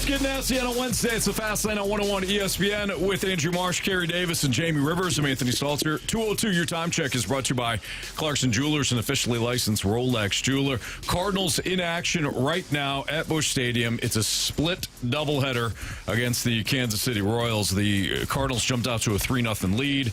Let's get nasty on a Wednesday. It's the Fast Lane on 101 ESPN with Andrew Marsh, Carey Davis, and Jamie Rivers. I'm Anthony Stalter. 202, your time check is brought to you by Clarkson Jewelers, an officially licensed Rolex jeweler. Cardinals in action right now at Busch Stadium. It's a split doubleheader against the Kansas City Royals. The Cardinals jumped out to a 3-0 lead,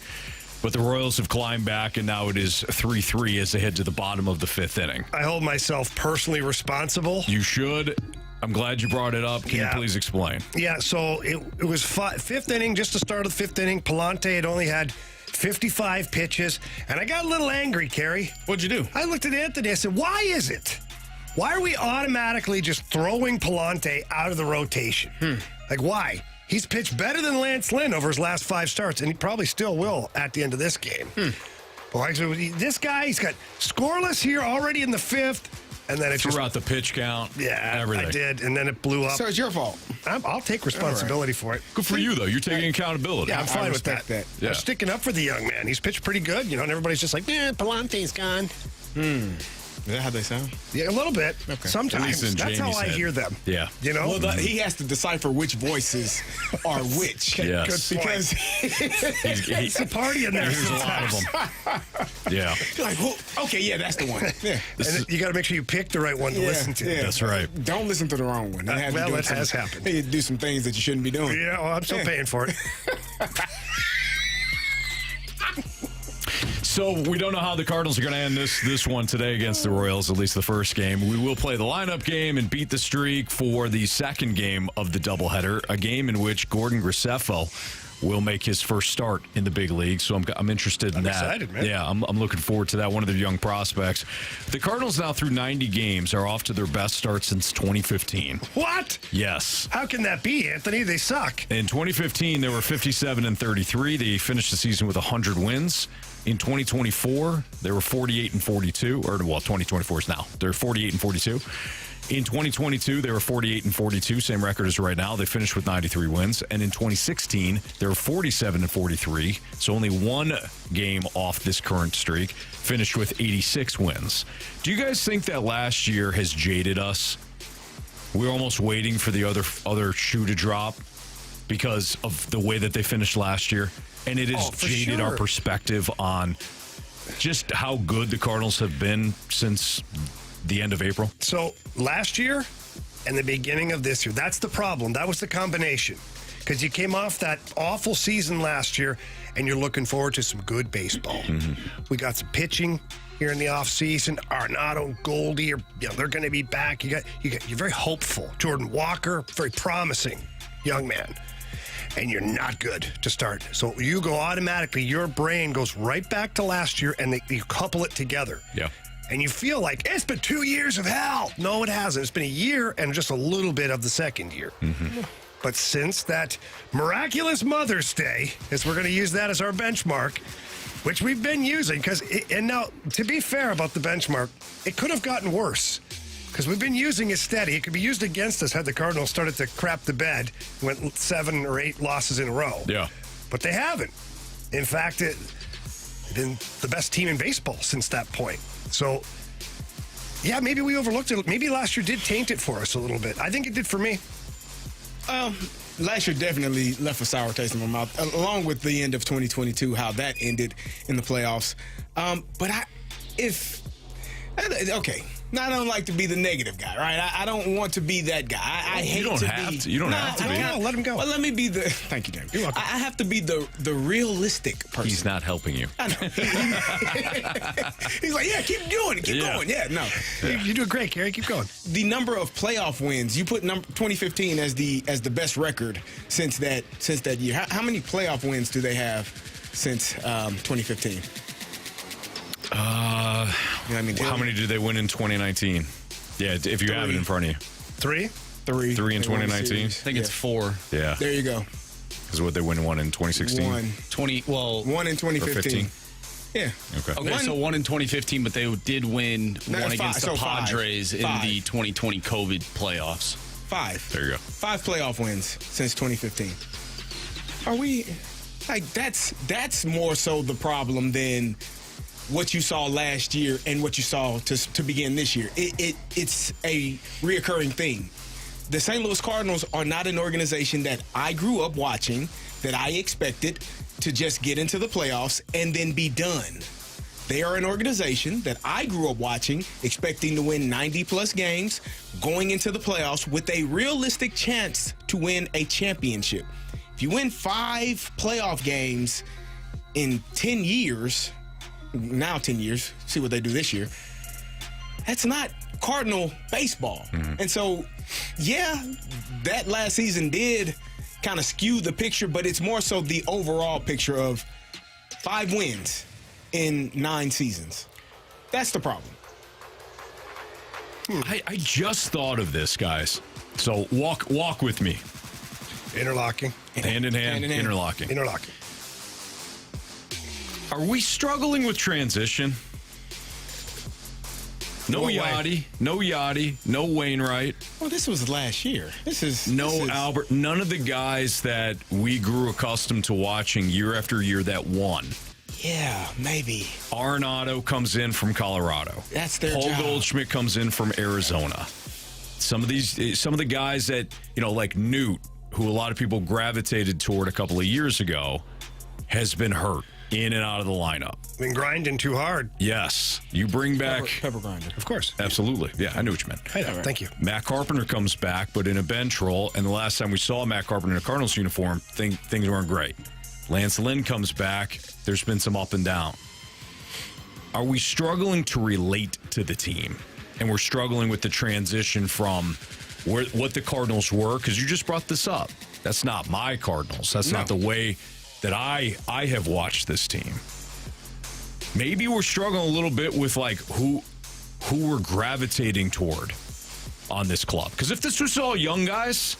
but the Royals have climbed back, and now it is 3-3 as they head to the bottom of the fifth inning. I hold myself personally responsible. You should. I'm glad you brought it up. Can you please explain? Yeah, so it was fifth inning, just the start of the fifth inning. Palante had only had 55 pitches, and I got a little angry, Carey. What'd you do? I looked at Anthony. I said, why is it? Why are we automatically just throwing Palante out of the rotation? Like, why? He's pitched better than Lance Lynn over his last 5 starts, and he probably still will at the end of this game. Well, this guy, he's got scoreless here already in the fifth. And then it threw out the pitch count. Yeah, everything. I did, and then it blew up. So it's your fault. I'll take responsibility for it. Good for you, though. You're taking accountability. Yeah, I'm fine with that. Yeah. I'm sticking up for the young man. He's pitched pretty good, and everybody's just like, Palante's gone. Is that how they sound? Yeah, a little bit. Okay. Sometimes. That's how I hear them. Yeah. Well, he has to decipher which voices are which. Yes. Because it's a party in there. There's a lot of them. Yeah. You're like, well, okay, yeah, that's the one. Yeah. And you got to make sure you pick the right one to listen to. Yeah. That's right. Don't listen to the wrong one. It has happened. You do some things that you shouldn't be doing. Yeah, well, I'm still paying for it. So we don't know how the Cardinals are going to end this one today against the Royals, at least the first game. We will play the lineup game and beat the streak for the second game of the doubleheader, a game in which Gordon Graceffo will make his first start in the big league. So I'm interested in that. I'm excited, man. Yeah, I'm looking forward to that, one of their young prospects. The Cardinals now through 90 games are off to their best start since 2015. What? Yes. How can that be, Anthony? They suck. In 2015, they were 57-33. They finished the season with 100 wins. In 2024, they were 48-42, or 2024 is now. They're 48-42. In 2022, they were 48-42, same record as right now. They finished with 93 wins. And in 2016, they were 47-43, so only one game off this current streak, finished with 86 wins. Do you guys think that last year has jaded us? We're almost waiting for the other shoe to drop because of the way that they finished last year. And it has jaded our perspective on just how good the Cardinals have been since the end of April. So last year and the beginning of this year, that's the problem. That was the combination. Because you came off that awful season last year, and you're looking forward to some good baseball. We got some pitching here in the offseason. Arenado, Goldie, they're going to be back. You're very hopeful. Jordan Walker, very promising young man. And you're not good to start. So you go automatically, your brain goes right back to last year, and you couple it together. Yeah. And you feel like, it's been 2 years of hell. No, it hasn't. It's been a year and just a little bit of the second year. But since that miraculous Mother's Day, as we're going to use that as our benchmark, which we've been using, and now, to be fair about the benchmark, it could have gotten worse. Because we've been using it steady. It could be used against us had the Cardinals started to crap the bed, went 7 or 8 losses in a row. Yeah. But they haven't. In fact, they've been the best team in baseball since that point. So, yeah, maybe we overlooked it. Maybe last year did taint it for us a little bit. I think it did for me. Last year definitely left a sour taste in my mouth, along with the end of 2022, how that ended in the playoffs. Now, I don't like to be the negative guy, right? I don't want to be that guy. I hate to be. You don't have to be. Let him go. Well, let me be the. Thank you, James. You're welcome. I have to be the realistic person. He's not helping you. I know. He's like, yeah, keep doing it. Keep going. Yeah, no. You do great, Carey. Keep going. The number of playoff wins, you put 2015 as the best record since that year. How many playoff wins do they have since 2015? How many did they win in 2019? Yeah, if you have it in front of you. 3? 3. 3 in 2019? I think it's 4. Yeah. There you go. Because what they win one in 2016? 1 in 2015. Yeah. Okay. So 1 in 2015, but they did win one against the Padres in the 2020 COVID playoffs. 5. There you go. 5 playoff wins since 2015. Are we like that's more so the problem than what you saw last year and what you saw to begin this year. It's a reoccurring thing the St. Louis Cardinals are not an organization that I grew up watching, that I expected to just get into the playoffs and then be done. They are an organization that I grew up watching, expecting to win 90-plus games, going into the playoffs with a realistic chance to win a championship. If you win 5 playoff games in 10 years, now 10 years, see what they do this year, that's not Cardinal baseball. And so, yeah, that last season did kind of skew the picture, but it's more so the overall picture of 5 wins in 9 seasons. That's the problem. I just thought of this, guys. So walk with me. Interlocking. Hand in hand, interlocking. Interlocking. Are we struggling with transition? No Yachty, no Wainwright. Well, this was last year. Albert. None of the guys that we grew accustomed to watching year after year that won. Yeah, maybe. Arenado comes in from Colorado. That's their Paul job. Goldschmidt comes in from Arizona. Some of the guys that, like Newt, who a lot of people gravitated toward a couple of years ago, has been hurt in and out of the lineup. Been grinding too hard. Yes. You bring back... Pepper grinder. Of course. Absolutely. Yeah, I knew what you meant. I know. Thank you. Matt Carpenter comes back, but in a bench role, and the last time we saw Matt Carpenter in a Cardinals uniform, things weren't great. Lance Lynn comes back. There's been some up and down. Are we struggling to relate to the team? And we're struggling with the transition from what the Cardinals were? Because you just brought this up. That's not my Cardinals. That's not the way that I have watched this team. Maybe we're struggling a little bit with like who we're gravitating toward on this club. Because if this was all young guys,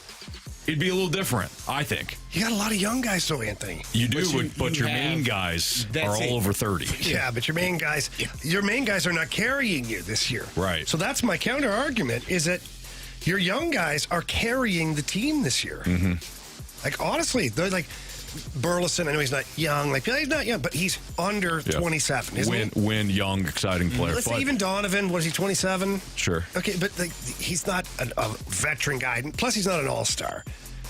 it'd be a little different, I think. You got a lot of young guys, though, Anthony. You do, but your main guys are all over 30. Yeah, but your main guys are not carrying you this year. Right. So that's my counter argument, is that your young guys are carrying the team this year. Mm-hmm. Like, honestly, they're like Burleson. I know he's not young. Like, he's not young, but he's under 27, isn't he? Win, young, exciting player. Let's say even Donovan, what is he, 27? Sure. Okay, but he's not a veteran guy. Plus, he's not an all-star.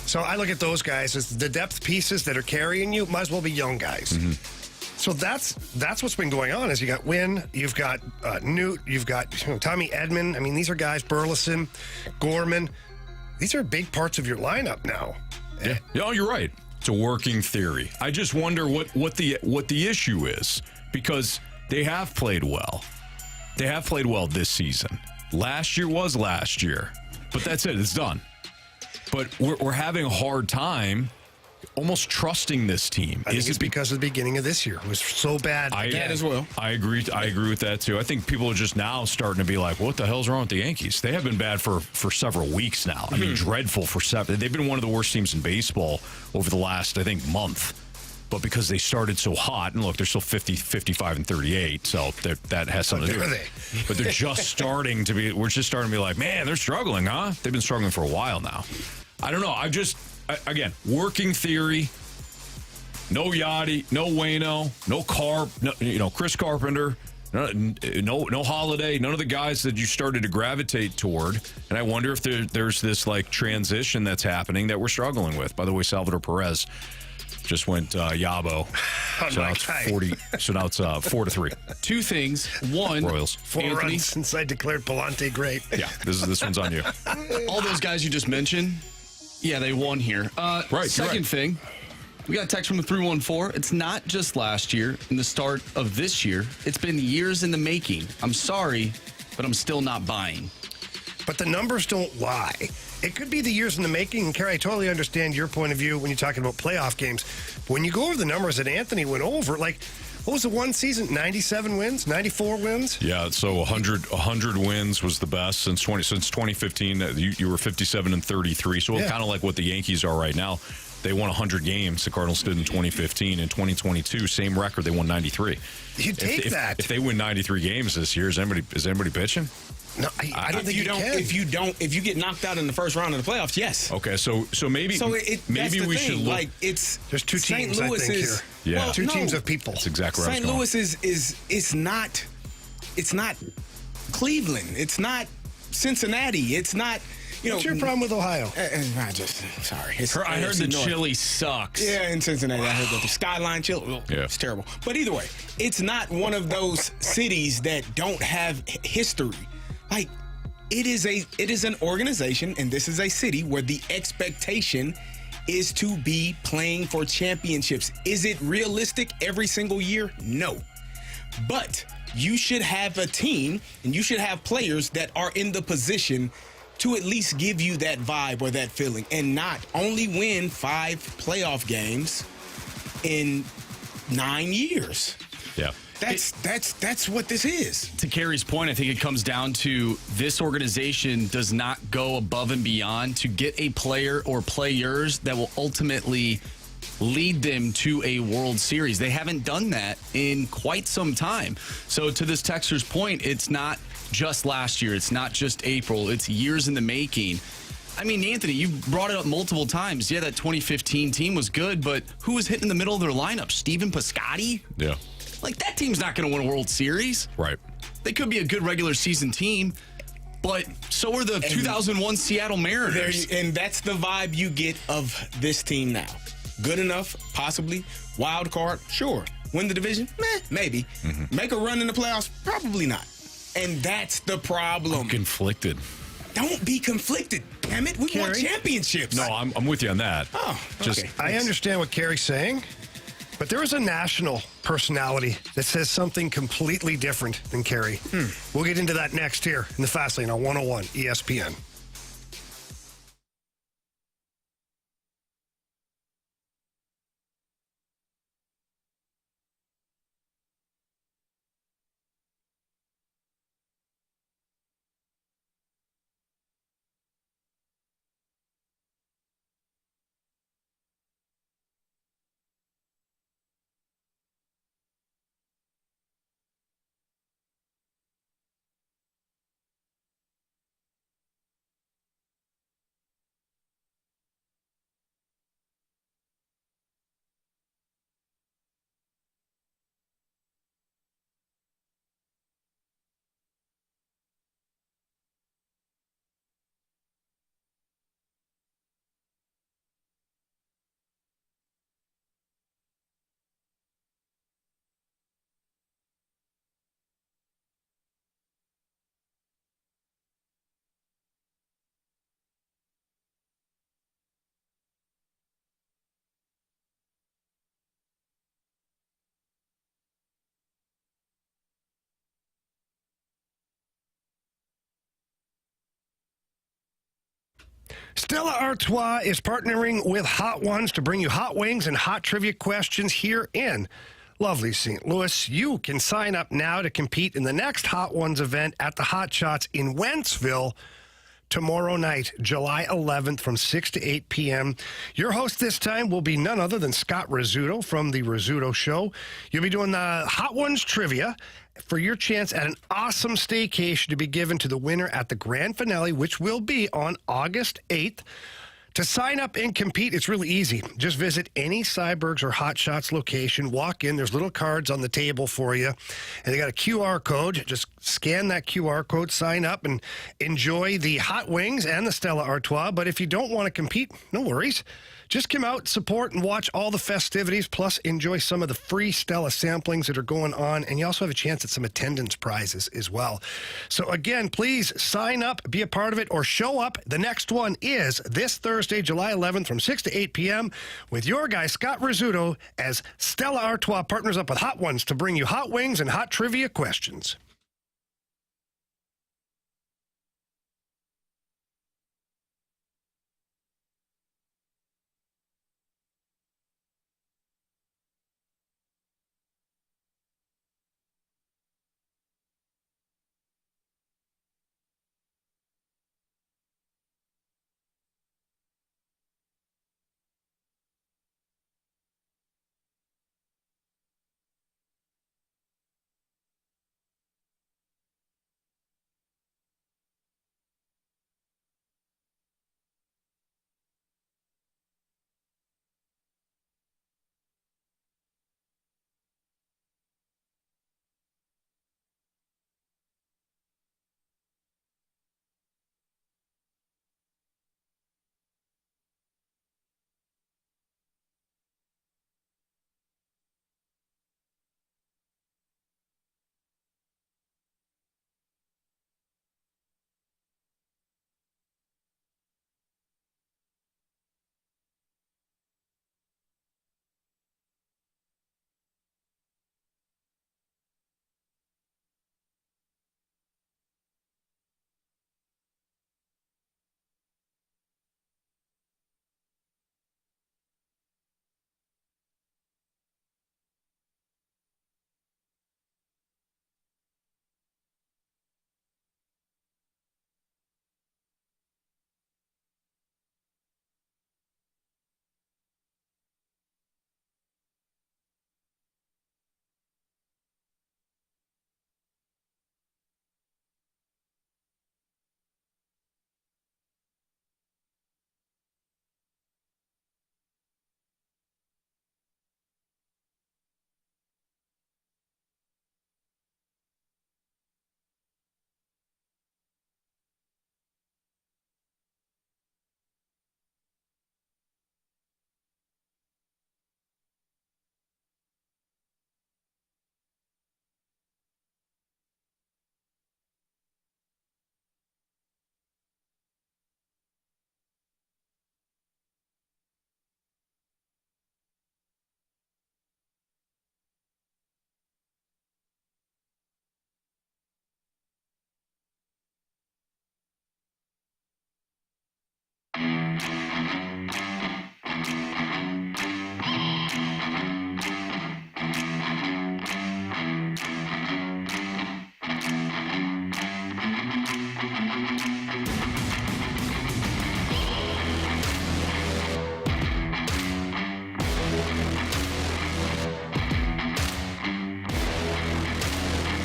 So I look at those guys as the depth pieces that are carrying you might as well be young guys. Mm-hmm. So that's what's been going on. Is you got Wynn, you've got Newt, you've got Tommy Edman. I mean, these are guys, Burleson, Gorman. These are big parts of your lineup now. Yeah. Oh, you're right. It's a working theory. I just wonder what the issue is, because they have played well. They have played well this season. Last year was last year, but that's it. It's done. But we're having a hard time almost trusting this team. I think it's because of the beginning of this year. It was so bad again as well. I agree with that, too. I think people are just now starting to be like, what the hell's wrong with the Yankees? They have been bad for several weeks now. I mean, dreadful for 7. They've been one of the worst teams in baseball over the last, I think, month. But because they started so hot, and look, they're still 50, 55, and 38, so that has something to do with it. But they're just starting to be, we're just starting to be like, man, they're struggling, huh? They've been struggling for a while now. I don't know. Again, working theory. No Yachty, no Waino, no Chris Carpenter, no Holiday, none of the guys that you started to gravitate toward. And I wonder if there's this like transition that's happening that we're struggling with. By the way, Salvador Perez just went Yabo. So now it's 40. So now it's 4-3. Two things. One, Royals. 4 Anthony, runs since I declared Palante great. Yeah, this one's on you. all those guys you just mentioned, yeah, they won here. Right. Second thing, we got a text from the 314. It's not just last year and the start of this year. It's been years in the making. I'm sorry, but I'm still not buying. But the numbers don't lie. It could be the years in the making. And, Carey, I totally understand your point of view when you're talking about playoff games. But when you go over the numbers that Anthony went over, like, what was the one season? 97 wins? 94 wins? Yeah, so 100 wins was the best since 2015. You were 57 and 33, so kind of like what the Yankees are right now. They won 100 games. The Cardinals did in 2015. In 2022, same record. They won 93. You take that. If they win 93 games this year, is anybody bitching? No, I don't think you can. If you get knocked out in the first round of the playoffs, yes. Okay, so maybe maybe we should look. Like there's two teams. St. Louis I think is here. Yeah, two teams of people. That's exactly right. St. Louis is not Cleveland. It's not Cincinnati. It's not. What's your problem with Ohio? Sorry. I heard the North. chili sucks. Yeah, in Cincinnati, I heard that the Skyline chili. Yeah. It's terrible. But either way, it's not one of those cities that don't have history. Like, it is an organization, and this is a city where the expectation is to be playing for championships. Is it realistic every single year? No. But you should have a team, and you should have players that are in the position to at least give you that vibe or that feeling, and not only win 5 playoff games in 9 years. Yeah. That's what this is. To Carey's point, I think it comes down to this organization does not go above and beyond to get a player or players that will ultimately lead them to a World Series. They haven't done that in quite some time. So to this texter's point, it's not just last year. It's not just April. It's years in the making. I mean, Anthony, you brought it up multiple times. Yeah, that 2015 team was good, but who was hitting in the middle of their lineup? Steven Piscotty? Yeah. Like, that team's not going to win a World Series. Right. They could be a good regular season team, but so are the 2001 Seattle Mariners. And that's the vibe you get of this team now. Good enough, possibly. Wild card, sure. Win the division? Maybe. Make a run in the playoffs? Probably not. And that's the problem. I'm conflicted. Don't be conflicted. Damn it. We want Carey? championships. No, I'm with you on that. Oh, Just okay. I understand what Carey's saying, but there is a national personality that says something completely different than Carey. We'll get into that next here in the Fast Lane on 101 ESPN. Stella Artois is partnering with Hot Ones to bring you hot wings and hot trivia questions here in lovely St. Louis. You can sign up now to compete in the next Hot Ones event at the Hot Shots in Wentzville tomorrow night, July 11th from 6 to 8 p.m. Your host this time will be none other than Scott Rizzuto from The Rizzuto Show. You'll be doing the Hot Ones trivia for your chance at an awesome staycation to be given to the winner at the grand finale, which will be on August 8th. To sign up and compete, it's really easy. Just visit any Cybergs or Hot Shots location, walk in, there's little cards on the table for you, and they got a QR code. Just scan that QR code, sign up, and enjoy the hot wings and the Stella Artois. But if you don't want to compete, no worries. Just come out, support, and watch all the festivities, plus enjoy some of the free Stella samplings that are going on, and you also have a chance at some attendance prizes as well. So again, please sign up, be a part of it, or show up. The next one is this Thursday, July 11th from 6 to 8 p.m. with your guy, Scott Rizzuto, as Stella Artois partners up with Hot Ones to bring you hot wings and hot trivia questions.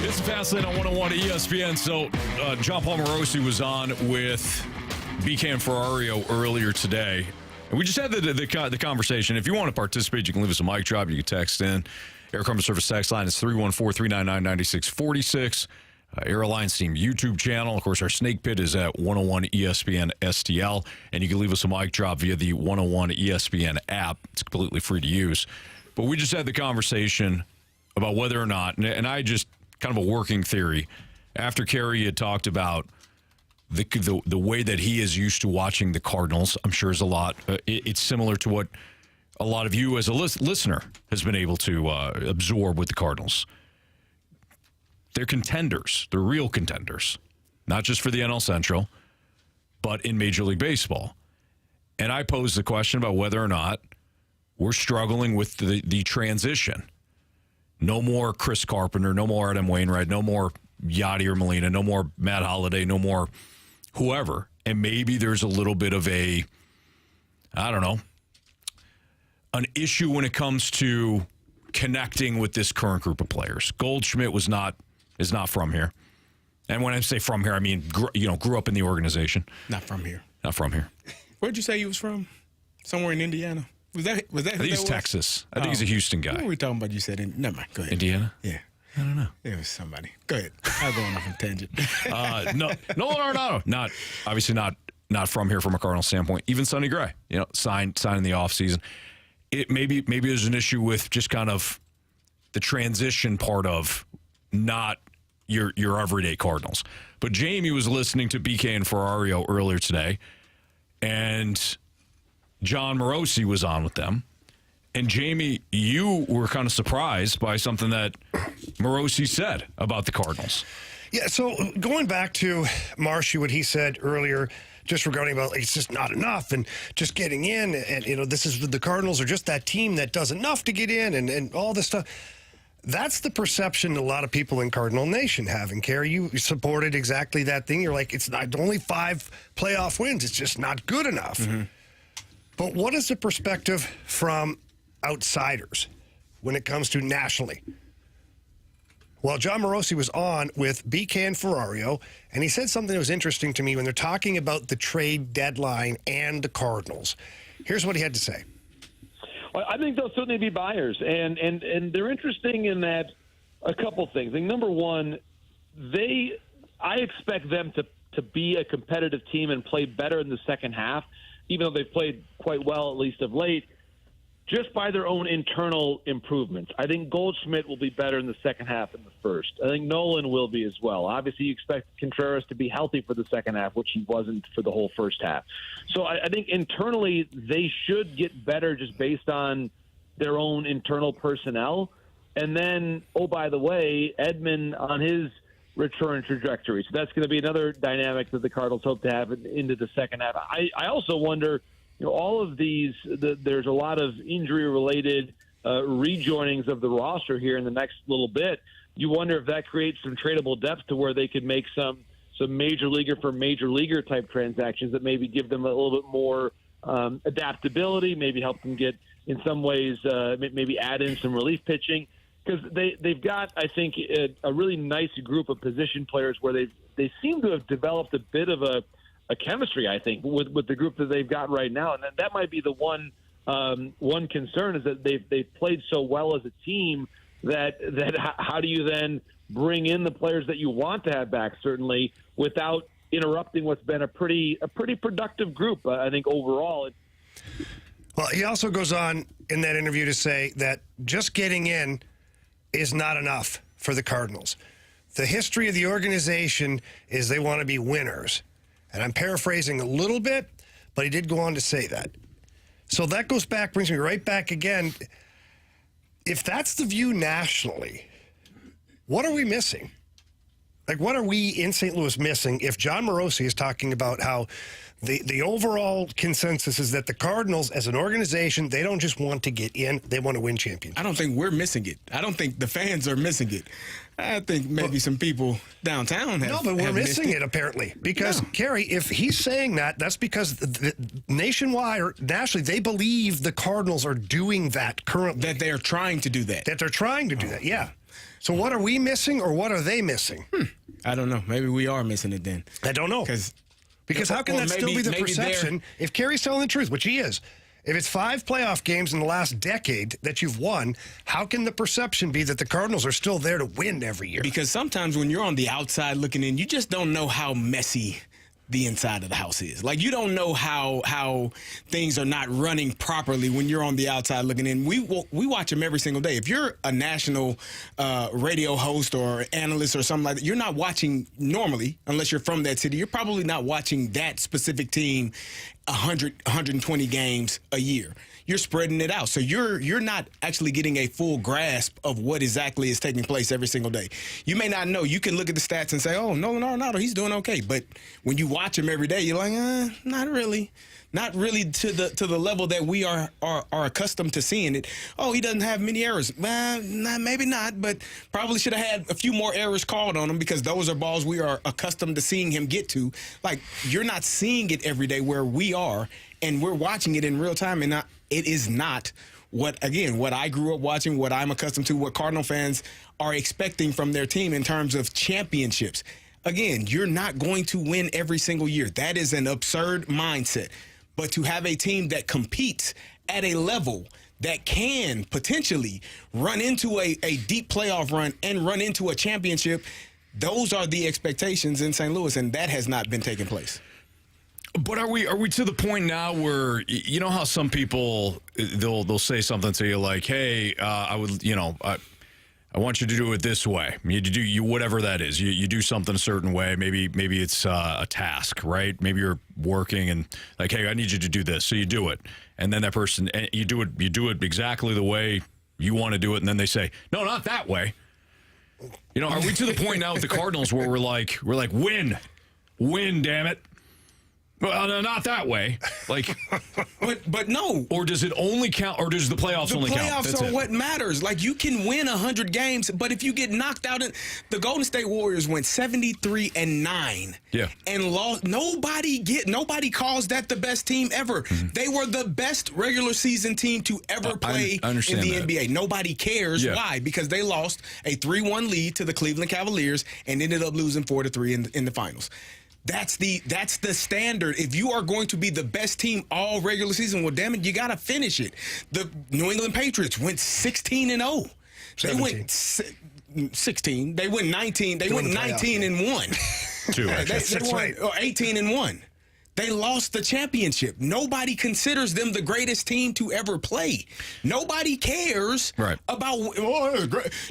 It's the Fast Lane on 101 ESPN. So, John Palmarosi was on with BK and Ferrario earlier today. And we just had the conversation. If you want to participate, you can leave us a mic drop. You can text in. Air Comfort Service text line is 314-399-9646. Air Alliance Team YouTube channel. Of course, our Snake Pit is at 101 ESPN STL. And you can leave us a mic drop via the 101 ESPN app. It's completely free to use. But we just had the conversation about whether or not, and I just kind of a working theory, after Carey had talked about the way that he is used to watching the Cardinals, I'm sure is a lot. It's similar to what a lot of you as a listener has been able to absorb with the Cardinals. They're contenders. They're real contenders, not just for the NL Central, but in Major League Baseball. And I posed the question about whether or not we're struggling with the transition. No more Chris Carpenter, no more Adam Wainwright, no more Yadier Molina, no more Matt Holliday, no more whoever. And maybe there's a little bit of an issue when it comes to connecting with this current group of players. Goldschmidt is not from here. And when I say from here, I mean, grew up in the organization. Not from here. Not from here. Where'd you say he was from? Somewhere in Indiana. Was that? I think he's Texas. I think he's a Houston guy. What were we talking about? You said never mind. Go ahead. Indiana? Yeah. I don't know. It was somebody. Go ahead. I'm going off on a tangent. Nolan Arenado. Obviously not from here from a Cardinal standpoint. Even Sonny Gray, signed in the offseason. Maybe there's an issue with just kind of the transition part of not your everyday Cardinals. But Jamie was listening to BK and Ferrario earlier today, and John Morosi was on with them. And Jamie, you were kind of surprised by something that Morosi said about the Cardinals. Yeah, so going back to Marshy, what he said earlier, just regarding about it's just not enough and just getting in, and this is the Cardinals are just that team that does enough to get in and all this stuff. That's the perception a lot of people in Cardinal Nation have. And Carey, you supported exactly that thing. You're like, it's not only 5 playoff wins. It's just not good enough. Mm-hmm. But what is the perspective from outsiders when it comes to nationally? Well, John Morosi was on with BK and Ferrario, and he said something that was interesting to me when they're talking about the trade deadline and the Cardinals. Here's what he had to say. Well, I think they'll certainly be buyers, and they're interesting in that a couple things. I think number one, I expect them to be a competitive team and play better in the second half, even though they've played quite well, at least of late, just by their own internal improvements. I think Goldschmidt will be better in the second half than the first. I think Nolan will be as well. Obviously, you expect Contreras to be healthy for the second half, which he wasn't for the whole first half. So I think internally they should get better just based on their own internal personnel. And then, oh, by the way, Edman on his return trajectory. So that's going to be another dynamic that the Cardinals hope to have into the second half. I also wonder, all of these, there's a lot of injury-related rejoinings of the roster here in the next little bit. You wonder if that creates some tradable depth to where they could make some major leaguer for major leaguer type transactions that maybe give them a little bit more adaptability, maybe help them get, in some ways, maybe add in some relief pitching. Because they've got, I think, a really nice group of position players where they seem to have developed a bit of a chemistry, I think, with the group that they've got right now. And that might be the one concern, is that they've played so well as a team that how do you then bring in the players that you want to have back, certainly, without interrupting what's been a pretty productive group, I think, overall. Well, he also goes on in that interview to say that just getting in is not enough for the Cardinals. The history of the organization is they want to be winners. And I'm paraphrasing a little bit, but he did go on to say that. So that brings me right back again. If that's the view nationally, what are we missing? Like, what are we in St. Louis missing if John Morosi is talking about how the overall consensus is that the Cardinals, as an organization, they don't just want to get in, they want to win championships? I don't think we're missing it. I don't think the fans are missing it. I think maybe some people downtown have. No, but we're missing it apparently. Because, Carey, if he's saying that, that's because nationwide or nationally, they believe the Cardinals are doing that currently. That they are trying to do that. That they're trying to do that, yeah. So what are we missing, or what are they missing? I don't know. Maybe we are missing it then. I don't know. Because how can that still be the perception if Carey's telling the truth, which he is? If it's 5 playoff games in the last decade that you've won, how can the perception be that the Cardinals are still there to win every year? Because sometimes when you're on the outside looking in, you just don't know how messy the inside of the house is. Like, you don't know how things are not running properly when you're on the outside looking in. We watch them every single day. If you're a national radio host or analyst or something like that, you're not watching normally, unless you're from that city, you're probably not watching that specific team 120 games a year. You're spreading it out. So you're not actually getting a full grasp of what exactly is taking place every single day. You may not know. You can look at the stats and say, oh, Nolan Arenado, he's doing okay. But when you watch him every day, you're like, not really. Not really to the level that we are accustomed to seeing it. Oh, he doesn't have many errors. Well, maybe not, but probably should have had a few more errors called on him, because those are balls we are accustomed to seeing him get to. Like, you're not seeing it every day where we are, and we're watching it in real time, and it is not what I grew up watching, what I'm accustomed to, what Cardinal fans are expecting from their team in terms of championships. Again, you're not going to win every single year. That is an absurd mindset. But to have a team that competes at a level that can potentially run into a deep playoff run and run into a championship, those are the expectations in St. Louis, and that has not been taking place. But are we to the point now where, you know how some people, they'll say something to you like, hey, I want you to do it this way. You do whatever that is. You do something a certain way. Maybe it's a task, right? Maybe you're working and like, hey, I need you to do this. So you do it, and then that person, you do it exactly the way you want to do it, and then they say, no, not that way. You know, are we to the point now with the Cardinals where we're like, win, damn it? Well, no, not that way. Like, but no. Or does it only count? Or does the playoffs only count? The playoffs are what matters. Like, you can win 100 games, but if you get knocked out, the Golden State Warriors went 73-9. Yeah. And lost. Nobody calls that the best team ever. Mm-hmm. They were the best regular season team to ever play in the NBA. Nobody cares. Yeah. Why? Because they lost a 3-1 lead to the Cleveland Cavaliers and ended up losing 4-3 in the finals. That's the standard. If you are going to be the best team all regular season, well, damn it, you got to finish it. The New England Patriots went 16-0. They went 16. They went 19. They went 19-1. Two, they won 18-1. They lost the championship. Nobody considers them the greatest team to ever play. Nobody cares about.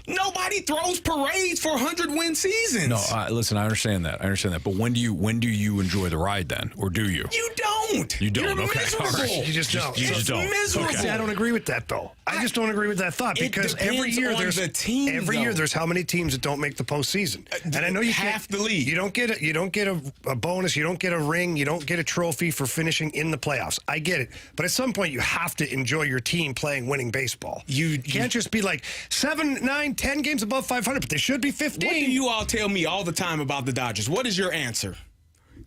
Nobody throws parades for 100-win seasons. No, listen, I understand that. But when do you enjoy the ride then, or do you? You don't. You don't. You're okay. miserable. All right. You just don't. You just don't. Miserable. Okay. See, I don't agree with that though. I just don't agree with that thought, because every year there's how many teams that don't make the postseason, and I know you half the league. You don't get a bonus. You don't get a ring. You don't get a trophy for finishing in the playoffs. I get it, but at some point you have to enjoy your team playing winning baseball. You can't just be like 7, 9, 10 games above 500, but they should be 15. What do you all tell me all the time about the Dodgers? What is your answer?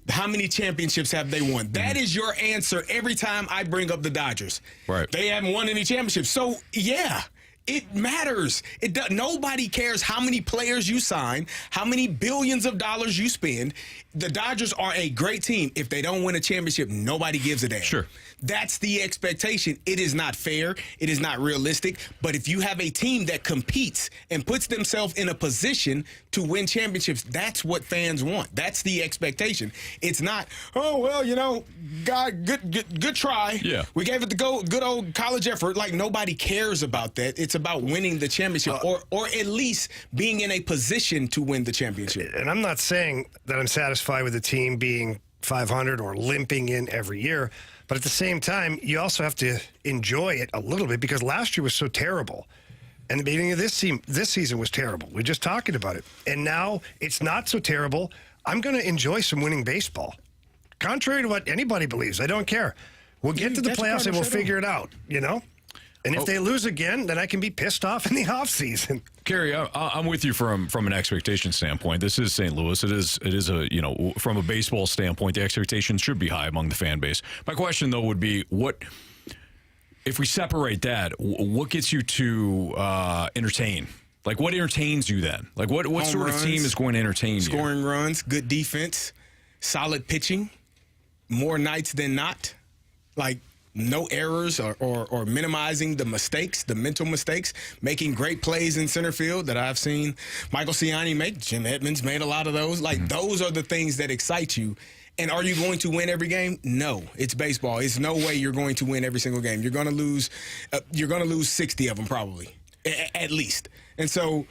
How many championships have they won? That is your answer every time I bring up the Dodgers. Right. They haven't won any championships. So, yeah. It matters. Nobody cares how many players you sign, how many billions of dollars you spend. The Dodgers are a great team. If they don't win a championship, nobody gives a damn. Sure. That's the expectation. It is not fair. It is not realistic. But if you have a team that competes and puts themselves in a position to win championships, that's what fans want. That's the expectation. It's not, oh, well, God, good try. Yeah. We gave it the good old college effort. Like, nobody cares about that. It's about winning the championship or at least being in a position to win the championship. And I'm not saying that I'm satisfied with the team being 500 or limping in every year, but at the same time, you also have to enjoy it a little bit, because last year was so terrible. And the beginning of this season was terrible. We're just talking about it. And now it's not so terrible. I'm going to enjoy some winning baseball. Contrary to what anybody believes, I don't care. We'll get to the playoffs and we'll figure it out, And if they lose again, then I can be pissed off in the offseason. Carey, I'm with you from an expectation standpoint. This is St. Louis. It is a from a baseball standpoint, the expectations should be high among the fan base. My question though would be, what if we separate that? What gets you to entertain Like, what entertains you then? Like, what Home sort runs, of team is going to entertain you? Scoring runs, good defense, solid pitching, more nights than not. Like, no errors or minimizing the mistakes, the mental mistakes, making great plays in center field that I've seen Michael Siani make. Jim Edmonds made a lot of those. Like, those are the things that excite you. And are you going to win every game? No, it's baseball. It's no way you're going to win every single game. You're going to lose. You're going to lose 60 of them probably, at least. And so,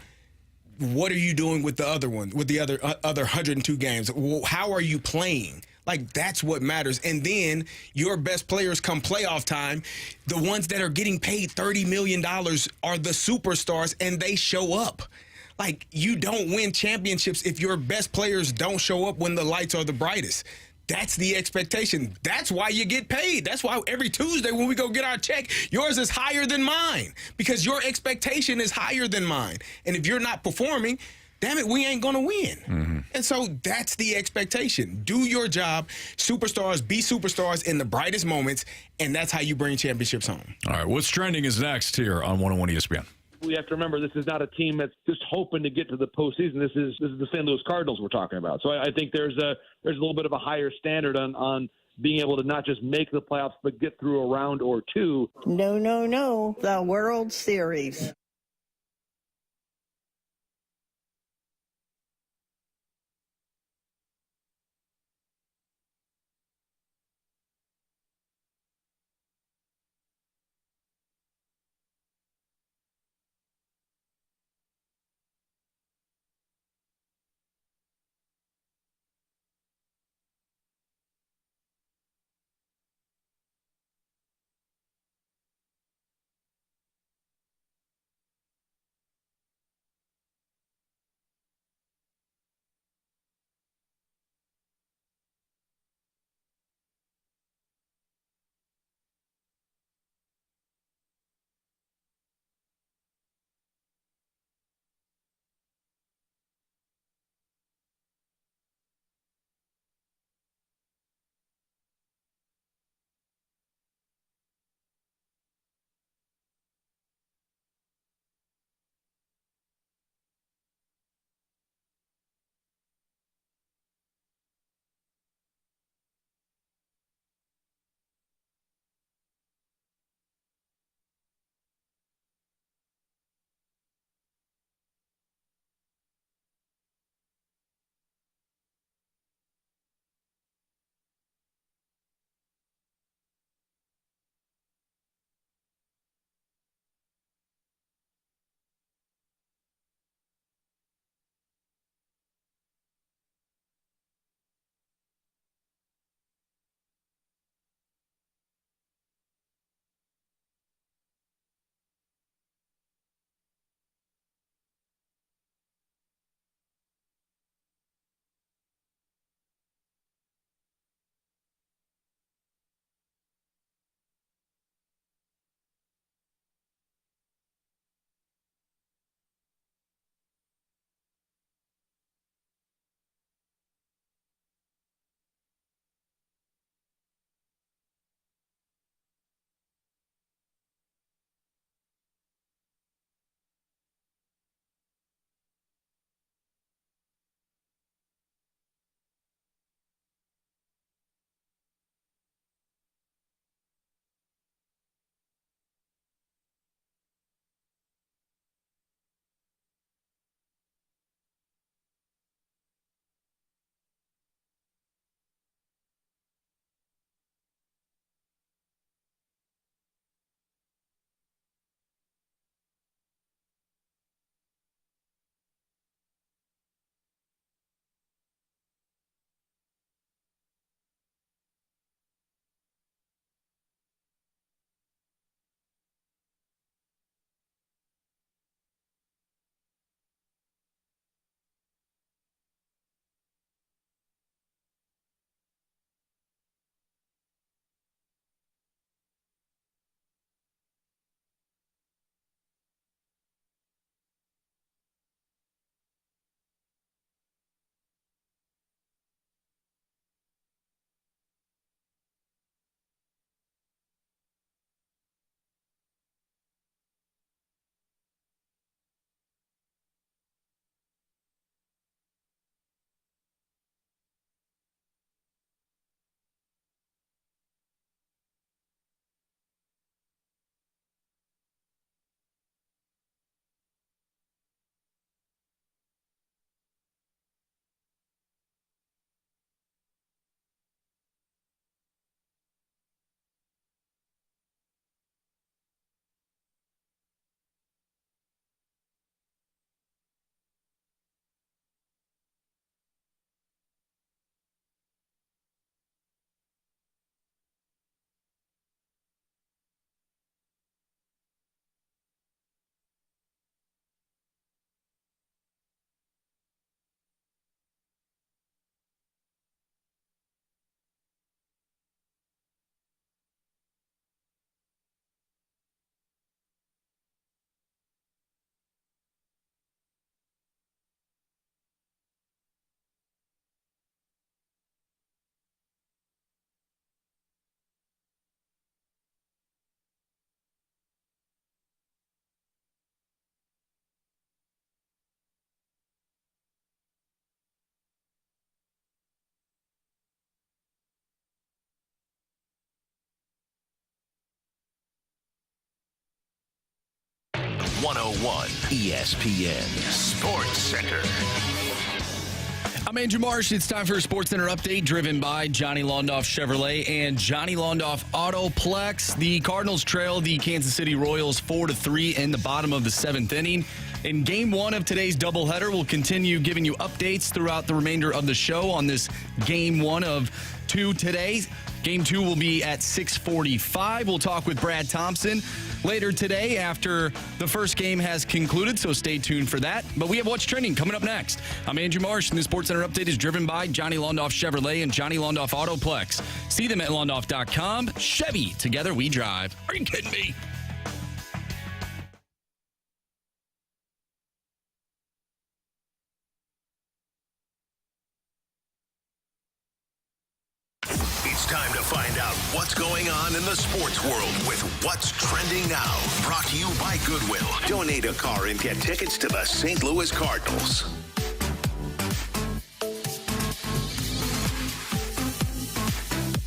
what are you doing with the other one? With the other 102 games? How are you playing? Like, that's what matters. And then your best players come playoff time, the ones that are getting paid $30 million are the superstars, and they show up. Like, you don't win championships if your best players don't show up when the lights are the brightest. That's the expectation. That's why you get paid. That's why every Tuesday when we go get our check, yours is higher than mine because your expectation is higher than mine. And if you're not performing, damn it, we ain't going to win. And so that's the expectation. Do your job. Superstars, be superstars in the brightest moments, and that's how you bring championships home. All right, what's trending is next here on 101 ESPN. We have to remember this is not a team that's just hoping to get to the postseason. This is the St. Louis Cardinals we're talking about. So I think there's a little bit of a higher standard on being able to not just make the playoffs but get through a round or two. No, no, no. The World Series. 101 ESPN Sports Center. I'm Andrew Marsh. It's time for a Sports Center update driven by Johnny Londoff Chevrolet and Johnny Londoff Autoplex. The Cardinals trail the Kansas City Royals 4-3 in the bottom of the 7th inning. In Game 1 of today's doubleheader, we'll continue giving you updates throughout the remainder of the show on this Game 1 of 2 today. Game 2 will be at 6:45. We'll talk with Brad Thompson later today after the first game has concluded, so stay tuned for that. But we have What's Trending coming up next. I'm Andrew Marsh, and the Sports Center update is driven by Johnny Londoff Chevrolet and Johnny Londoff Autoplex. See them at londoff.com. Chevy, together we drive. Are you kidding me? It's time to find out what's going on in the sports world with What's Trending Now. Brought to you by Goodwill. Donate a car and get tickets to the St. Louis Cardinals.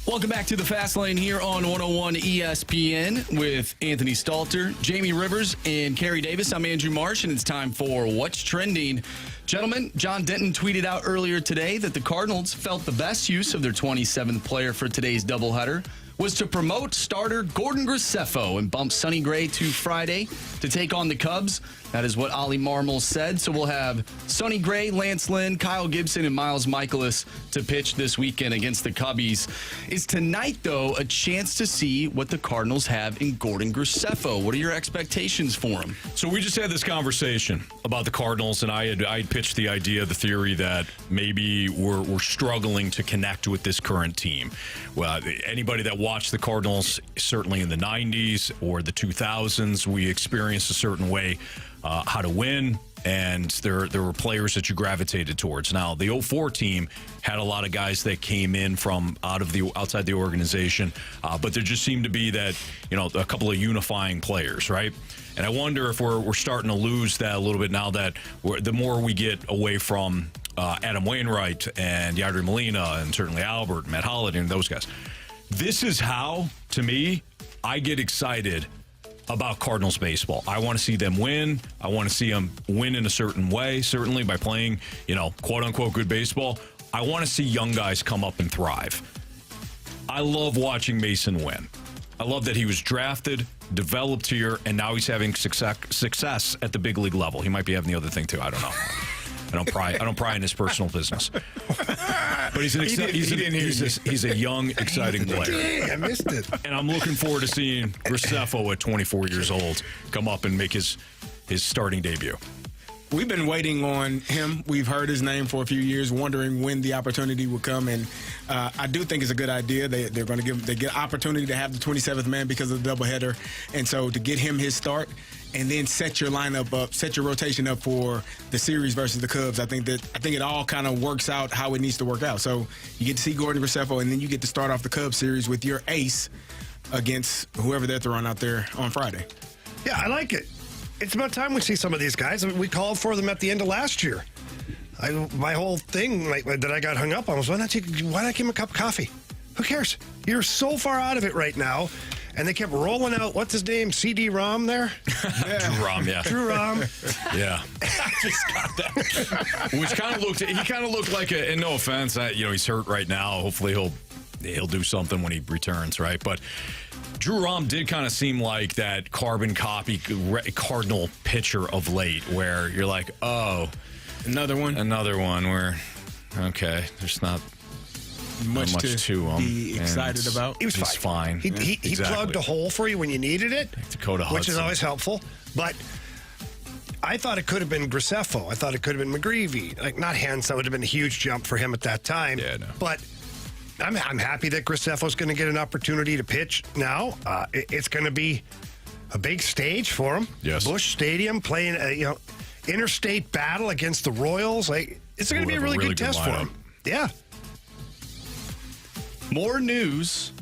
Welcome back to the Fast Lane here on 101 ESPN with Anthony Stalter, Jamie Rivers, and Carey Davis. I'm Andrew Marsh, and it's time for What's Trending. Gentlemen, John Denton tweeted out earlier today that the Cardinals felt the best use of their 27th player for today's doubleheader was to promote starter Gordon Graceffo and bump Sonny Gray to Friday to take on the Cubs. That is what Ollie Marmol said. So we'll have Sonny Gray, Lance Lynn, Kyle Gibson, and Miles Michaelis to pitch this weekend against the Cubbies. Is tonight, though, a chance to see what the Cardinals have in Gordon Graceffo? What are your expectations for him? So we just had this conversation about the Cardinals, and I had pitched the idea, the theory that maybe we're struggling to connect with this current team. Well, anybody that watched the Cardinals, certainly in the 90s or the 2000s, we experienced a certain way how to win, and there were players that you gravitated towards. Now, the 04 team had a lot of guys that came in from outside the organization, but there just seemed to be that, a couple of unifying players, right? And I wonder if we're starting to lose that a little bit now that the more we get away from Adam Wainwright and Yadier Molina and certainly Albert, Matt Holliday, and those guys. This is how, to me, I get excited about Cardinals baseball. I want to see them win. I want to see them win in a certain way, certainly by playing, quote-unquote good baseball. I want to see young guys come up and thrive. I love watching Mason win. I love that he was drafted, developed here, and now he's having success at the big league level. He might be having the other thing, too. I don't know. I don't pry in his personal business. But he's a young, exciting player. Dang, I missed it. And I'm looking forward to seeing Graceffo at 24 years old come up and make his starting debut. We've been waiting on him. We've heard his name for a few years, wondering when the opportunity would come. And I do think it's a good idea. They're going to get opportunity to have the 27th man because of the doubleheader. And so to get him his start and then set your lineup up, set your rotation up for the series versus the Cubs, I think it all kind of works out how it needs to work out. So you get to see Gordon Graceffo, and then you get to start off the Cubs series with your ace against whoever they're throwing out there on Friday. Yeah, I like it. It's about time we see some of these guys. I mean, we called for them at the end of last year. My whole thing that I got hung up on was, why not give him a cup of coffee? Who cares? You're so far out of it right now. And they kept rolling out, what's his name, CD-ROM there? Yeah. Drew Rom, yeah. Drew Rom. Yeah. I just got that. Which kind of looked like and no offense, he's hurt right now. Hopefully he'll do something when he returns, right? But Drew Rom did kind of seem like that carbon copy Cardinal pitcher of late, where you're like, oh, another one where, okay, there's not much to him. Be excited about. He was fine. He exactly. Plugged a hole for you when you needed it, Dakota Hudson, which is always helpful. But I thought it could have been Graceffo. I thought it could have been McGreevy. Not Hens. That would have been a huge jump for him at that time. Yeah, no. But I'm happy that Graceffo's going to get an opportunity to pitch now. It's going to be a big stage for him. Yes. Busch Stadium, playing interstate battle against the Royals. It's going to be a really good test for him. Yeah. More news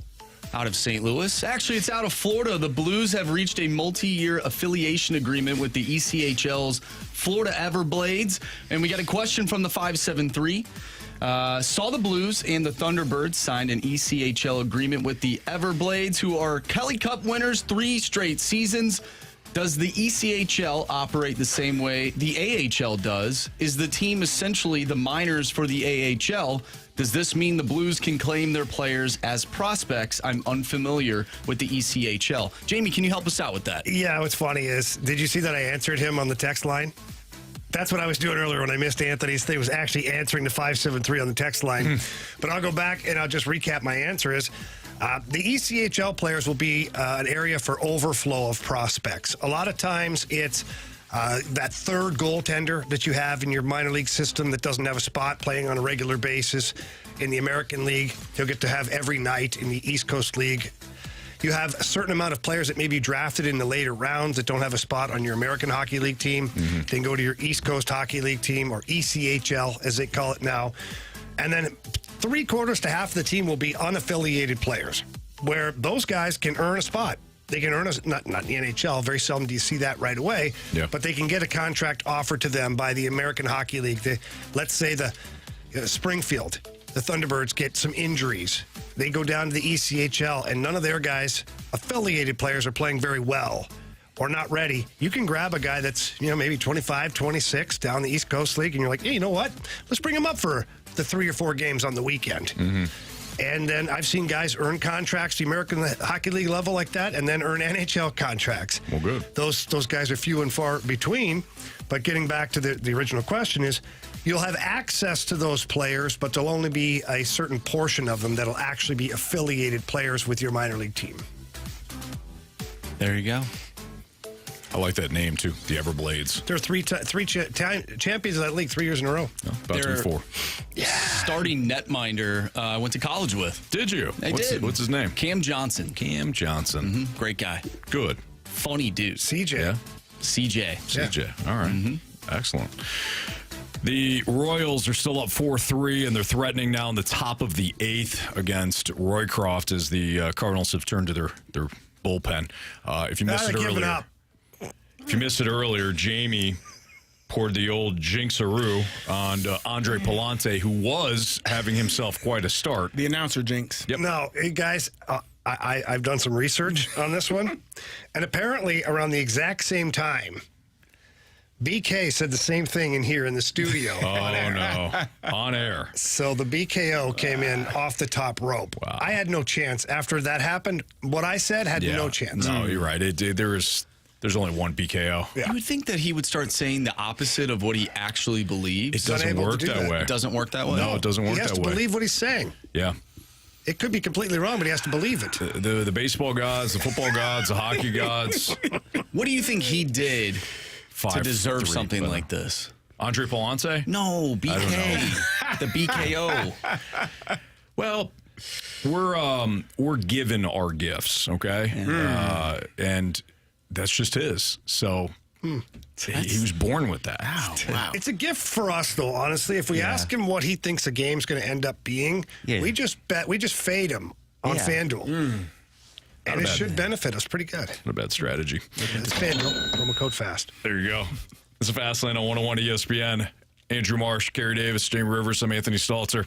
out of St. Louis. Actually, it's out of Florida. The Blues have reached a multi-year affiliation agreement with the ECHL's Florida Everblades. And we got a question from the 573. Saw the Blues and the Thunderbirds signed an ECHL agreement with the Everblades, who are Kelly Cup winners 3 straight seasons. Does the ECHL operate the same way the AHL does? Is the team essentially the minors for the AHL? Does this mean the Blues can claim their players as prospects? I'm unfamiliar with the ECHL. Jamie, can you help us out with that? Yeah, what's funny is, did you see that I answered him on the text line? That's what I was doing earlier when I missed Anthony's thing, was actually answering the 573 on the text line. But I'll go back and I'll just recap my answer is, the ECHL players will be an area for overflow of prospects. A lot of times it's that third goaltender that you have in your minor league system that doesn't have a spot playing on a regular basis. In the American League, he'll get to have every night. In the East Coast League, you have a certain amount of players that may be drafted in the later rounds that don't have a spot on your American Hockey League team. Then go to your East Coast Hockey League team, or ECHL as they call it now. And then 3/4 to half of the team will be unaffiliated players, where those guys can earn a spot. They can earn not in the NHL. Very seldom do you see that right away. Yeah. But they can get a contract offered to them by the American Hockey League. Let's say the Springfield, the Thunderbirds get some injuries. They go down to the ECHL, and none of their guys, affiliated players, are playing very well or not ready. You can grab a guy that's, maybe 25, 26 down the East Coast League, and you're like, hey, you know what? Let's bring him up for the 3 or 4 games on the weekend. And then I've seen guys earn contracts, the American Hockey League level like that, and then earn NHL contracts. Well, good. Those guys are few and far between. But getting back to the original question is, you'll have access to those players, but there'll only be a certain portion of them that'll actually be affiliated players with your minor league team. There you go. I like that name, too, the Everblades. They're three champions of that league 3 years in a row. About to be 4. Starting netminder I went to college with. Did you? I did. What's his name? Cam Johnson. Cam Johnson. Great guy. Good. Funny dude. CJ. Yeah. CJ. CJ. All right. Excellent. The Royals are still up 4-3, and they're threatening now in the top of the 8th against Roycroft as the Cardinals have turned to their bullpen. If you missed it earlier, Jamie poured the old jinxaroo on Andre Palante, who was having himself quite a start. The announcer jinx. Yep. No, hey guys, I've done some research on this one, and apparently around the exact same time, BK said the same thing in here in the studio. On air. So the BKO came in off the top rope. Wow. I had no chance. After that happened, what I said had no chance. No, you're right. There's only one BKO. Yeah. You would think that he would start saying the opposite of what he actually believes. It doesn't work that way. It doesn't work that way? No, it doesn't work He has that to way. believe what he's saying. Yeah. It could be completely wrong, but he has to believe it. The baseball gods, the football gods, the hockey gods. What do you think he did to deserve 5-3, something but- like this? Andre Palante? No, BK. The BKO. Well, we're given our gifts, okay? And that's just his. So he was born with that. Wow. It's a gift for us, though, honestly. If we ask him what he thinks a game's going to end up being, we just fade him on FanDuel. And it should benefit us pretty good. Not a bad strategy. It's FanDuel, promo code FAST. There you go. It's a Fast Lane on 101 ESPN. Andrew Marsh, Carey Davis, Jamie Rivers, I'm Anthony Stalter.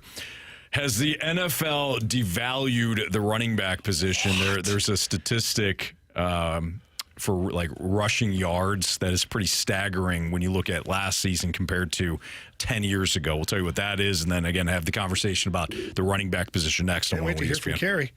Has the NFL devalued the running back position? There's a statistic for like rushing yards that is pretty staggering when you look at last season compared to 10 years ago. We'll tell you what that is, and then again have the conversation about the running back position next on Can't wait to hear ESPN. from Carey.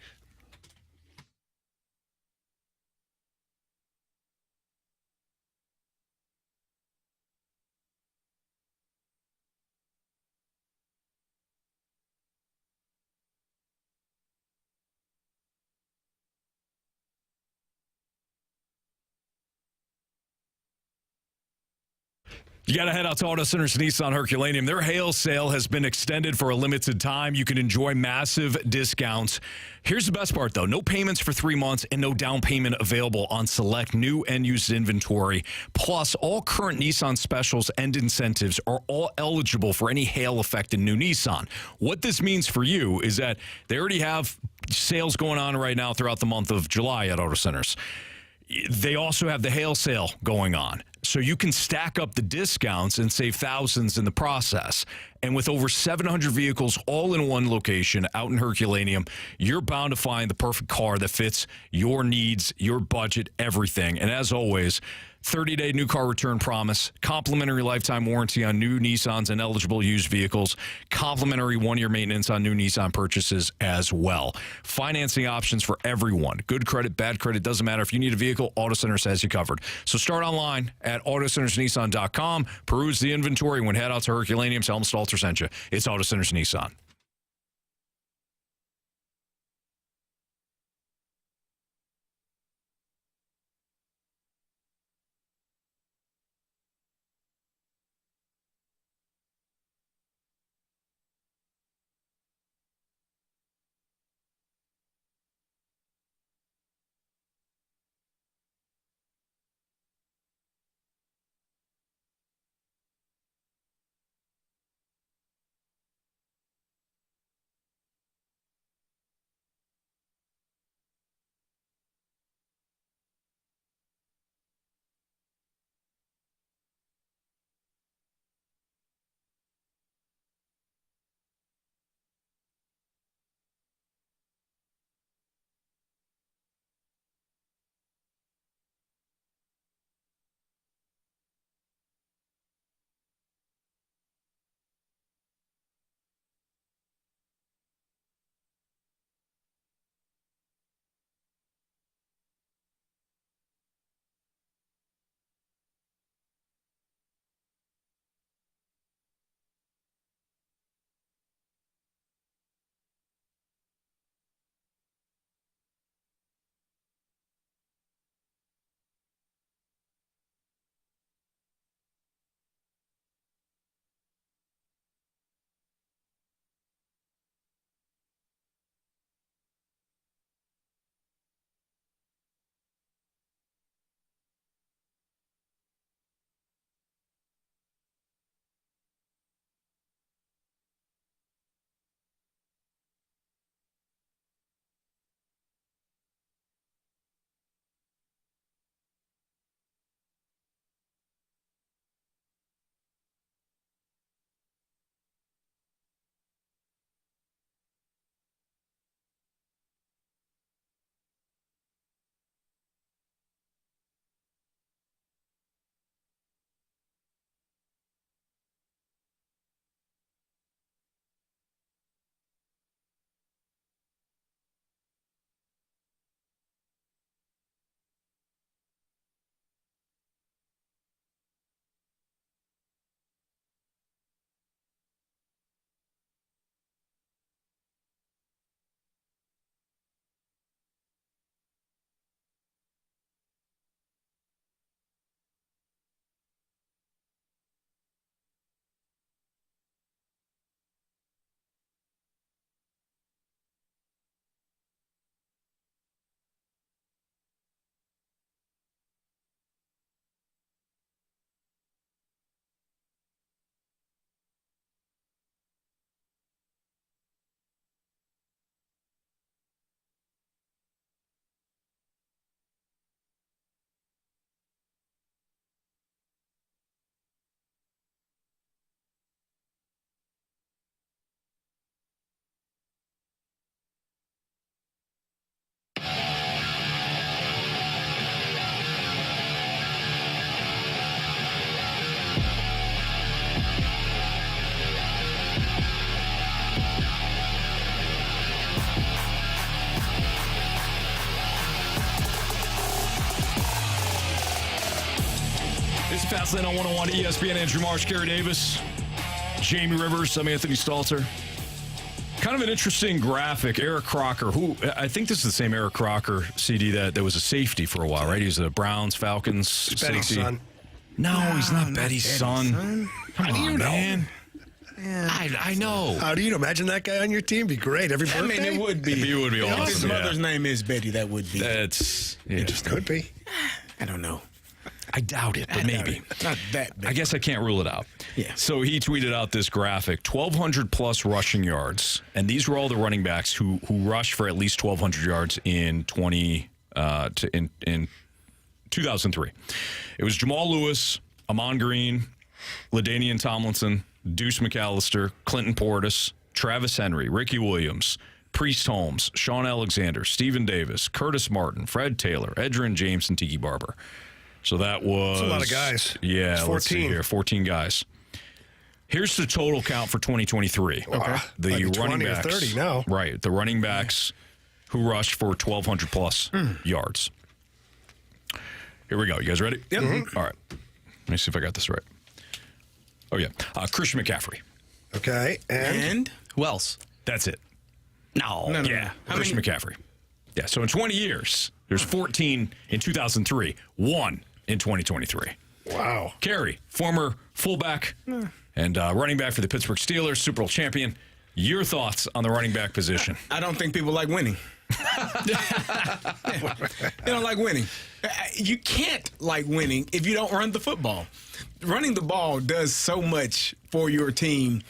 You got to head out to Auto Centers Nissan Herculaneum. Their hail sale has been extended for a limited time. You can enjoy massive discounts. Here's the best part, though. No payments for 3 months and no down payment available on select new and used inventory. Plus, all current Nissan specials and incentives are all eligible for any hail-affected new Nissan. What this means for you is that they already have sales going on right now throughout the month of July at Auto Centers. They also have the hail sale going on. So you can stack up the discounts and save thousands in the process. And with over 700 vehicles all in one location out in Herculaneum, you're bound to find the perfect car that fits your needs, your budget, everything. And as always, 30-day new car return promise, complimentary lifetime warranty on new Nissans and eligible used vehicles, complimentary one-year maintenance on new Nissan purchases as well. Financing options for everyone. Good credit, bad credit, doesn't matter. If you need a vehicle, Auto Centers has you covered. So start online at AutoCentersNissan.com. Peruse the inventory. When head out to Herculaneum, tell them Stalter sent you. It's Auto Centers Nissan. It's Fastlane on 101 ESPN. Andrew Marsh, Carey Davis, Jamie Rivers, I'm Anthony Stalter. Kind of an interesting graphic. Eric Crocker, who I think this is the same Eric Crocker CD that was a safety for a while, right? He's a Browns, Falcons Betty's safety. son. No, he's not Betty's son. Come How do on, you know? man. I know. How do you know? Imagine that guy on your team. Be great. Every I birthday. mean, it would be. It would be If awesome. his yeah. mother's name is Betty, that would be. That's interesting. Could be. I don't know. I doubt it, but maybe. Not that big. I guess I can't rule it out. Yeah. So he tweeted out this graphic: 1,200 plus rushing yards, and these were all the running backs who rushed for at least 1,200 yards in 2003. It was Jamal Lewis, Amon Green, LaDainian Tomlinson, Deuce McAllister, Clinton Portis, Travis Henry, Ricky Williams, Priest Holmes, Sean Alexander, Stephen Davis, Curtis Martin, Fred Taylor, Edgerrin James, and Tiki Barber. So that was... That's a lot of guys. Yeah, it's 14. let's see here. 14 guys. Here's the total count for 2023. Okay. The like running 20 backs. or 30 now. Right. The running backs who rushed for 1,200 plus yards. Here we go. You guys ready? Yep. Mm-hmm. All right. Let me see if I got this right. Oh, yeah. Christian McCaffrey. Okay. And Who else? That's it. No. Yeah. Christian McCaffrey. Yeah. So in 20 years, there's 14 in 2003, 1 in 2023. Wow. Carey, former fullback and running back for the Pittsburgh Steelers, Super Bowl champion. Your thoughts on the running back position? I don't think people like winning. They don't like winning. You can't like winning if you don't run the football. Running the ball does so much for your team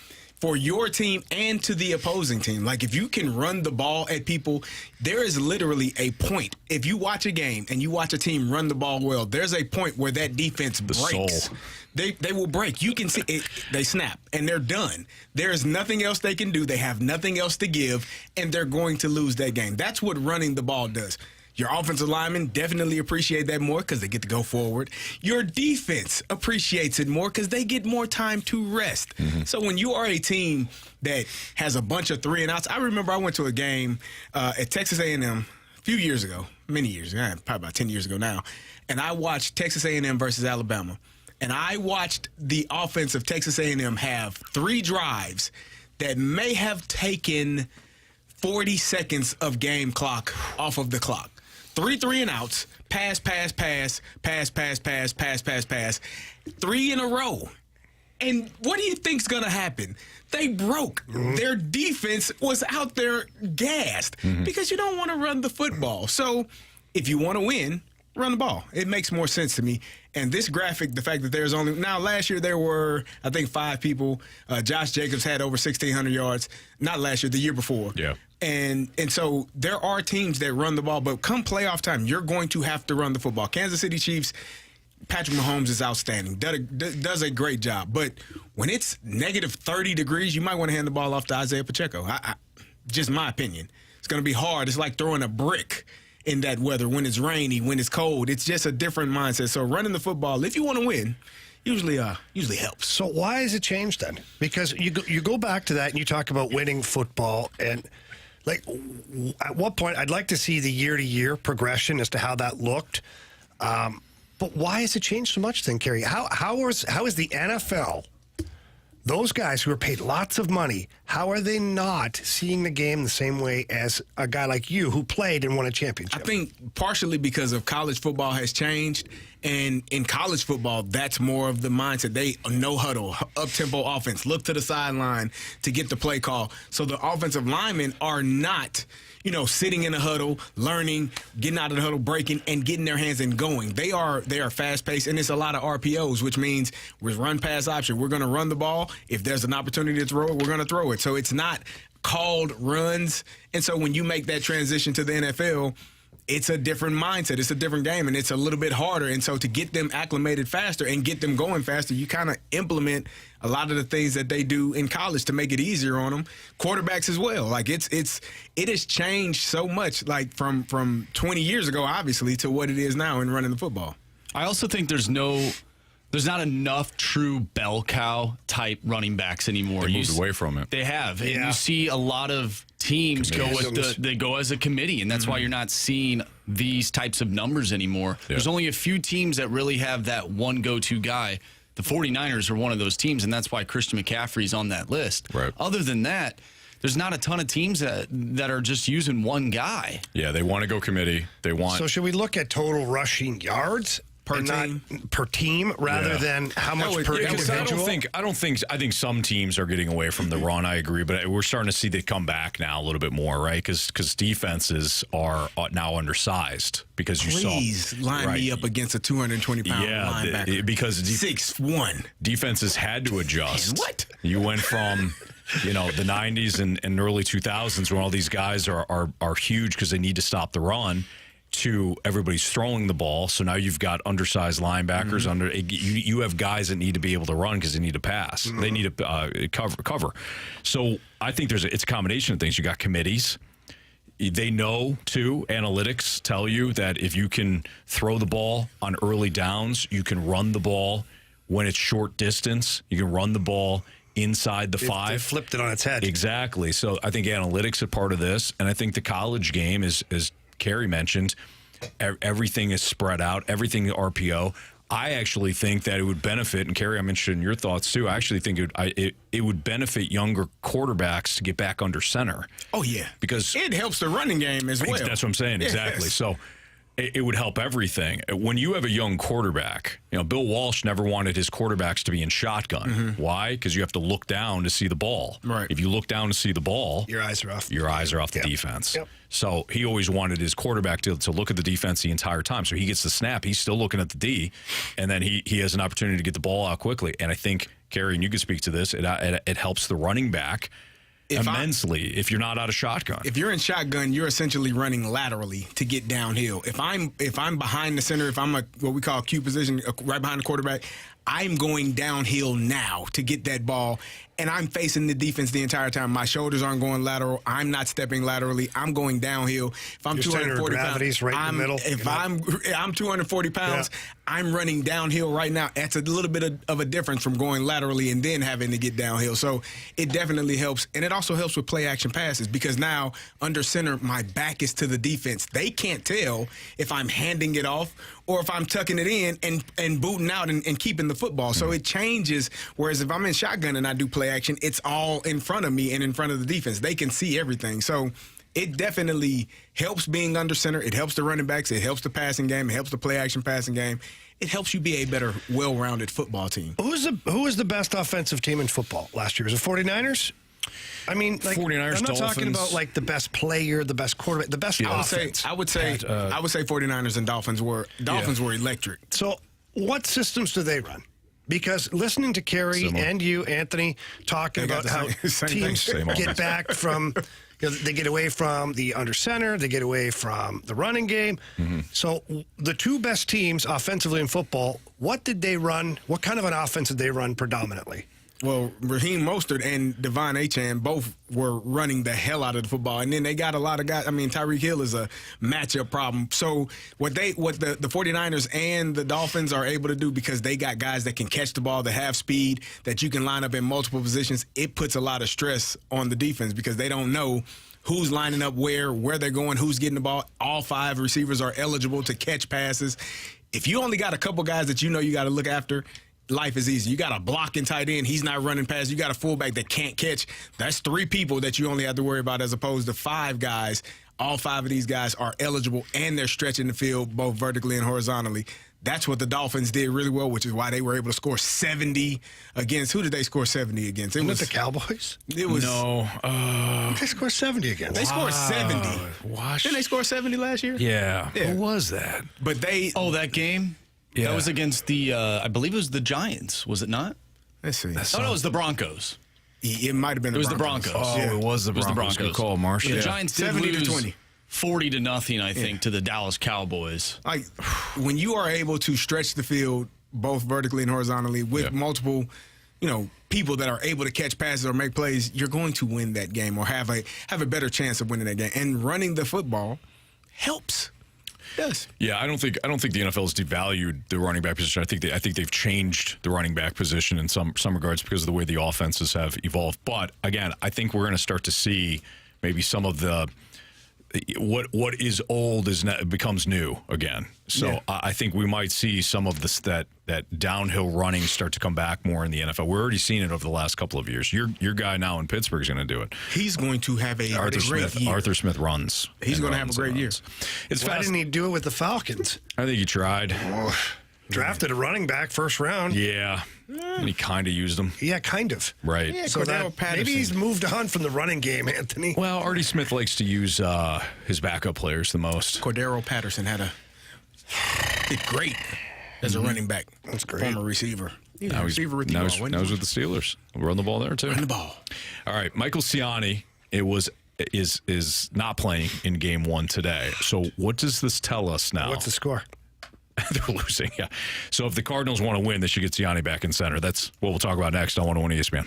and to the opposing team. Like, if you can run the ball at people, there is literally a point. If you watch a game and you watch a team run the ball well, there's a point where that defense breaks. soul. They will break. You can see it. They snap, and they're done. There is nothing else they can do. They have nothing else to give, and they're going to lose that game. That's what running the ball does. Your offensive linemen definitely appreciate that more because they get to go forward. Your defense appreciates it more because they get more time to rest. Mm-hmm. So when you are a team that has a bunch of 3-and-outs, I remember I went to a game at Texas A&M a few years ago, many years ago, probably about 10 years ago now, and I watched Texas A&M versus Alabama. And I watched the offense of Texas A&M have 3 drives that may have taken 40 seconds of game clock off of the clock. 3-and-outs, pass, 3 in a row. And what do you think's going to happen? They broke. Mm-hmm. Their defense was out there gassed because you don't want to run the football. So if you want to win, run the ball. It makes more sense to me. And this graphic, the fact that there's only... Now, last year there were, I think, 5 people. Josh Jacobs had over 1,600 yards. Not last year, the year before. Yeah. And so there are teams that run the ball, but come playoff time, you're going to have to run the football. Kansas City Chiefs, Patrick Mahomes is outstanding, does a great job. But when it's negative 30 degrees, you might want to hand the ball off to Isaiah Pacheco. Just my opinion. It's going to be hard. It's like throwing a brick in that weather when it's rainy, when it's cold. It's just a different mindset. So running the football, if you want to win, usually helps. So why has it changed then? Because you go back to that and you talk about winning football and – like, at what point, I'd like to see the year-to-year progression as to how that looked. But why has it changed so much then, Carey? How is the NFL, those guys who are paid lots of money, how are they not seeing the game the same way as a guy like you who played and won a championship? I think partially because of college football has changed. And in college football, that's more of the mindset. They no huddle, up-tempo offense, look to the sideline to get the play call. So the offensive linemen are not, sitting in a huddle, learning, getting out of the huddle, breaking, and getting their hands and going. They are fast-paced, and it's a lot of RPOs, which means we're run-pass option. We're going to run the ball. If there's an opportunity to throw it, we're going to throw it. So it's not called runs. And so when you make that transition to the NFL, it's a different mindset. It's a different game, and it's a little bit harder. And so to get them acclimated faster and get them going faster, you kind of implement a lot of the things that they do in college to make it easier on them. Quarterbacks as well. Like it has changed so much, like from 20 years ago, obviously, to what it is now in running the football. I also think there's not enough true bell cow type running backs anymore. They moved away from it. They have. And Yeah. you see a lot of teams go as a committee, and that's why you're not seeing these types of numbers anymore. Yeah. There's only a few teams that really have that one go-to guy. The 49ers are one of those teams, and that's why Christian McCaffrey's on that list. Right. Other than that, there's not a ton of teams that are just using one guy. Yeah, they want to go committee. They want... So should we look at total rushing yards? Per and team? not per team rather than how much per Because individual? I think some teams are getting away from the run. I agree, but we're starting to see they come back now a little bit more, right? Because defenses are now undersized because you Please line me up against a 220-pound linebacker. Because 6'1". defenses had to adjust. Man, what? You went from the 90s and early 2000s when all these guys are huge because they need to stop the run. to everybody's throwing the ball. So now you've got undersized linebackers. You have guys that need to be able to run because they need to pass. They need to cover. So I think it's a combination of things. You got committees. They know, too, analytics tell you that if you can throw the ball on early downs, you can run the ball when it's short distance. You can run the ball inside the 5. They flipped it on its head. Exactly. So I think analytics are part of this. And I think the college game, as Carey mentioned, everything is spread out, everything RPO. I actually think that it would benefit, and Carey, I'm interested in your thoughts too. I actually think it would benefit younger quarterbacks to get back under center. Oh, yeah. Because it helps the running game as well. That's what I'm saying, exactly. Yes. So it would help everything. When you have a young quarterback, Bill Walsh never wanted his quarterbacks to be in shotgun. Why? Because you have to look down to see the ball. Right. If you look down to see the ball, your eyes are off. Your eyes are off the defense. Yep. So he always wanted his quarterback to look at the defense the entire time. So he gets the snap, he's still looking at the D, and then he has an opportunity to get the ball out quickly. And I think, Carey, and you can speak to this, it helps the running back immensely if you're not out of shotgun. If you're in shotgun, you're essentially running laterally to get downhill. If I'm behind the center, if I'm what we call Q position, right behind the quarterback, I'm going downhill now to get that ball, and I'm facing the defense the entire time. My shoulders aren't going lateral. I'm not stepping laterally. I'm going downhill. If I'm Your 240 gravity's pounds, right in the middle. If I'm 240 pounds, I'm running downhill right now. That's a little bit of a difference from going laterally and then having to get downhill. So it definitely helps, and it also helps with play action passes because now under center, my back is to the defense. They can't tell if I'm handing it off or if I'm tucking it in and booting out and keeping the football. So it changes, whereas if I'm in shotgun and I do play action, it's all in front of me and in front of the defense. They can see everything. So it definitely helps being under center. It helps the running backs. It helps the passing game. It helps the play action passing game. It helps you be a better, well-rounded football team. Who was the best offensive team in football last year? Was it 49ers? I mean, 49ers, I'm not talking Dolphins. about like the best player, the best quarterback, the best offense. I would say 49ers and Dolphins were electric. So what systems do they run? Because listening to Carey and you, Anthony, talking about how teams get back from, they get away from the under center, they get away from the running game. So the two best teams offensively in football, what did they run? What kind of an offense did they run predominantly? Well, Raheem Mostert and Devon Achane both were running the hell out of the football. And then they got a lot of guys. I mean, Tyreek Hill is a matchup problem. So what the 49ers and the Dolphins are able to do, because they got guys that can catch the ball, that have speed, that you can line up in multiple positions, it puts a lot of stress on the defense because they don't know who's lining up where they're going, who's getting the ball. All 5 receivers are eligible to catch passes. If you only got a couple guys that you got to look after, life is easy. You got a blocking tight end. He's not running past. You got a fullback that can't catch. That's 3 people that you only have to worry about as opposed to 5 guys. All 5 of these guys are eligible, and they're stretching the field both vertically and horizontally. That's what the Dolphins did really well, which is why they were able to score 70 against. Who did they score 70 against? It was the Cowboys? It was they scored 70 against. They scored 70. Didn't they score 70 last year? Yeah. Who was that? But that game? Yeah. That was against the, I believe it was the Giants, was it not? Let's see. No, it was the Broncos. It might have been the Broncos. Oh, Yeah. it was the Broncos. Good call, Marshall. The Giants did 70 lose to 20. 40-0, I think, to the Dallas Cowboys. Like, when you are able to stretch the field both vertically and horizontally with multiple, people that are able to catch passes or make plays, you're going to win that game or have a better chance of winning that game. And running the football helps. Yes. Yeah, I don't think the NFL has devalued the running back position. I think they've changed the running back position in some regards because of the way the offenses have evolved. But again, I think we're going to start to see maybe some of the what is old becomes new again. So I think we might see some of this that downhill running start to come back more in the NFL. We're already seeing it over the last couple of years. Your guy now in Pittsburgh is going to do it. He's going to have a great year. Arthur Smith runs. He's going to have a great year. Why didn't he do it with the Falcons? I think he tried. Drafted a running back first round. Yeah. And he kind of used them. Yeah, kind of. Right. Yeah, So maybe he's moved on from the running game, Anthony. Well, Artie Smith likes to use his backup players the most. Cordero Patterson did great as a running back. That's great. Former receiver. Now he's with the Steelers. We'll run the ball there, too. Run the ball. All right, Michael Siani. It was is not playing in game one today. So what does this tell us now? What's the score? They're losing, yeah. So if the Cardinals want to win, they should get Siani back in center. That's what we'll talk about next on 101 ESPN.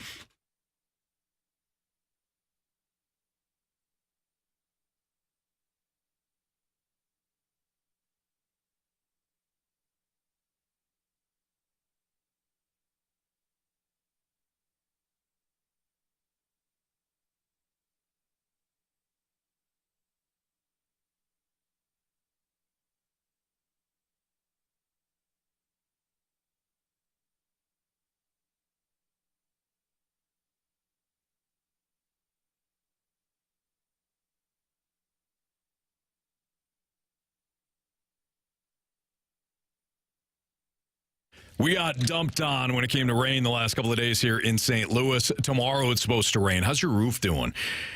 We got dumped on when it came to rain the last couple of days here in St. Louis. Tomorrow it's supposed to rain. How's your roof doing?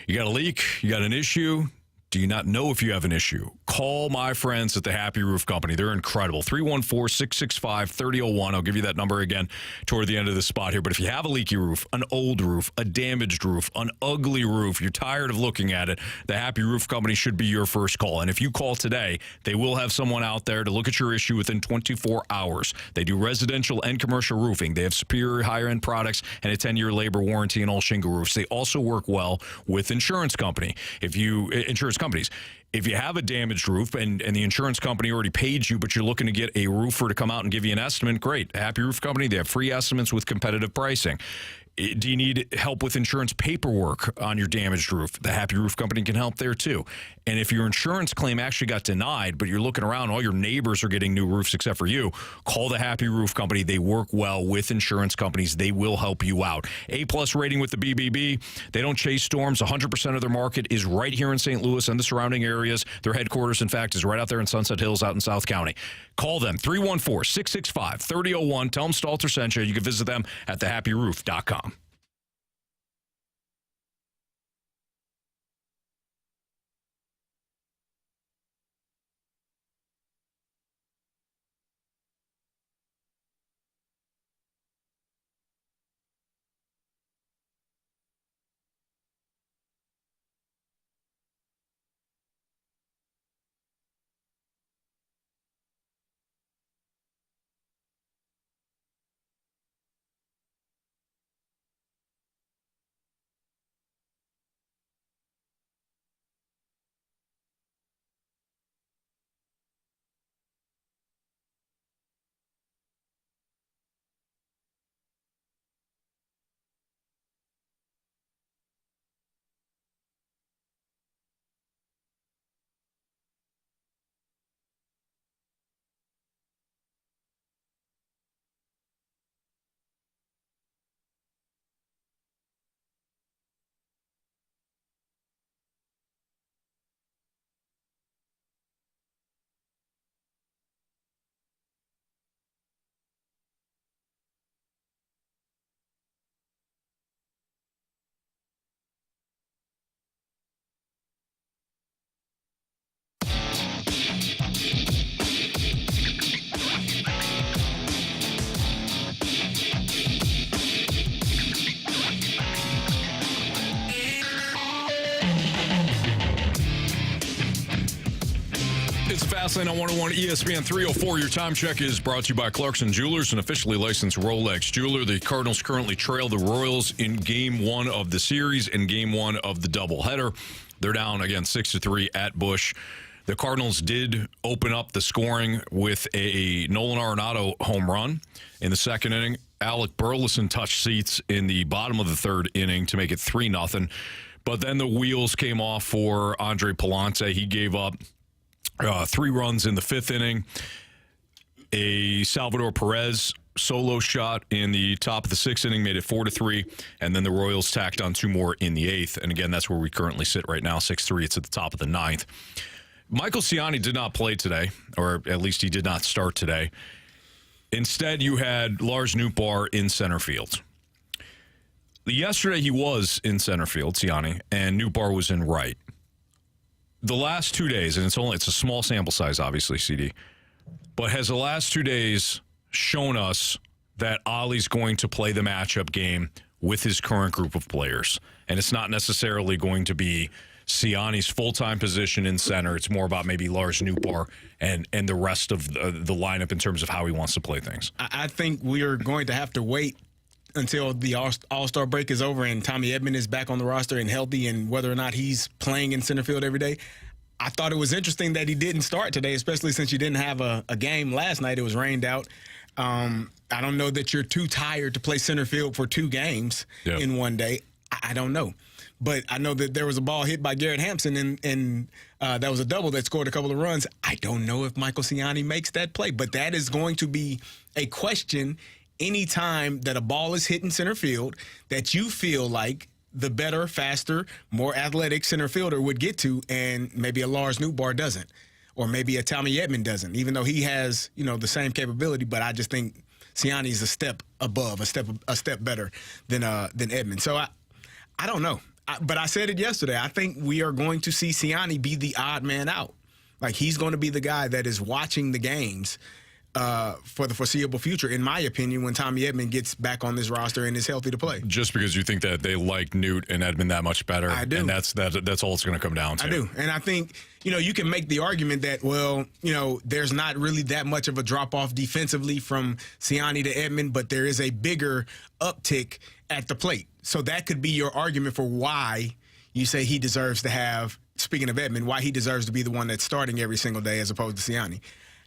You got a leak? You got an issue? Do you not know if you have an issue? Call my friends at the Happy Roof Company. They're incredible. 314-665-3001. I'll give you that number again toward the end of the spot here. But if you have a leaky roof, an old roof, a damaged roof, an ugly roof, you're tired of looking at it, the Happy Roof Company should be your first call. And if you call today, they will have someone out there to look at your issue within 24 hours. They do residential and commercial roofing. They have superior higher-end products and a 10-year labor warranty on all shingle roofs. They also work well with insurance companies. If you have a damaged roof and the insurance company already paid you, but you're looking to get a roofer to come out and give you an estimate, great. Happy Roof Company, they have free estimates with competitive pricing. Do you need help with insurance paperwork on your damaged roof? The Happy Roof Company can help there too. And if your insurance claim actually got denied, but you're looking around, all your neighbors are getting new roofs except for you, call the Happy Roof Company. They work well with insurance companies. They will help you out. A-plus rating with the BBB. They don't chase storms. 100% of their market is right here in St. Louis and the surrounding areas. Their headquarters, in fact, is right out there in Sunset Hills out in South County. Call them, 314-665-3001. Tell them Stalter sent you. You can visit them at thehappyroof.com. Fastlane on 101 ESPN 304. Your time check is brought to you by Clarkson Jewelers, an officially licensed Rolex jeweler. The Cardinals currently trail the Royals in Game 1 of the series and Game 1 of the doubleheader. They're down again 6-3 at Busch. The Cardinals did open up the scoring with a Nolan Arenado home run in the second inning. Alec Burleson touched seats in the bottom of the third inning to make it 3-0. But then the wheels came off for Andre Palante. He gave up 3 runs in the fifth inning. A Salvador Perez solo shot in the top of the sixth inning made it 4-3, and then the Royals tacked on 2 more in the eighth. And again, that's where we currently sit right now, 6-3. It's at the top of the ninth. Michael Siani did not play today, or at least he did not start today. Instead, you had Lars Nootbaar in center field. Yesterday, he was in center field, Siani, and Nootbaar was in right. The last 2 days, and it's a small sample size, obviously, CD, but has the last 2 days shown us that Ollie's going to play the matchup game with his current group of players, and it's not necessarily going to be Siani's full-time position in center. It's more about maybe Lars Nootbaar and the rest of the lineup in terms of how he wants to play things. I think we are going to have to wait until the All-Star break is over and Tommy Edman is back on the roster and healthy, and whether or not he's playing in center field every day. I thought it was interesting that he didn't start today, especially since you didn't have a game last night. It was rained out. I don't know that you're too tired to play center field for 2 games in one day. I don't know. But I know that there was a ball hit by Garrett Hampson, and that was a double that scored a couple of runs. I don't know if Michael Siani makes that play, but that is going to be a question anytime that a ball is hit in center field that you feel like the better, faster, more athletic center fielder would get to, and maybe a Lars Nootbaar doesn't, or maybe a Tommy Edman doesn't, even though he has, the same capability. But I just think Siani's a step above, a step better than Edman. So I don't know. But I said it yesterday. I think we are going to see Siani be the odd man out. Like, he's going to be the guy that is watching the games for the foreseeable future, in my opinion, when Tommy Edman gets back on this roster and is healthy to play. Just because you think that they like Newt and Edman that much better. I do. And that's all it's going to come down to. I do. And I think, you can make the argument that, there's not really that much of a drop-off defensively from Siani to Edman, but there is a bigger uptick at the plate. So that could be your argument for why you say he deserves to have, speaking of Edman, why he deserves to be the one that's starting every single day as opposed to Siani.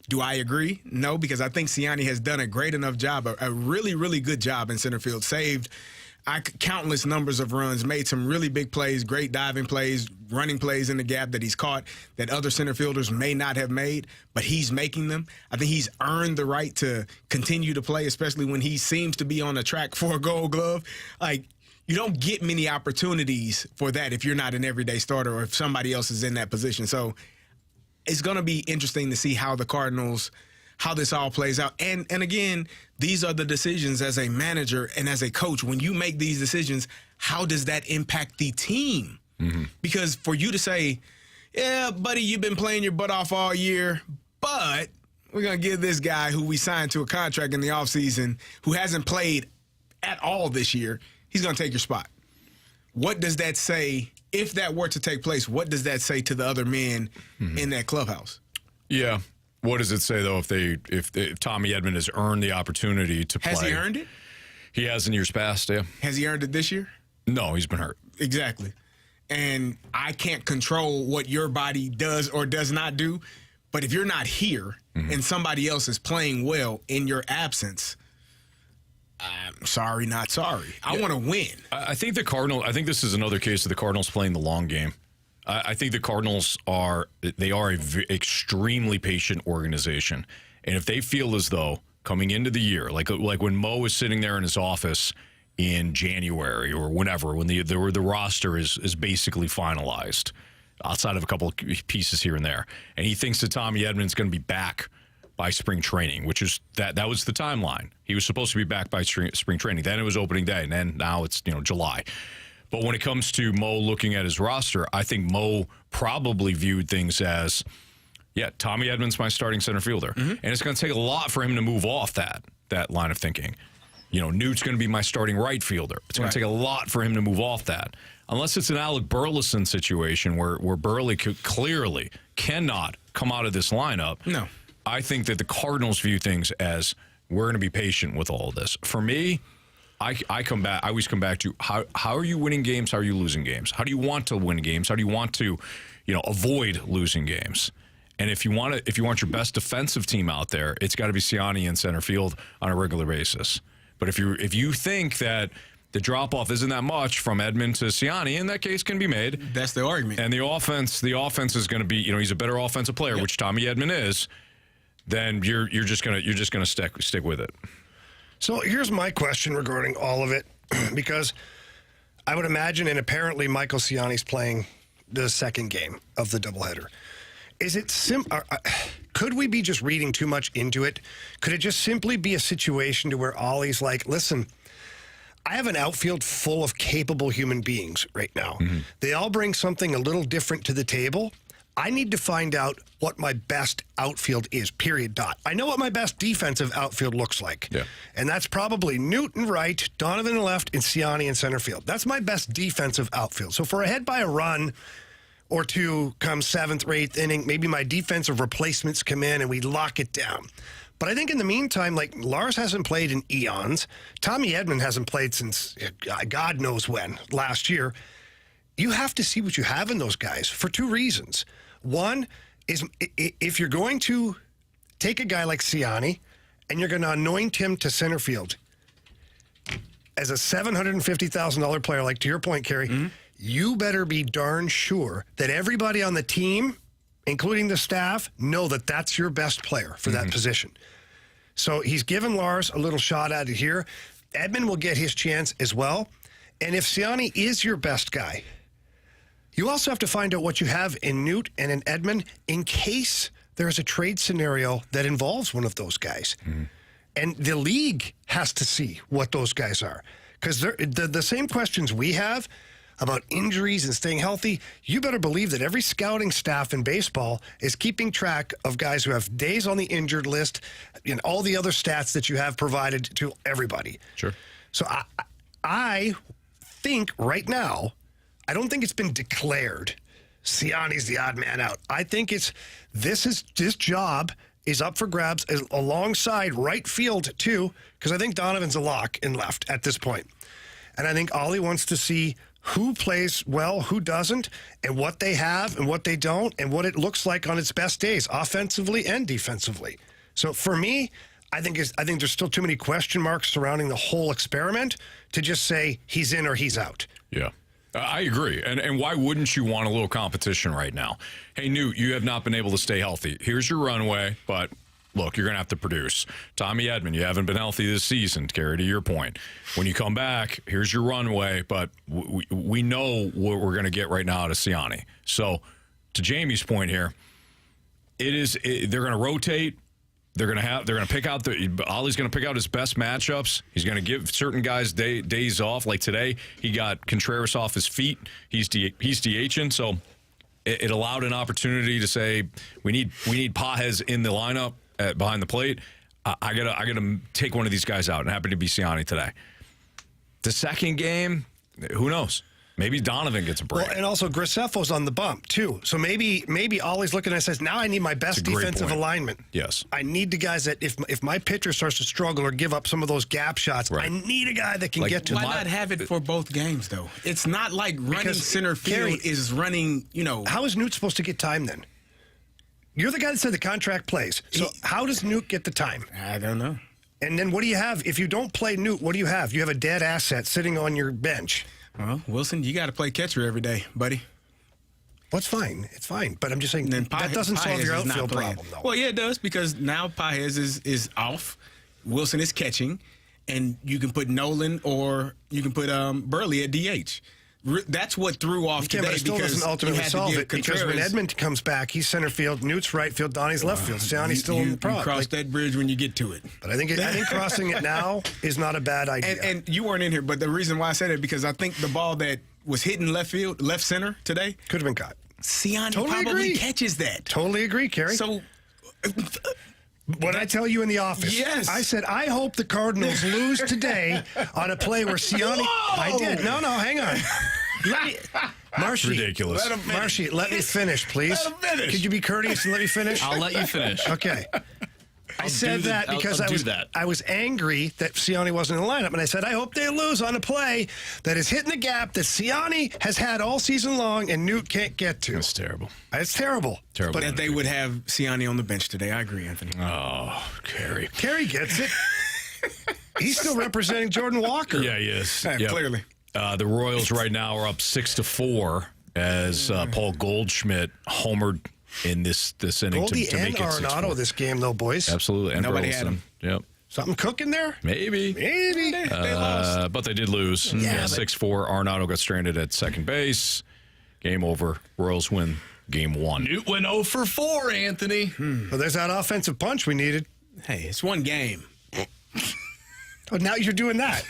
Do I agree? No, because I think Siani has done a great enough job, a really, really good job in center field. Saved countless numbers of runs, made some really big plays, great diving plays, running plays in the gap that he's caught that other center fielders may not have made, but he's making them. I think he's earned the right to continue to play, especially when he seems to be on a track for a Gold Glove. Like, you don't get many opportunities for that if you're not an everyday starter or if somebody else is in that position. So it's going to be interesting to see how the Cardinals, how this all plays out. And again, these are the decisions as a manager and as a coach. When you make these decisions, how does that impact the team? Mm-hmm. Because for you to say, yeah, buddy, you've been playing your butt off all year, but we're going to give this guy who we signed to a contract in the offseason who hasn't played at all this year, he's going to take your spot. What does that say? If that were to take place, what does that say to the other men in that clubhouse? Yeah. What does it say, though, if Tommy Edman has earned the opportunity to play? Has he earned it? He has in years past, yeah. Has he earned it this year? No, he's been hurt. Exactly. And I can't control what your body does or does not do, but if you're not here and somebody else is playing well in your absence, I'm sorry, not sorry. I want to win. I think this is another case of the Cardinals playing the long game. I think the Cardinals are extremely patient organization. And if they feel as though coming into the year, like when Mo was sitting there in his office in January or whenever, when the roster is basically finalized, outside of a couple of pieces here and there, and he thinks that Tommy Edman's going to be back by spring training, which is that was the timeline. He was supposed to be back by spring training. Then it was opening day, and then now it's July. But when it comes to Mo looking at his roster, I think Mo probably viewed things as, Tommy Edman's my starting center fielder, and it's going to take a lot for him to move off that line of thinking. Newt's going to be my starting right fielder. It's going to take a lot for him to move off that, unless it's an Alec Burleson situation where Burley clearly cannot come out of this lineup. No. I think that the Cardinals view things as we're going to be patient with all of this. For me, I always come back to how are you winning games? How are you losing games? How do you want to win games? How do you want to, avoid losing games? And if you want your best defensive team out there, it's got to be Siani in center field on a regular basis. But if you think that the drop off isn't that much from Edman to Siani, and that case can be made. That's the argument. And the offense is going to be, he's a better offensive player, which Tommy Edman is. Then you're just gonna stick with it. So here's my question regarding all of it, because I would imagine, and apparently Michael Siani's playing the second game of the doubleheader. Is it could we be just reading too much into it? Could it just simply be a situation to where Ollie's like, listen, I have an outfield full of capable human beings right now. Mm-hmm. They all bring something a little different to the table. I need to find out what my best outfield is, period, dot. I know what my best defensive outfield looks like. Yeah. And that's probably Newton right, Donovan in left, and Siani in center field. That's my best defensive outfield. So if we're ahead by a run, or two come 7th or 8th inning. Maybe my defensive replacements come in and we lock it down. But I think in the meantime, like Lars hasn't played in eons. Tommy Edman hasn't played since God knows when, last year. You have to see what you have in those guys for 2 reasons. One is if you're going to take a guy like Siani and you're going to anoint him to center field as a $750,000 player, like to your point, Carey, you better be darn sure that everybody on the team, including the staff, know that that's your best player for that position. So he's given Lars a little shot at it here. Edman will get his chance as well. And if Siani is your best guy, you also have to find out what you have in Newt and in Edman in case there's a trade scenario that involves one of those guys. And the league has to see what those guys are. Because the same questions we have about injuries and staying healthy, you better believe that every scouting staff in baseball is keeping track of guys who have days on the injured list and all the other stats that you have provided to everybody. Sure. So I think right now, I don't think it's been declared Siani's the odd man out. I think this job is up for grabs alongside right field too, because I think Donovan's a lock in left at this point. And I think Ollie wants to see who plays well, who doesn't, and what they have and what they don't, and what it looks like on its best days, offensively and defensively. So for me, I think there's still too many question marks surrounding the whole experiment to just say he's in or he's out. Yeah. I agree. And why wouldn't you want a little competition right now? Hey, Newt, you have not been able to stay healthy. Here's your runway, but look, you're going to have to produce. Tommy Edman, you haven't been healthy this season, Carey, to your point. When you come back, here's your runway, but we know what we're going to get right now out of Siani. So to Jamie's point here, they're going to rotate. They're going to pick out Ollie's going to pick out his best matchups. He's going to give certain guys days off. Like today, he got Contreras off his feet. He's DHing, so it allowed an opportunity to say we need Pajes in the lineup behind the plate. I gotta take one of these guys out, and happened to be Siani today. The second game, who knows? Maybe Donovan gets a break. Well, and also Grisefo's on the bump too. So maybe Ollie's looking and says, now I need my best defensive alignment. Yes. I need the guys that if my pitcher starts to struggle or give up some of those gap shots, right. I need a guy that can get to. Why not have it for both games though? It's not like running center field Carey, is running. How is Newt supposed to get time then? You're the guy that said the contract plays. So how does Newt get the time? I don't know. And then what do you have if you don't play Newt? What do you have? You have a dead asset sitting on your bench. Well, Wilson, you got to play catcher every day, buddy. Well, it's fine. It's fine. But I'm just saying that doesn't solve your outfield problem, though. Well, yeah, it does, because now Pajes is off. Wilson is catching, and you can put Nolan or you can put Burley at DH. That's what threw off today. But it still doesn't ultimately solve it, because when Edmund comes back, he's center field, Newt's right field, Donnie's left field. Siani's still in the prop. You cross that bridge when you get to it. But I think crossing it now is not a bad idea. And you weren't in here, but the reason why I said it, because I think the ball that was hitting left center today could have been caught. Siani probably catches that. Totally agree, Carey. So what I tell you in the office, yes. I said, I hope the Cardinals lose today on a play where Siani. I did. No, hang on. Marshy, ridiculous. Marshy, let me finish, please. Let him finish. Could you be courteous and let me finish? I'll let you finish. Okay. I said that because I was angry that Siani wasn't in the lineup, and I said I hope they lose on a play that is hitting the gap that Siani has had all season long and Newt can't get to. It's terrible. It's terrible. Terrible. But that they would have Siani on the bench today. I agree, Anthony. Oh, Carey. Carey gets it. He's still representing Jordan Walker. Yeah, he is. Yep. Clearly. The Royals right now are up 6-4 as Paul Goldschmidt homered in this inning Goldie to make it 6-4. and Arenado this game, though, boys. Absolutely. And Nobody Burleson. had him. Yep. Something cooking there? Maybe. They lost. But they did lose. Yeah, 6-4. Arenado got stranded at second base. Game over. Royals win game 1. Newt went 0 for 4, Anthony. Well, there's that offensive punch we needed. Hey, it's one game. Oh, now you're doing that.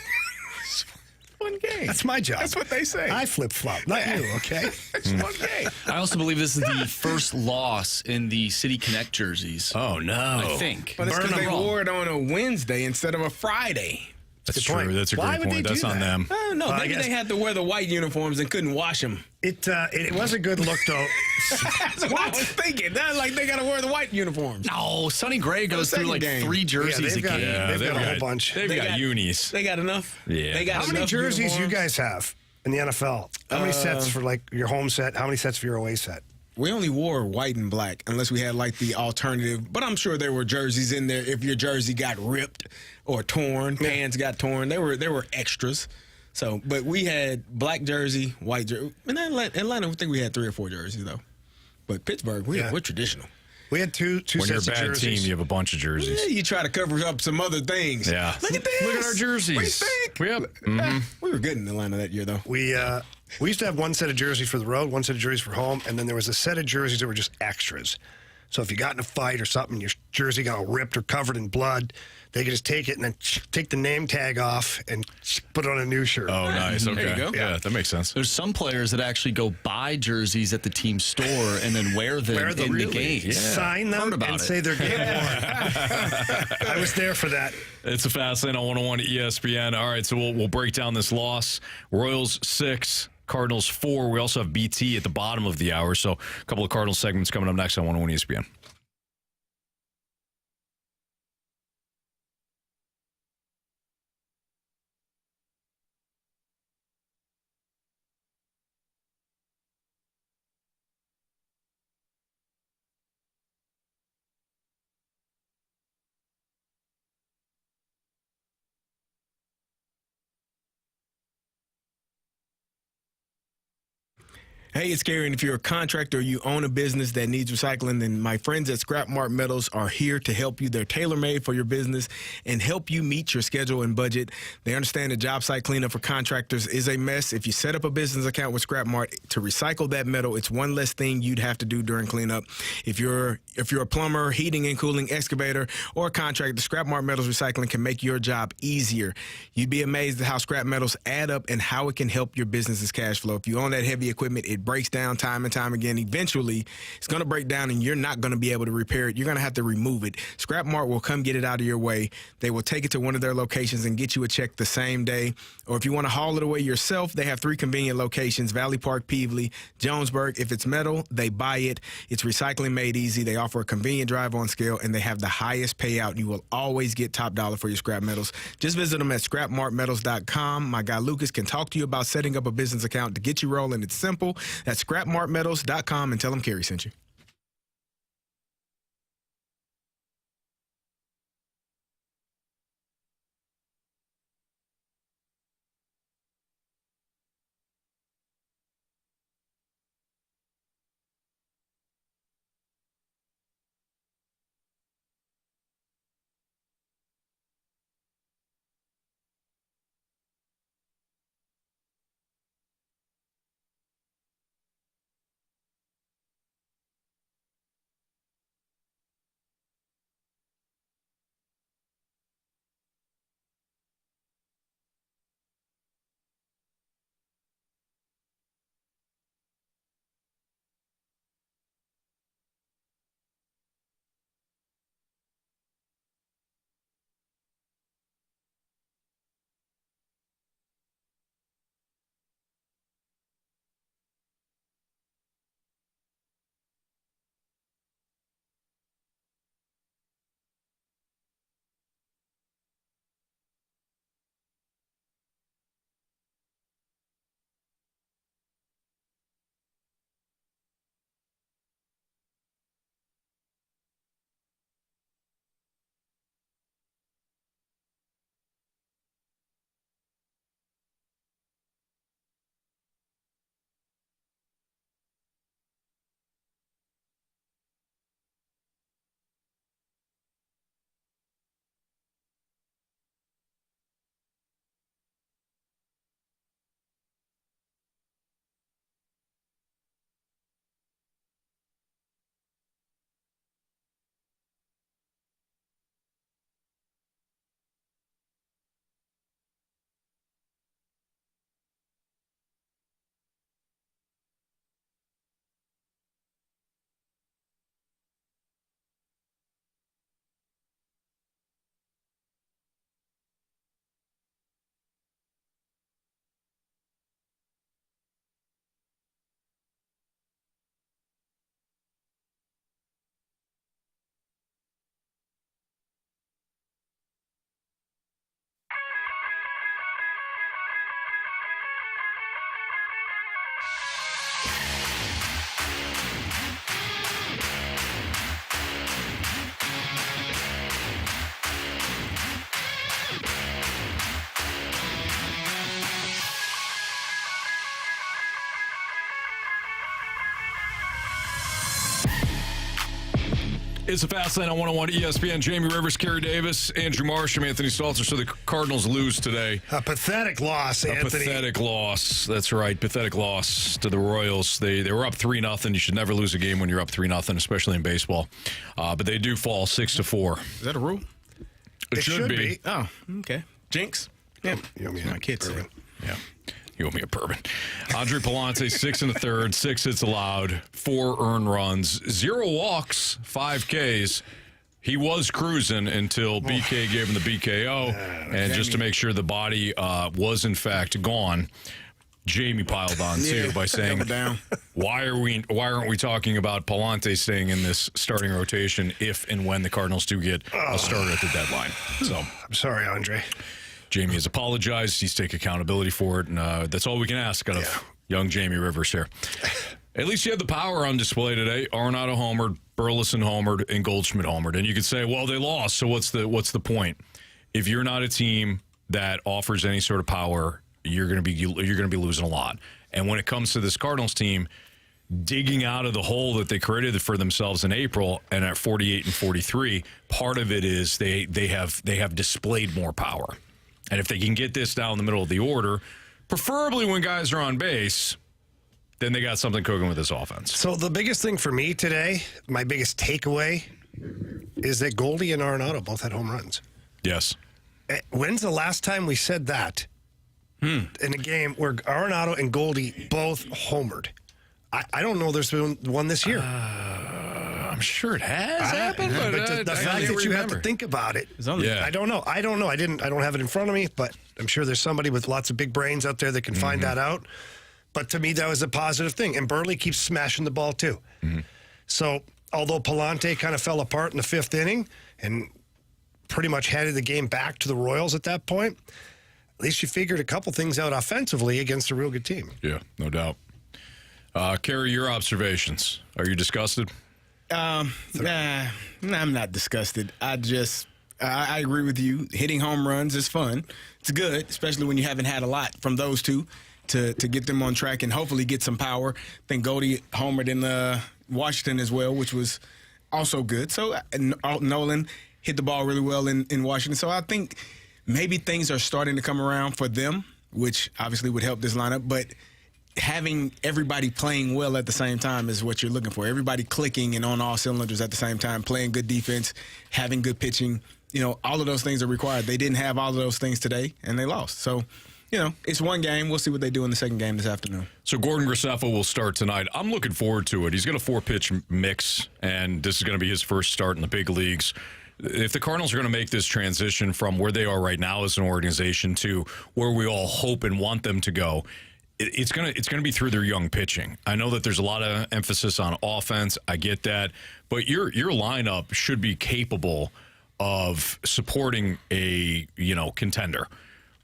One game. That's my job. That's what they say. I flip-flop, not you, okay? It's one game. I also believe this is the first loss in the City Connect jerseys. Oh, no. I think. But it's because they wrong. wore it on a Wednesday instead of a Friday. That's Good true. point. That's a Why great would they point. That's do on that? them. I don't know. Well, I Maybe guess- they had to wear the white uniforms and couldn't wash them. It was a good look, though. That's what I was thinking. That's like they got to wear the white uniforms. No, Sonny Gray goes through second like game. 3 jerseys they've a got- game. Yeah, They've got a whole bunch. They've They got got- unis. They got enough. Yeah. They got How many enough jerseys you uniforms. guys have in the NFL? How many sets for like your home set? How many sets for your away set? We only wore white and black unless we had like the alternative. But I'm sure there were jerseys in there. If your jersey got ripped or torn, pants got torn, there were extras. So, but we had black jersey, white jersey. In Atlanta, I think we had 3 or 4 jerseys though. But Pittsburgh, we're traditional. We had two When you're a sets of bad jerseys. team, you have a bunch of jerseys. Yeah, you try to cover up some other things. Yeah. Look at this. Look at our jerseys. What do you think? Yep. We were good in Atlanta that year though. We used to have one set of jerseys for the road, one set of jerseys for home, and then there was a set of jerseys that were just extras. So if you got in a fight or something, your jersey got all ripped or covered in blood, they could just take it and then take the name tag off and put on a new shirt. Oh, nice. Okay. There you go. Yeah, that makes sense. There's some players that actually go buy jerseys at the team store and then wear them Wear them, in the really? games. Sign them Heard about and it. say they're game worn. I was there for that. It's a fast lane on 101 ESPN. All right, so we'll break down this loss. Royals 6, Cardinals 4. We also have BT at the bottom of the hour. So a couple of Cardinals segments coming up next on 101 ESPN. Hey, it's Carey, and if you're a contractor or you own a business that needs recycling, then my friends at Scrap Mart Metals are here to help you. They're tailor-made for your business and help you meet your schedule and budget. They understand that job site cleanup for contractors is a mess. If you set up a business account with Scrap Mart to recycle that metal, it's one less thing you'd have to do during cleanup. If you're a plumber, heating and cooling, excavator, or a contractor, Scrap Mart Metals Recycling can make your job easier. You'd be amazed at how scrap metals add up and how it can help your business's cash flow. If you own that heavy equipment, it breaks down time and time again. Eventually, it's going to break down and you're not going to be able to repair it. You're going to have to remove it. Scrap Mart will come get it out of your way. They will take it to one of their locations and get you a check the same day. Or if you want to haul it away yourself, they have 3 convenient locations: Valley Park, Peevely, Jonesburg. If it's metal, they buy it. It's recycling made easy. They offer a convenient drive-on scale, and they have the highest payout. You will always get top dollar for your scrap metals. Just visit them at scrapmartmetals.com. My guy Lucas can talk to you about setting up a business account to get you rolling. It's simple. That's scrapmartmetals.com, and tell them Carey sent you. It's a fast lane on 101 ESPN. Jamie Rivers, Carey Davis, Andrew Marsham, Anthony Stalter. So the Cardinals lose today. A pathetic loss, Anthony. A pathetic loss. That's right. Pathetic loss to the Royals. They were up 3-0. You should never lose a game when you're up 3-0, especially in baseball. But they do fall 6-4. Is that a rule? It should be. Oh, okay. Jinx. Yeah, my kids say. Yeah. You owe me a bourbon. Andre Palante, 6 1/3, 6 hits allowed, 4 earned runs, 0 walks, 5 Ks. He was cruising until BK gave him the BKO. And just to make sure the body was, in fact, gone, Jamie piled on, too, by saying, why aren't we talking about Palante staying in this starting rotation if and when the Cardinals do get a starter at the deadline? So I'm sorry, Andre. Jamie has apologized. He's taken accountability for it, and that's all we can ask out of young Jamie Rivers here. At least you had the power on display today. Arenado homered, Burleson homered, and Goldschmidt homered. And you could say, well, they lost, so what's the point? If you're not a team that offers any sort of power, you're going to be losing a lot. And when it comes to this Cardinals team, digging out of the hole that they created for themselves in April and at 48 and 43, part of it is they have displayed more power. And if they can get this down the middle of the order, preferably when guys are on base, then they got something cooking with this offense. So the biggest thing for me today, my biggest takeaway, is that Goldie and Arenado both had home runs. Yes. When's the last time we said that in a game where Arenado and Goldie both homered? I don't know there's been one this year. I'm sure it has happened, but the fact that you have to think about it, I don't know. I don't have it in front of me, but I'm sure there's somebody with lots of big brains out there that can find that out. But to me, that was a positive thing. And Burley keeps smashing the ball, too. So, although Palante kind of fell apart in the 5th inning and pretty much handed the game back to the Royals at that point, at least you figured a couple things out offensively against a real good team. Yeah, no doubt. Carey, your observations. Are you disgusted? Nah, I'm not disgusted. I agree with you. Hitting home runs is fun. It's good, especially when you haven't had a lot from those two to get them on track and hopefully get some power. I think Goldie homered in Washington as well, which was also good. So Nolan hit the ball really well in Washington. So I think maybe things are starting to come around for them, which obviously would help this lineup. But having everybody playing well at the same time is what you're looking for. Everybody clicking and on all cylinders at the same time, playing good defense, having good pitching. All of those things are required. They didn't have all of those things today, and they lost. So, it's one game. We'll see what they do in the second game this afternoon. So Gordon Graceffo will start tonight. I'm looking forward to it. He's got a 4-pitch mix, and this is going to be his first start in the big leagues. If the Cardinals are going to make this transition from where they are right now as an organization to where we all hope and want them to go, it's gonna be through their young pitching. I know that there's a lot of emphasis on offense. I get that, but your lineup should be capable of supporting a contender.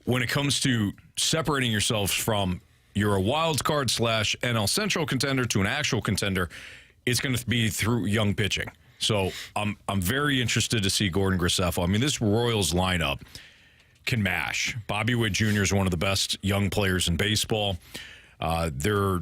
When it comes to separating yourselves from you're a wild card / NL Central contender to an actual contender, it's going to be through young pitching. So I'm very interested to see Gordon Graceffo. I mean, this Royals lineup can mash. Bobby Witt Jr. is one of the best young players in baseball. They're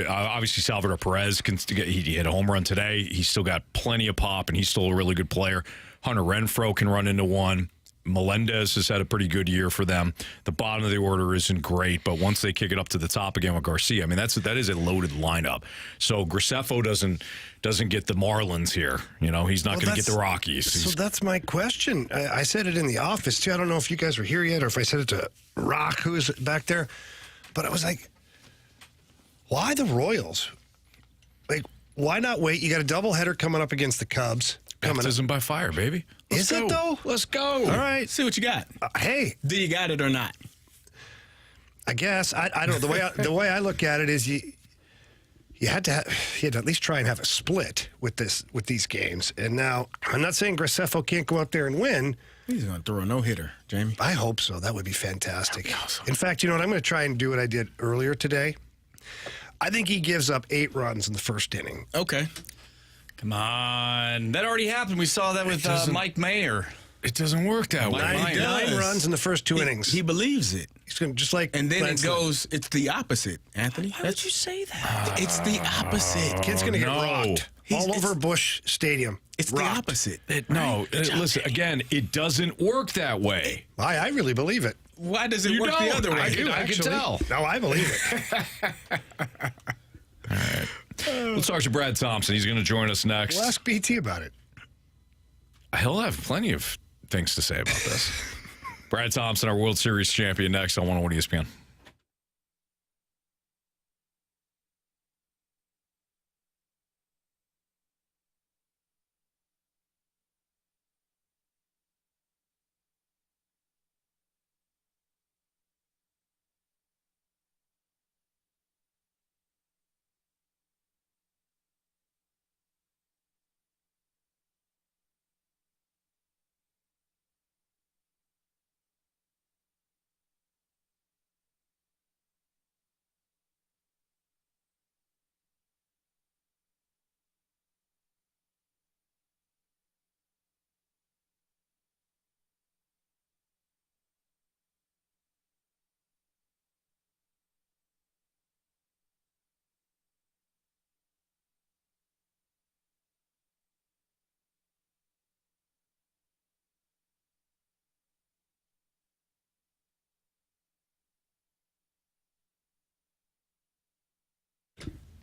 obviously Salvador Perez he hit a home run today. He's still got plenty of pop, and he's still a really good player. Hunter Renfroe can run into one. Melendez has had a pretty good year for them. The bottom of the order isn't great, but once they kick it up to the top again with Garcia, I mean that is a loaded lineup. So Graceffo doesn't get the Marlins here. He's not going to get the Rockies. So that's my question. I said it in the office too. I don't know if you guys were here yet or if I said it to Rock, who is back there, but I was like, why the Royals? Like, why not wait? You got a doubleheader coming up against the Cubs. Baptism by fire, baby. Is it though? Let's go. All right. See what you got. Hey. Do you got it or not? I guess. I don't know. The way I look at it is you had to at least try and have a split with these games. And now, I'm not saying Graceffo can't go out there and win. He's going to throw a no-hitter, Jamie. I hope so. That would be fantastic. That'd be awesome. In fact, I'm going to try and do what I did earlier today. I think he gives up 8 runs in the first inning. Okay. Come on. That already happened. We saw that with Mike Mayer. It doesn't work that way. 9 runs in the first 2 innings. He believes it. He's going to just like. And then it goes, it's the opposite, Anthony. Why would you say that? It's the opposite. Kid's going to get rocked. all over Busch Stadium. It's rocked. the opposite. Listen, again, it doesn't work that way. I really believe it. Why does it You work the don't. other way? I do. I can Actually. tell. No, I believe it. All right. Let's talk to Brad Thompson. He's going to join us next. We'll ask BT about it. He'll have plenty of things to say about this. Brad Thompson, our World Series champion, next on 101 ESPN.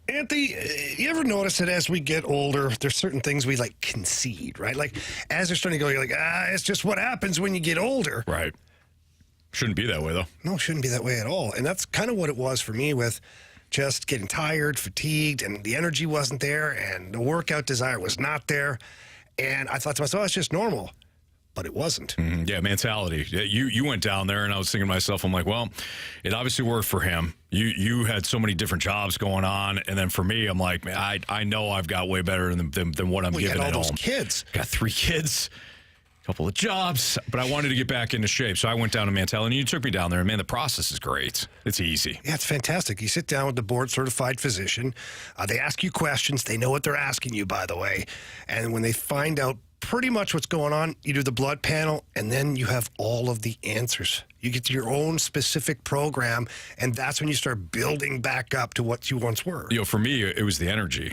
Anthony, you ever notice that as we get older, there's certain things we like concede, right? Like as they're starting to go, you're like, it's just what happens when you get older. Right. Shouldn't be that way, though. No, it shouldn't be that way at all. And that's kind of what it was for me with just getting tired, fatigued, and the energy wasn't there, and the workout desire was not there. And I thought to myself, it's just normal. But it wasn't. Yeah, mentality. Yeah, you went down there, and I was thinking to myself, I'm like, well, it obviously worked for him. You had so many different jobs going on, and then for me, I'm like, man, I know I've got way better than what I'm giving at home. at Those home. kids. Got 3 kids, a couple of jobs, but I wanted to get back into shape, so I went down to Mantell, and you took me down there, and man, the process is great. It's easy. Yeah, it's fantastic. You sit down with the board-certified physician. They ask you questions. They know what they're asking you, by the way. And when they find out pretty much what's going on, you do the blood panel, and then you have all of the answers. You get your own specific program, and that's when you start building back up to what you once were. For me, it was the energy.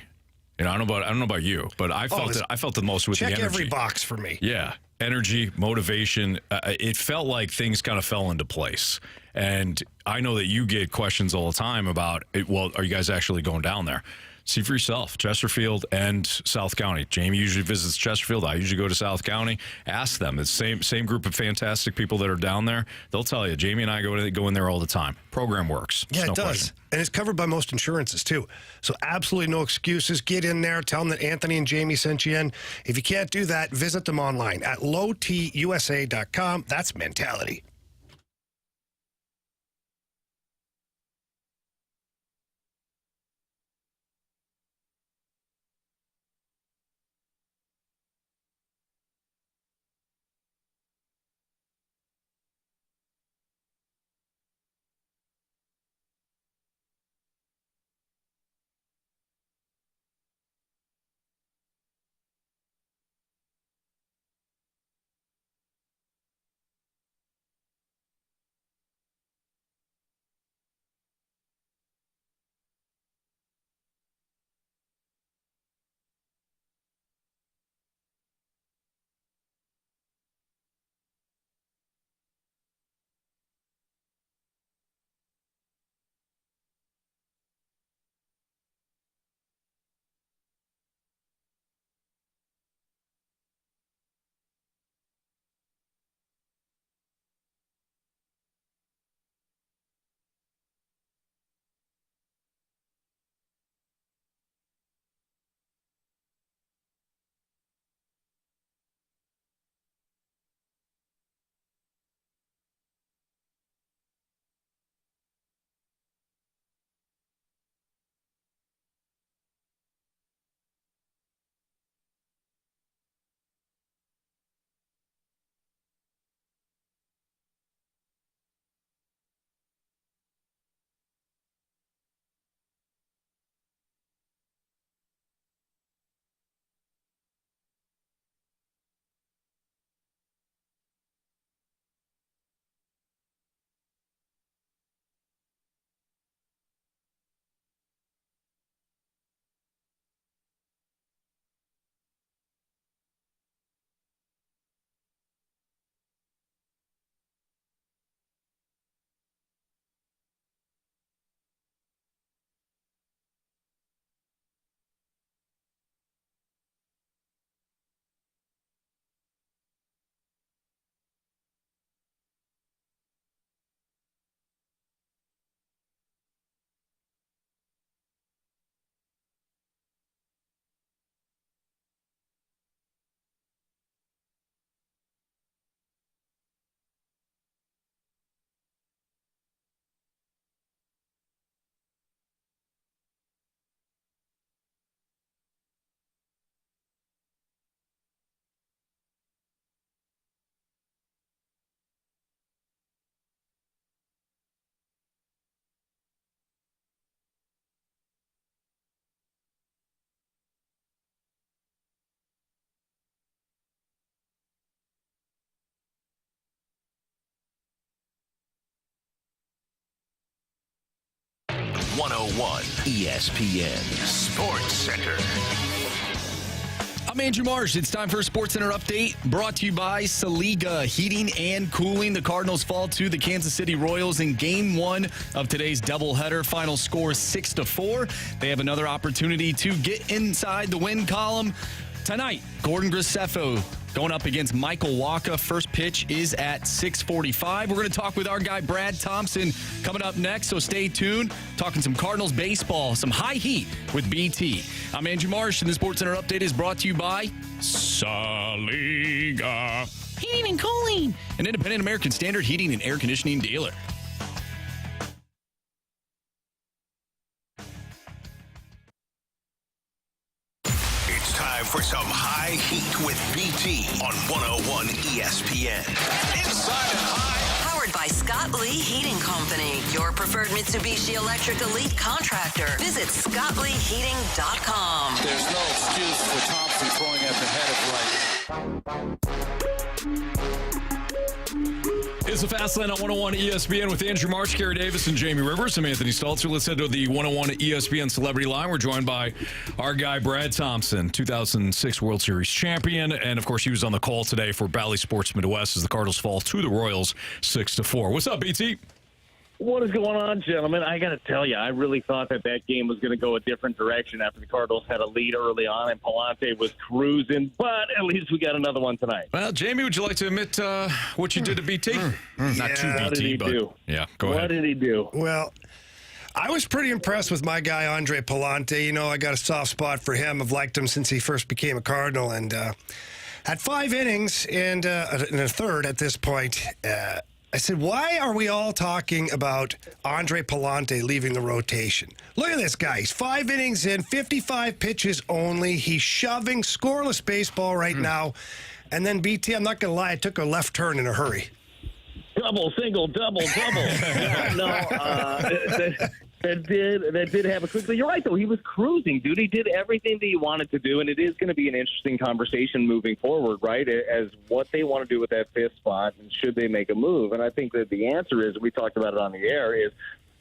I don't know about you, but I felt the most with the energy. Check every box for me. Yeah. Energy, motivation. It felt like things kind of fell into place. And I know that you get questions all the time about, well, are you guys actually going down there? See for yourself, Chesterfield and South County. Jamie usually visits Chesterfield. I usually go to South County. Ask them. It's same group of fantastic people that are down there. They'll tell you. Jamie and I go in there all the time. Program works. Yeah, no it does. question. And it's covered by most insurances, too. So absolutely no excuses. Get in there. Tell them that Anthony and Jamie sent you in. If you can't do that, visit them online at lowtusa.com. That's mentality. 101 ESPN Sports Center. I'm Andrew Marsh. It's time for a Sports Center update brought to you by Saliga Heating and Cooling. The Cardinals fall to the Kansas City Royals in Game 1 of today's doubleheader. Final score 6-4. They have another opportunity to get inside the win column tonight. Gordon Graceffo going up against Michael Wacha. First pitch is at 6:45. We're going to talk with our guy Brad Thompson coming up next, so stay tuned. Talking some Cardinals baseball, some high heat with BT. I'm Andrew Marsh, and the Sports Center update is brought to you by Saliga Heating and Cooling, an independent American Standard heating and air conditioning dealer. Time for some high heat with BT on 101 ESPN. Inside and high. Powered by Scott Lee Heating Company, your preferred Mitsubishi Electric Elite contractor. Visit ScottLeeHeating.com. There's no excuse for Thompson throwing at the head of right. It's the Fast Lane on 101 ESPN with Andrew Marsh, Carey Davis, and Jamie Rivers. I'm Anthony Stalter. Let's head to the 101 ESPN Celebrity Line. We're joined by our guy, Brad Thompson, 2006 World Series champion. And, of course, he was on the call today for Bally Sports Midwest as the Cardinals fall to the Royals 6-4. What's up, BT? What is going on, gentlemen? I got to tell you, I really thought that game was going to go a different direction after the Cardinals had a lead early on and Palante was cruising, but at least we got another one tonight. Well, Jamie, would you like to admit what you did to BT? Not to BT, what did he do? Yeah, go ahead. What did he do? Well, I was pretty impressed with my guy, Andre Palante. You know, I got a soft spot for him. I've liked him since he first became a Cardinal. And at 5 innings and a third at this point, I said, why are we all talking about Andre Palante leaving the rotation? Look at this guy. He's 5 innings in, 55 pitches only. He's shoving scoreless baseball right now. And then, BT, I'm not going to lie, I took a left turn in a hurry. Double, single, double, double. That did have a quick. But you're right, though. He was cruising, dude. He did everything that he wanted to do, and it is going to be an interesting conversation moving forward, right, as what they want to do with that 5th spot and should they make a move. And I think that the answer is, we talked about it on the air, is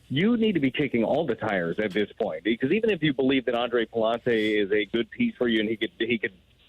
you need to be kicking all the tires at this point. Because even if you believe that Andre Palante is a good piece for you and he could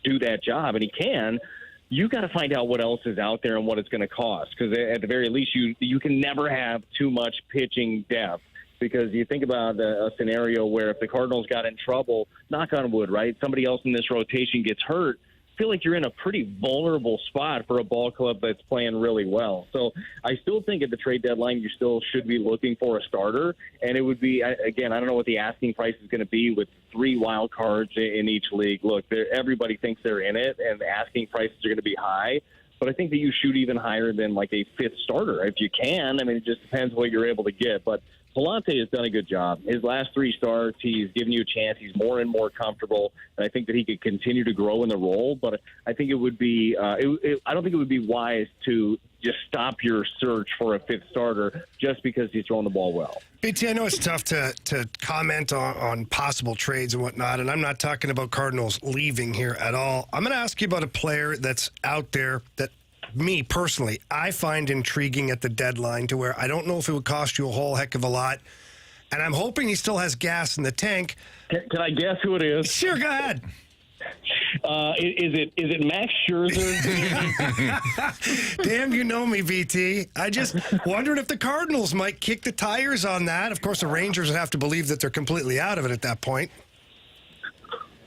do that job, and he can, you got to find out what else is out there and what it's going to cost. Because at the very least, you can never have too much pitching depth. Because you think about a scenario where if the Cardinals got in trouble, knock on wood, right, somebody else in this rotation gets hurt, I feel like you're in a pretty vulnerable spot for a ball club that's playing really well. So I still think at the trade deadline you still should be looking for a starter. And it would be, again, I don't know what the asking price is going to be with 3 wild cards in each league. Look, everybody thinks they're in it, and the asking prices are going to be high. But I think that you shoot even higher than like a 5th starter if you can. I mean, it just depends what you're able to get. But Palante has done a good job. His last 3 starts, he's given you a chance. He's more and more comfortable, and I think that he could continue to grow in the role. But I think it would be I don't think it would be wise to just stop your search for a 5th starter just because he's throwing the ball well. BT, I know it's tough to comment on possible trades and whatnot, and I'm not talking about Cardinals leaving here at all. I'm going to ask you about a player that's out there that me personally, I find intriguing at the deadline to where I don't know if it would cost you a whole heck of a lot. And I'm hoping he still has gas in the tank. Can I guess who it is? Sure, go ahead. Is it Max Scherzer? Damn, you know me, VT. I just wondered if the Cardinals might kick the tires on that. Of course, the Rangers would have to believe that they're completely out of it at that point.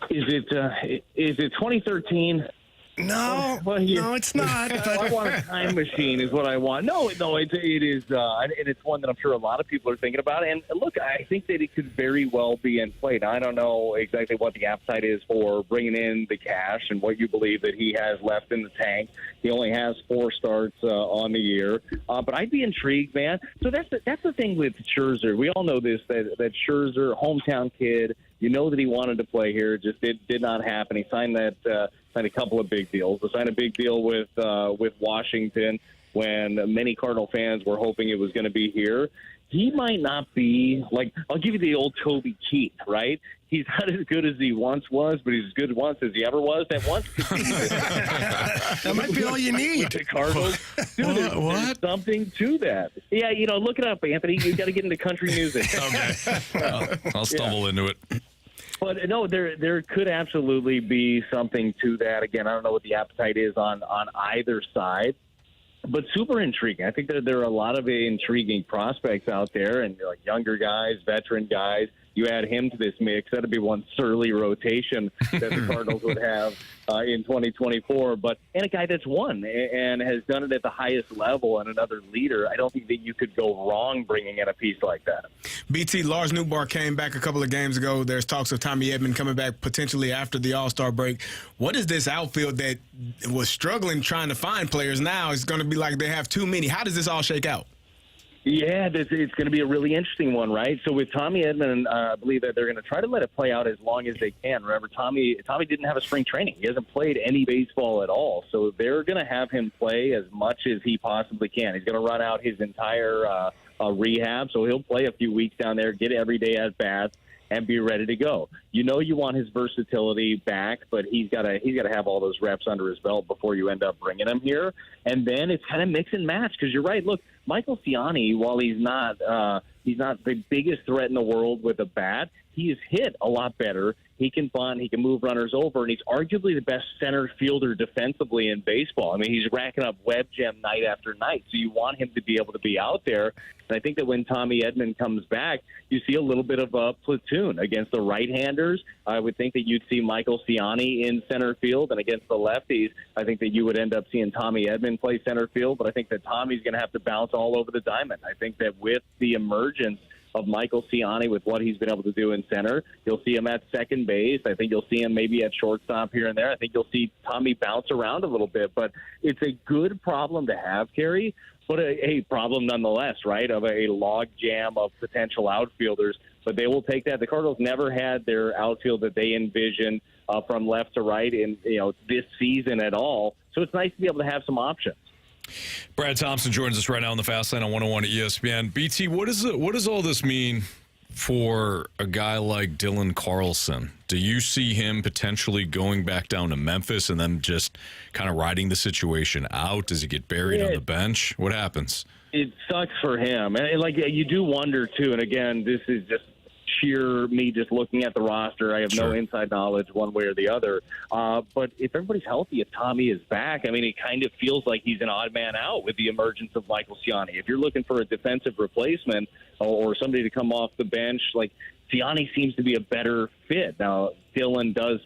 Is it 2013? No, no, it's not. I want a time machine is what I want. No, it is, and it's one that I'm sure a lot of people are thinking about. And look, I think that it could very well be in play. Now, I don't know exactly what the appetite is for bringing in the cash and what you believe that he has left in the tank. He only has 4 starts on the year, but I'd be intrigued, man. So that's the thing with Scherzer. We all know this, that Scherzer, hometown kid. You know that he wanted to play here, just did not happen. He signed a couple of big deals. He signed a big deal with Washington when many Cardinal fans were hoping it was going to be here. He might not be like, I'll give you the old Toby Keith, right? he's not as good as he once was, but he's as good once as he ever was. That once that might be all you need. The Cardinals. Dude, there's something to that. Yeah, look it up, Anthony. You got to get into country music. Okay. I'll stumble into it. But no, there could absolutely be something to that. Again, I don't know what the appetite is on either side, but super intriguing. I think that there are a lot of intriguing prospects out there, and like younger guys, veteran guys. You add him to this mix, that'd be one surly rotation that the Cardinals would have in 2024. And a guy that's won and has done it at the highest level, and another leader. I don't think that you could go wrong bringing in a piece like that. BT, Lars Newbar came back a couple of games ago. There's talks of Tommy Edman coming back potentially after the All-Star break. What is this outfield that was struggling trying to find players now? It's going to be like they have too many. How does this all shake out? Yeah, it's going to be a really interesting one, right? So with Tommy Edman, I believe that they're going to try to let it play out as long as they can. Remember, Tommy didn't have a spring training. He hasn't played any baseball at all. So they're going to have him play as much as he possibly can. He's going to run out his entire rehab, so he'll play a few weeks down there, get everyday at-bats, and be ready to go. You want his versatility back, but he's got to have all those reps under his belt before you end up bringing him here. And then it's kind of mix and match, because you're right. Look, Michael Siani, while he's not the biggest threat in the world with a bat, he is hit a lot better. He can bunt, he can move runners over, and he's arguably the best center fielder defensively in baseball. I mean, he's racking up web gem night after night, so you want him to be able to be out there. And I think that when Tommy Edman comes back, you see a little bit of a platoon against the right-handers. I would think that you'd see Michael Siani in center field, and against the lefties, I think that you would end up seeing Tommy Edman play center field, but I think that Tommy's going to have to bounce all over the diamond. I think that with the emergence of Michael Siani, with what he's been able to do in center, you'll see him at second base. I think you'll see him maybe at shortstop here and there. I think you'll see Tommy bounce around a little bit, but it's a good problem to have, Carey, but a problem nonetheless, right, of a log jam of potential outfielders. But they will take that. The Cardinals never had their outfield that they envisioned from left to right in this season at all. So it's nice to be able to have some options. Brad Thompson joins us right now on the Fast Lane on 101 at ESPN. BT, what does all this mean for a guy like Dylan Carlson? Do you see him potentially going back down to Memphis and then just kind of riding the situation out? Does he get buried on the bench? What happens? It sucks for him. And you do wonder, too. And again, this is just sheer me just looking at the roster. I have no inside knowledge one way or the other. But if everybody's healthy, if Tommy is back, I mean, it kind of feels like he's an odd man out with the emergence of Michael Siani. If you're looking for a defensive replacement or somebody to come off the bench, like Siani seems to be a better fit. Now, Dylan does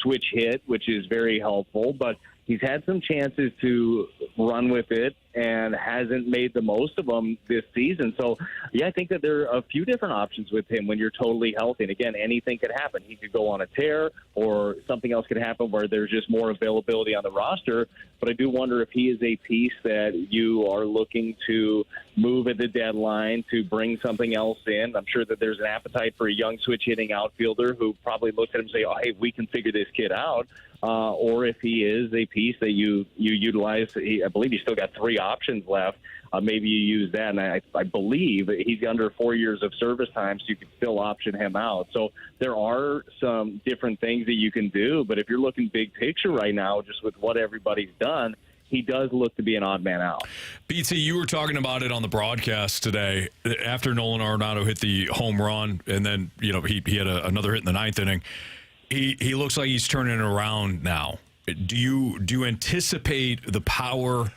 switch hit, which is very helpful, but he's had some chances to run with it and hasn't made the most of them this season. So, I think that there are a few different options with him when you're totally healthy. And, again, anything could happen. He could go on a tear or something else could happen where there's just more availability on the roster. But I do wonder if he is a piece that you are looking to move at the deadline to bring something else in. I'm sure that there's an appetite for a young switch-hitting outfielder who probably looks at him and say, hey, we can figure this kid out. Or if he is a piece that you utilize, I believe he's still got 3 options left. Maybe you use that, and I believe he's under 4 years of service time, so you can still option him out. So there are some different things that you can do, but if you're looking big picture right now, just with what everybody's done, he does look to be an odd man out. BT, you were talking about it on the broadcast today. After Nolan Arenado hit the home run, and then he had another hit in the 9th inning. He looks like he's turning it around now. Do you anticipate the power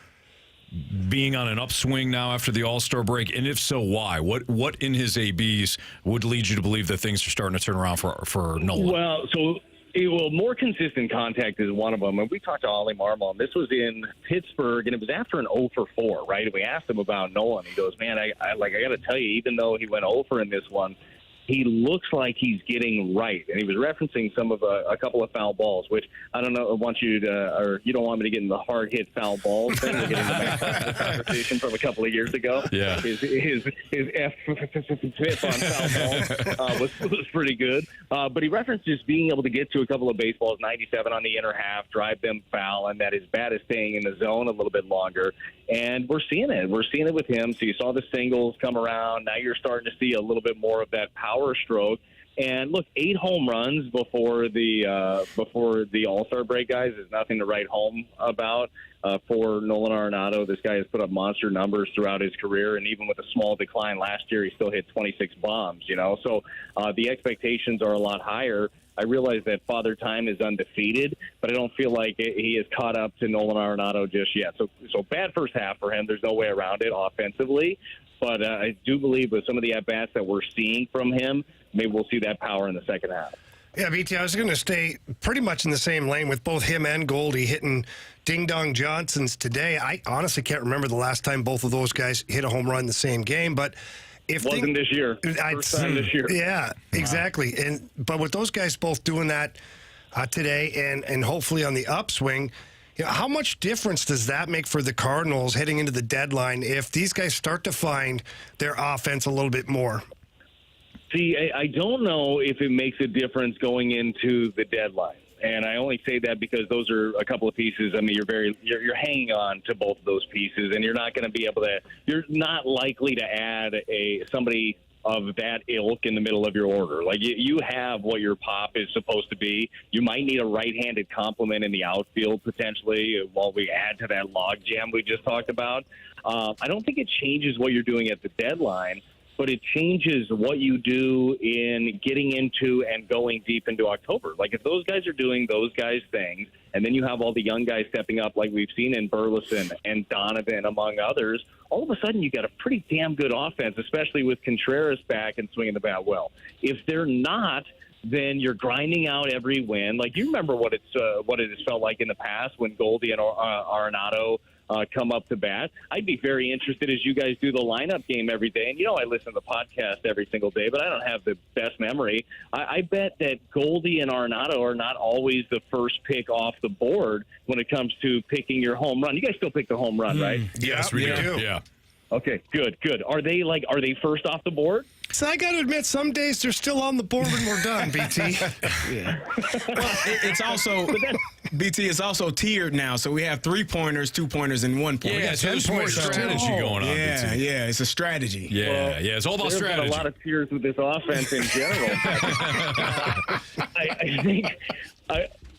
being on an upswing now after the All-Star break? And if so, why? What in his ABs would lead you to believe that things are starting to turn around for Nolan? Well, more consistent contact is one of them. And we talked to Ollie Marmol, and this was in Pittsburgh, and it was after an 0 for 4, right? And we asked him about Nolan. He goes, man, I got to tell you, even though he went 0 for in this one, he looks like he's getting right. And he was referencing some of a couple of foul balls, which I don't know, you don't want me to get in the hard hit foul balls thing. We'll get into that conversation from a couple of years ago. Yeah. His F on foul balls was pretty good. But he referenced just being able to get to a couple of baseballs, 97 on the inner half, drive them foul, and that his bat is staying in the zone a little bit longer. And we're seeing it. We're seeing it with him. So you saw the singles come around. Now you're starting to see a little bit more of that power stroke. And look, 8 home runs before the All-Star break, guys, is nothing to write home about. For Nolan Arenado, this guy has put up monster numbers throughout his career, and even with a small decline last year, he still hit 26 bombs. So the expectations are a lot higher. I realize that Father Time is undefeated, but I don't feel like he is caught up to Nolan Arenado just yet. So bad first half for him. There's no way around it offensively. But I do believe with some of the at-bats that we're seeing from him, maybe we'll see that power in the second half. Yeah, BT, I was going to stay pretty much in the same lane with both him and Goldie hitting ding-dong Johnsons today. I honestly can't remember the last time both of those guys hit a home run in the same game, but if wasn't this year. First time this year. Yeah, exactly. But with those guys both doing that today and hopefully on the upswing, how much difference does that make for the Cardinals heading into the deadline if these guys start to find their offense a little bit more? See, I don't know if it makes a difference going into the deadline. And I only say that because those are a couple of pieces. I mean, you're hanging on to both of those pieces, and you're not going to be able to. You're not likely to add somebody of that ilk in the middle of your order. Like you have what your pop is supposed to be. You might need a right-handed complement in the outfield potentially while we add to that log jam we just talked about. I don't think it changes what you're doing at the deadline, but it changes what you do in getting into and going deep into October. Like if those guys are doing those guys' things, and then you have all the young guys stepping up like we've seen in Burleson and Donovan, among others, all of a sudden you got a pretty damn good offense, especially with Contreras back and swinging the bat well. If they're not, then you're grinding out every win. Like you remember what it has felt like in the past when Goldie and Arenado come up to bat. I'd be very interested as you guys do the lineup game every day. And, I listen to the podcast every single day, but I don't have the best memory. I bet that Goldie and Arenado are not always the first pick off the board when it comes to picking your home run. You guys still pick the home run, right? Yes, we do. Yeah. Okay, good. Are they first off the board? So I got to admit, some days they're still on the board when we're done, BT. Yeah. Well, it's also, BT, it's also tiered now. So we have 3-pointers, 2-pointers, and 1-pointer. Yeah, so there's more strategy going on. Yeah, BT. yeah, it's a strategy. Yeah, it's all about strategy. There's been a lot of tiers with this offense in general. I think...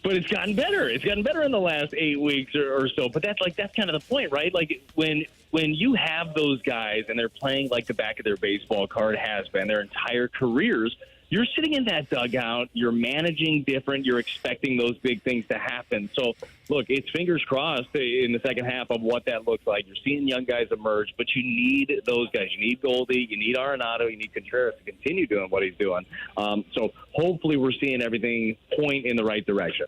But it's gotten better. It's gotten better in the last 8 weeks or so. But that's kind of the point, right? Like when you have those guys and they're playing like the back of their baseball card has been their entire careers, you're sitting in that dugout. You're managing different. You're expecting those big things to happen. So, look, it's fingers crossed in the second half of what that looks like. You're seeing young guys emerge, but you need those guys. You need Goldie. You need Arenado. You need Contreras to continue doing what he's doing. So hopefully we're seeing everything point in the right direction.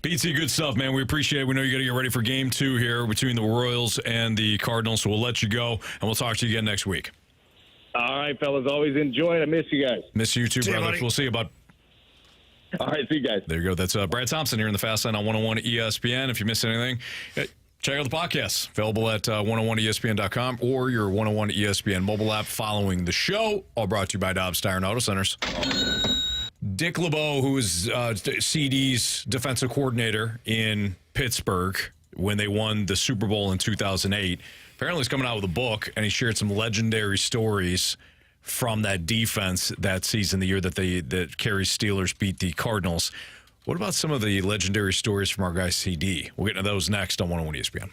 BT, good stuff, man. We appreciate it. We know you got to get ready for Game 2 here between the Royals and the Cardinals, so we'll let you go, and we'll talk to you again next week. All right, fellas. Always enjoy it. I miss you guys. Miss you too, brother. We'll see you, bud. All right, see you guys. There you go. That's Brad Thompson here in the Fast Line on 101 ESPN. If you missed anything, check out the podcast. Available at 101ESPN.com or your 101 ESPN mobile app following the show. All brought to you by Dobbs Tire and Auto Centers. Dick LeBeau, who is CD's defensive coordinator in Pittsburgh when they won the Super Bowl in 2008, apparently he's coming out with a book, and he shared some legendary stories from that defense that season, the year that Carey's Steelers beat the Cardinals. What about some of the legendary stories from our guy CD? We'll get into those next on 101 ESPN.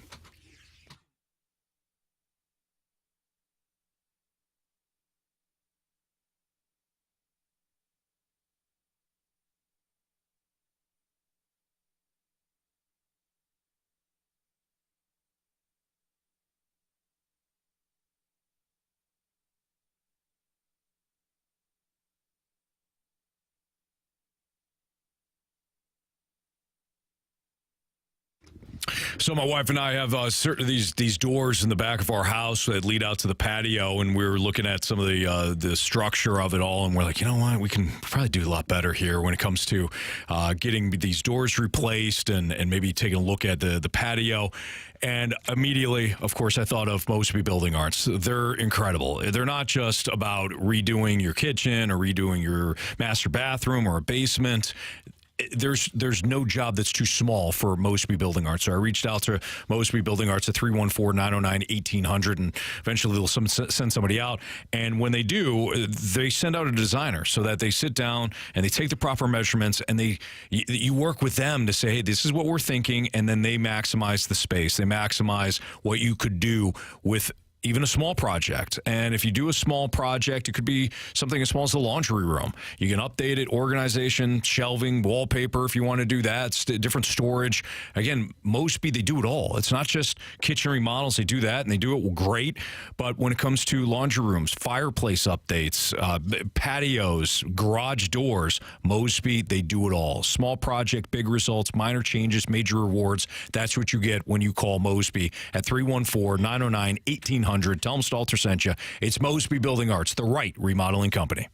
So my wife and I have these doors in the back of our house that lead out to the patio, and we were looking at some of the structure of it all, and we're like, you know what, we can probably do a lot better here when it comes to getting these doors replaced and maybe taking a look at the patio. And immediately, of course, I thought of Mosby Building Arts. They're incredible. They're not just about redoing your kitchen or redoing your master bathroom or a basement. there's no job that's too small for Mosby Building Arts. So I reached out to Mosby Building Arts at 314-909-1800, and eventually they'll send somebody out. And when they do, they send out a designer so that they sit down and they take the proper measurements, and you work with them to say, hey, this is what we're thinking, and then they maximize the space. They maximize what you could do with even a small project. And if you do a small project, it could be something as small as the laundry room. You can update it, organization, shelving, wallpaper if you want to do that, different storage. Again, Mosby, they do it all. It's not just kitchen remodels. They do that, and they do it great. But when it comes to laundry rooms, fireplace updates, patios, garage doors, Mosby, they do it all. Small project, big results, minor changes, major rewards. That's what you get when you call Mosby at 314-909-1800. Tell them Stalter sent you. It's Mosby Building Arts, the right remodeling company.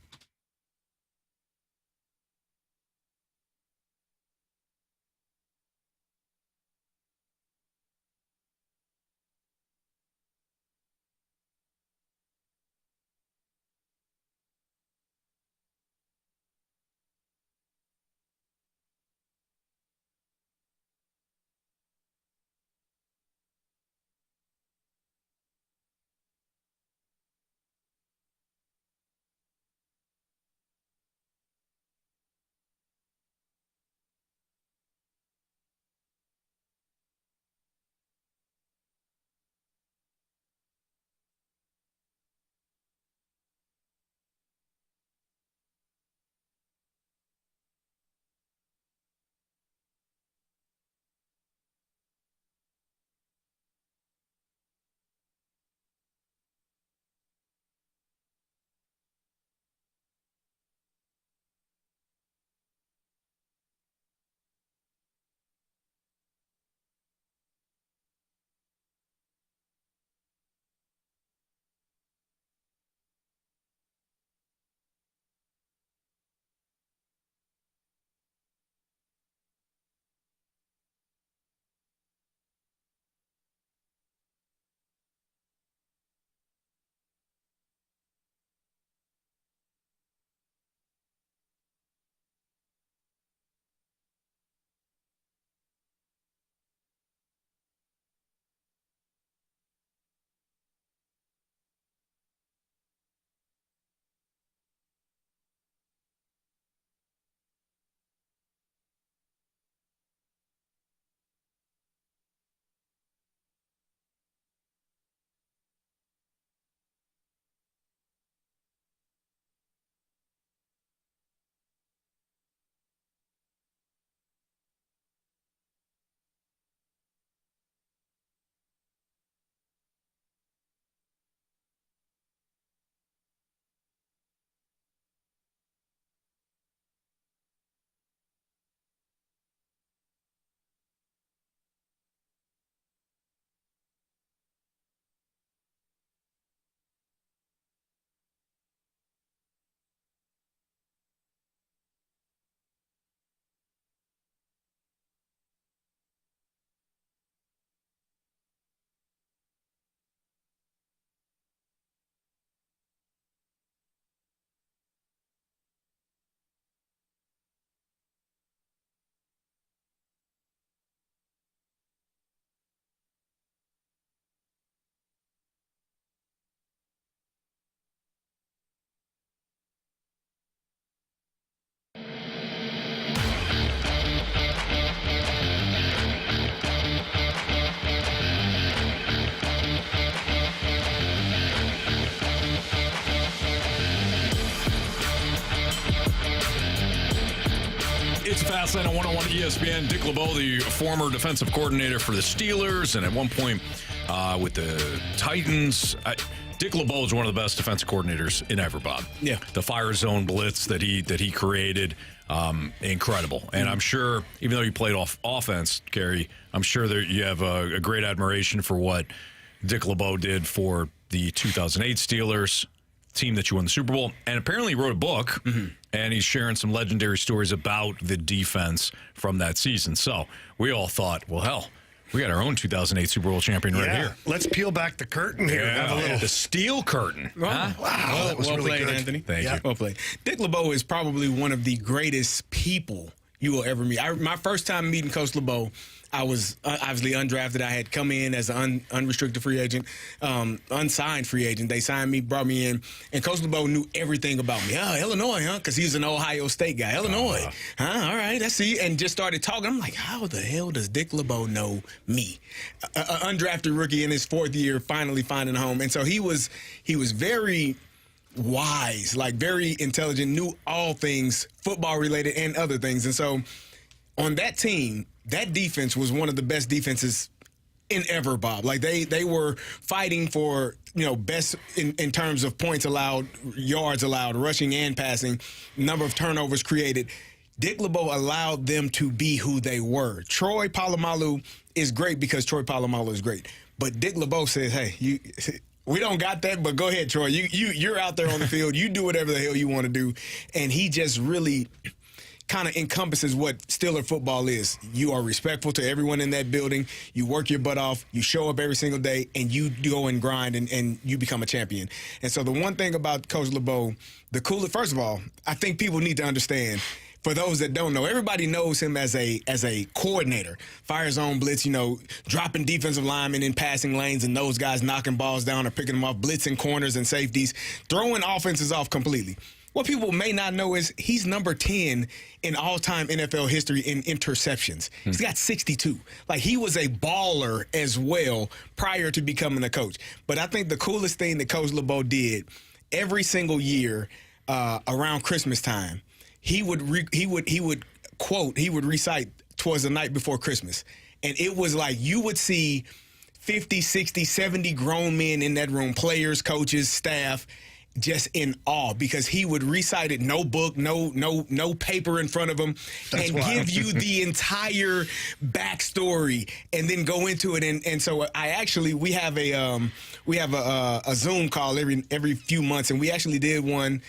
It's Fast Lane on 101 ESPN. Dick LeBeau, the former defensive coordinator for the Steelers, and at one point with the Titans. Dick LeBeau is one of the best defensive coordinators in ever, Bob. Yeah. The fire zone blitz that he created, incredible. And I'm sure, even though you played off offense, Carey, I'm sure that you have a great admiration for what Dick LeBeau did for the 2008 Steelers, team that you won the Super Bowl, and apparently wrote a book, and he's sharing some legendary stories about the defense from that season. So we all thought, well, hell, we got our own 2008 Super Bowl champion right here. Let's peel back the curtain here. Yeah, Have a little the steel curtain. Huh? Wow, that was well really played, good. Anthony. Thank you. Well played. Dick LeBeau is probably one of the greatest people you will ever meet. My first time meeting Coach LeBeau, I was obviously undrafted. I had come in as an unrestricted free agent, unsigned free agent. They signed me, brought me in, and Coach LeBeau knew everything about me. Oh, Illinois, huh? Because he's an Ohio State guy. Illinois, huh? All right, I see. And just started talking. I'm like, how the hell does Dick LeBeau know me? An undrafted rookie in his 4th year, finally finding a home. And so he was very wise, like very intelligent, knew all things football related and other things. And so on that team, that defense was one of the best defenses in ever, Bob. Like they were fighting for, best in terms of points allowed, yards allowed, rushing and passing, number of turnovers created. Dick LeBeau allowed them to be who they were. Troy Polamalu is great because Troy Polamalu is great. But Dick LeBeau says, hey, we don't got that, but go ahead, Troy. You're out there on the field. You do whatever the hell you want to do. And he just really kind of encompasses what Steeler football is. You are respectful to everyone in that building. You work your butt off. You show up every single day, and you go and grind, and you become a champion. And so the one thing about Coach LeBeau, the coolest, first of all, I think people need to understand, for those that don't know, everybody knows him as a coordinator. Fire zone blitz, dropping defensive linemen in passing lanes and those guys knocking balls down or picking them off, blitzing corners and safeties, throwing offenses off completely. What people may not know is he's number 10 in all-time NFL history in interceptions. He's got 62. Like, he was a baller as well prior to becoming a coach. But I think the coolest thing that Coach LeBeau did every single year around Christmas time, he would recite "'Twas the Night Before Christmas." And it was like you would see 50, 60, 70 grown men in that room, players, coaches, staff, just in awe, because he would recite it, no book, no paper in front of him, and give you the entire backstory, and then go into it. And so we have a Zoom call every few months, and we actually did one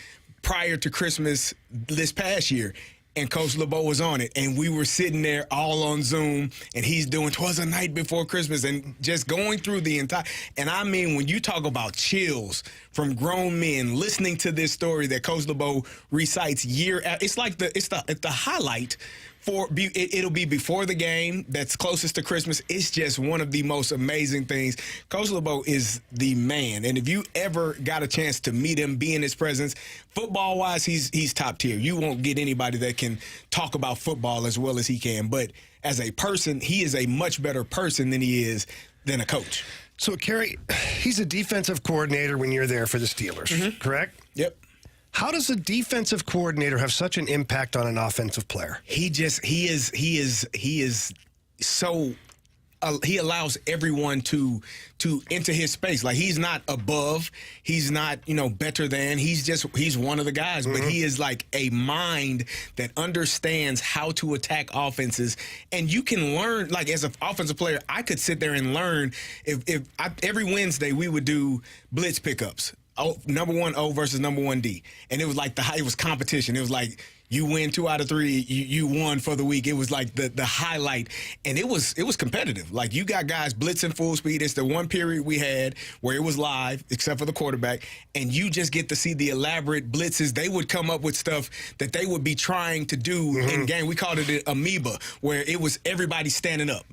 prior to Christmas this past year. And Coach LeBeau was on it, and we were sitting there all on Zoom, and he's doing "'Twas the Night Before Christmas," and just going through the entire. And I mean, when you talk about chills from grown men listening to this story that Coach LeBeau recites it's like the highlight. It'll be before the game that's closest to Christmas. It's just one of the most amazing things. Coach LeBeau is the man, and if you ever got a chance to meet him, be in his presence, football-wise, he's top tier. You won't get anybody that can talk about football as well as he can, but as a person, he is a much better person than a coach. So, Carey, he's a defensive coordinator when you're there for the Steelers, correct? Yep. How does a defensive coordinator have such an impact on an offensive player? He allows everyone to enter his space. Like, he's not above, he's not, better than, he's one of the guys, but he is like a mind that understands how to attack offenses. And you can learn, like, as an offensive player, I could sit there and learn every Wednesday we would do blitz pickups. Number 1 O versus number 1 D, and it was like it was competition. It was like you win 2 out of 3, you won for the week. It was like the highlight, and it was competitive. Like, you got guys blitzing full speed. It's the one period we had where it was live, except for the quarterback, and you just get to see the elaborate blitzes. They would come up with stuff that they would be trying to do in game. We called it an amoeba, where it was everybody standing up.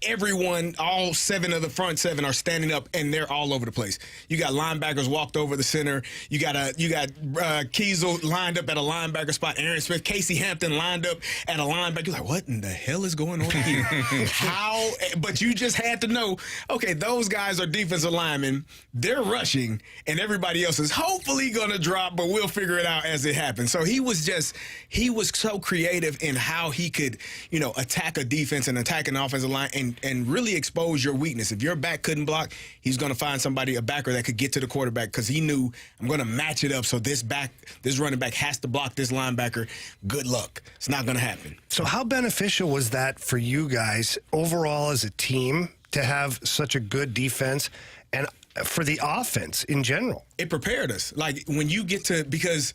Everyone, all 7 of the front 7 are standing up, and they're all over the place. You got linebackers walked over the center. You got Kiesel lined up at a linebacker spot. Aaron Smith, Casey Hampton lined up at a linebacker. You're like, what in the hell is going on here? How? But you just had to know, okay, those guys are defensive linemen. They're rushing, and everybody else is hopefully going to drop, but we'll figure it out as it happens. So he was so creative in how he could, attack a defense and attack an offensive line and really expose your weakness. If your back couldn't block, he's going to find a backer that could get to the quarterback, because he knew, I'm going to match it up, so this running back has to block this linebacker. Good luck. It's not going to happen. So how beneficial was that for you guys overall as a team to have such a good defense and for the offense in general? It prepared us. Like, when you get to, because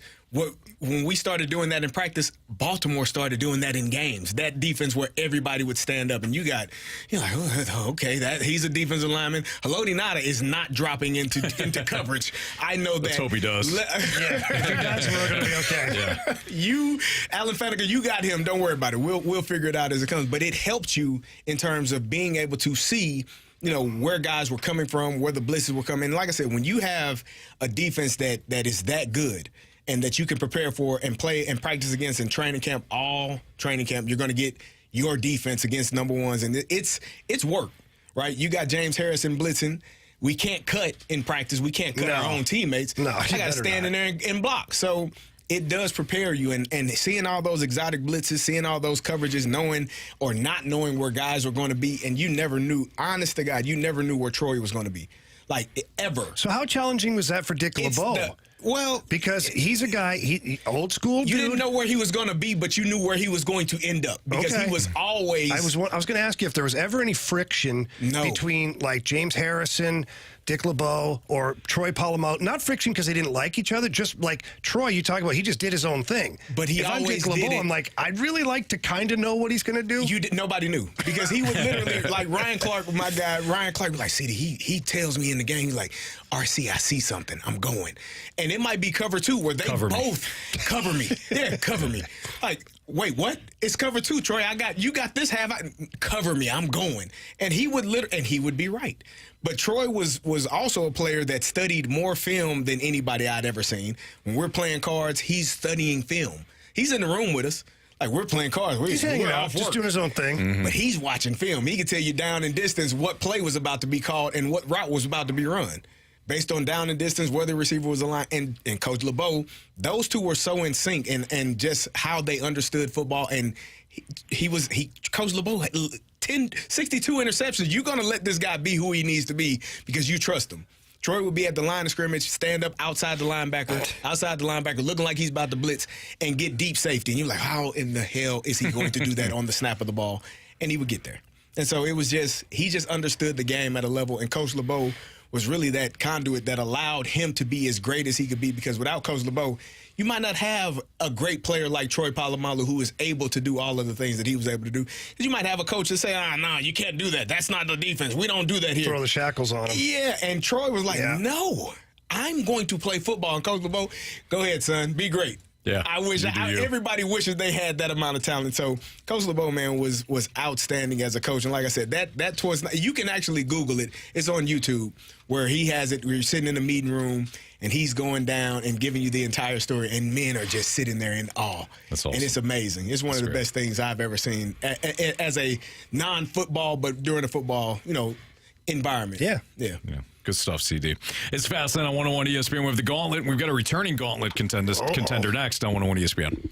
when we started doing that in practice, Baltimore started doing that in games. That defense where everybody would stand up, and you're like, oh, okay, he's a defensive lineman. Haloti Ngata is not dropping into coverage. I know that. Let's hope he does. If you guys were going to be okay. Yeah. Alan Faneca, you got him. Don't worry about it. We'll figure it out as it comes. But it helped you in terms of being able to see, where guys were coming from, where the blitzes were coming. And like I said, when you have a defense that is that good and that you can prepare for and play and practice against in training camp, all training camp, you're going to get your defense against number ones. And it's work, right? You got James Harrison blitzing. We can't cut in practice. We can't cut our own teammates. No, I got to stand in there and block. So it does prepare you. And seeing all those exotic blitzes, seeing all those coverages, knowing or not knowing where guys were going to be, and you never knew, honest to God, you never knew where Troy was going to be. Like, ever. So how challenging was that for Dick LeBeau? Because he's a guy, he old school dude. You didn't know where he was going to be, but you knew where he was going to end up. Because he was always... I was going to ask you if there was ever any friction between, like, James Harrison, Dick LeBeau, or Troy Polamalu. Not friction because they didn't like each other, just like Troy, you talk about, he just did his own thing. But he if always I'm Dick did LeBeau, it. I'm like, I'd really like to kind of know what he's going to do. Nobody knew. Because he would literally, like Ryan Clark, my guy, Ryan Clark was like, see, he tells me in the game, he's like, RC, I see something. I'm going. And it might be cover two where they cover me. Yeah, cover me. Like, wait, what? It's cover two, Troy. You got this half. Cover me. I'm going. And he would and he would be right. But Troy was also a player that studied more film than anybody I'd ever seen. When we're playing cards, he's studying film. He's in the room with us. Like, we're playing cards. He's hanging out, just doing his own thing. Mm-hmm. But he's watching film. He can tell you down and distance what play was about to be called and what route was about to be run. Based on down and distance, where the receiver was aligned, and Coach LeBeau, those two were so in sync and just how they understood football. And Coach LeBeau had 62 interceptions. You're going to let this guy be who he needs to be because you trust him. Troy would be at the line of scrimmage, stand up outside the linebacker, looking like he's about to blitz and get deep safety. And you're like, how in the hell is he going to do that on the snap of the ball? And he would get there. And so it was he just understood the game at a level. And Coach LeBeau was really that conduit that allowed him to be as great as he could be, because without Coach LeBeau, you might not have a great player like Troy Polamalu who is able to do all of the things that he was able to do. Because you might have a coach that say, no, you can't do that. That's not the defense. We don't do that here. Throw the shackles on him. Yeah, and Troy was like, no, I'm going to play football. And Coach LeBeau, go ahead, son, be great. Yeah, I wish everybody wishes they had that amount of talent. So Coach LeBeau, man, was outstanding as a coach. And like I said, that towards you can actually Google it. It's on YouTube where he has it. Where you're sitting in a meeting room and he's going down and giving you the entire story, and men are just sitting there in awe. That's awesome. And it's amazing. It's one of the best things I've ever seen as a non-football, but during a football, environment. Yeah. Good stuff, CD. It's Fastlane on 101 ESPN. We have the Gauntlet. We've got a returning Gauntlet contender next on 101 ESPN.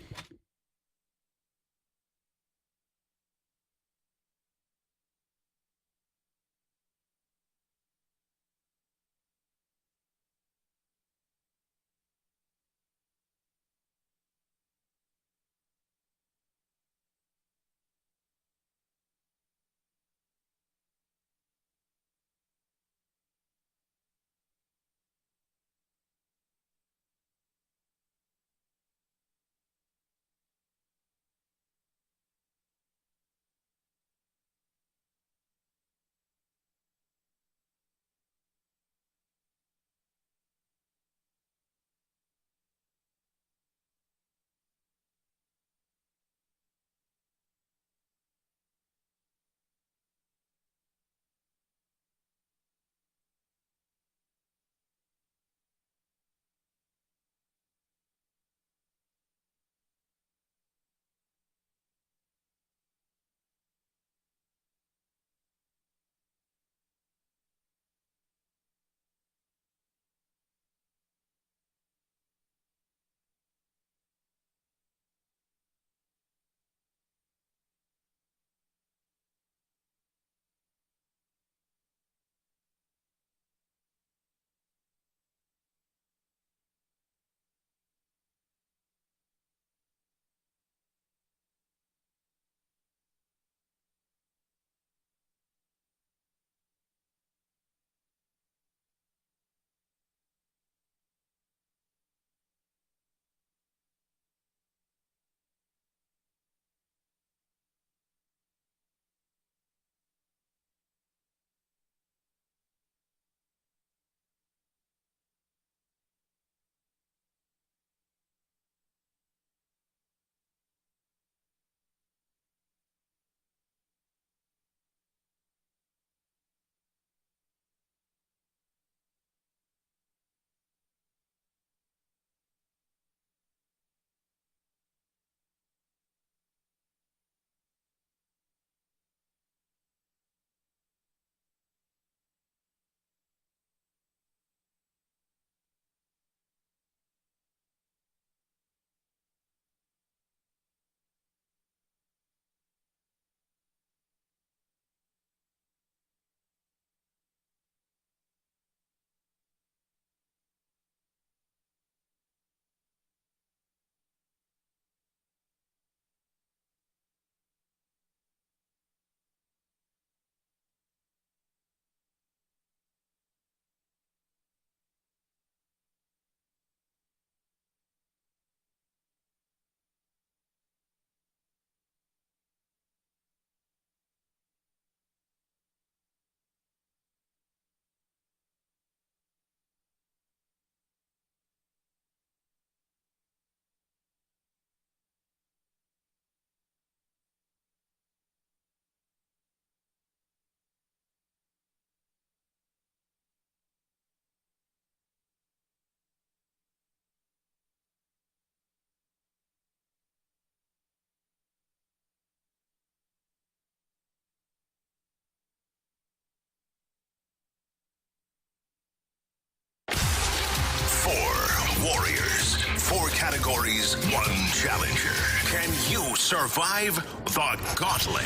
warriors. 4 categories, 1 challenger. Can you survive the Gauntlet?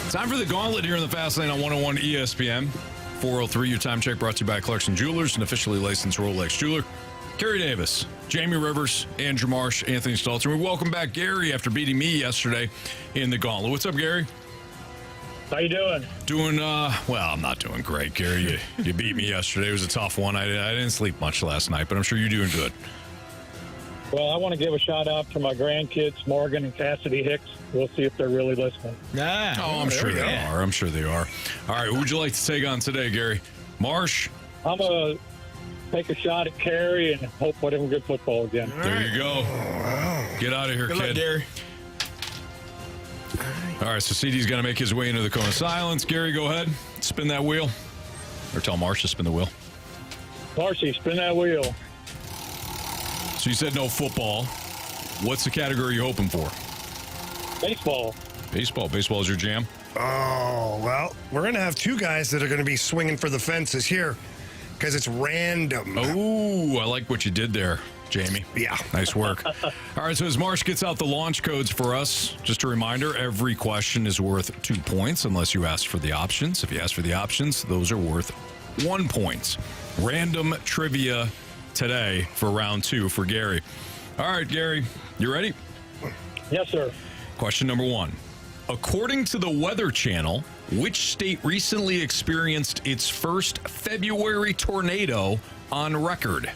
Time for the Gauntlet here in the Fast Lane on 101 ESPN. 403, your time check brought to you by Clarkson Jewelers, an officially licensed Rolex jeweler. Carey Davis, Jamie Rivers, Andrew Marsh, Anthony Stalter. We welcome back Gary after beating me yesterday in the Gauntlet. What's up, Gary? How you doing? Doing, well, I'm not doing great, Gary. You beat me yesterday. It was a tough one. I didn't sleep much last night, but I'm sure you're doing good. Well, I want to give a shout out to my grandkids, Morgan and Cassidy Hicks. We'll see if they're really listening. I'm sure they are. I'm sure they are. All right, who would you like to take on today, Gary? Marsh? I'm going to take a shot at Carey and hope for them good football again. There you go. Get out of here, Good kid. luck, Gary. All right, so CD's going to make his way into the cone of silence. Gary, go ahead. Spin that wheel. Or tell Marsh to spin the wheel. Marcy, spin that wheel. So you said no football. What's the category you're hoping for? Baseball. Baseball. Baseball is your jam? Oh, well, we're going to have 2 guys that are going to be swinging for the fences here because it's random. Oh, I like what you did there, Jamie. Yeah. Nice work. All right, so as Marsh gets out the launch codes for us, just a reminder, every question is worth 2 points unless you ask for the options. If you ask for the options, those are worth 1 point. Random trivia today for round 2 for Gary. All right, Gary, you ready? Yes, sir. Question number 1. According to the Weather Channel, which state recently experienced its first February tornado on record?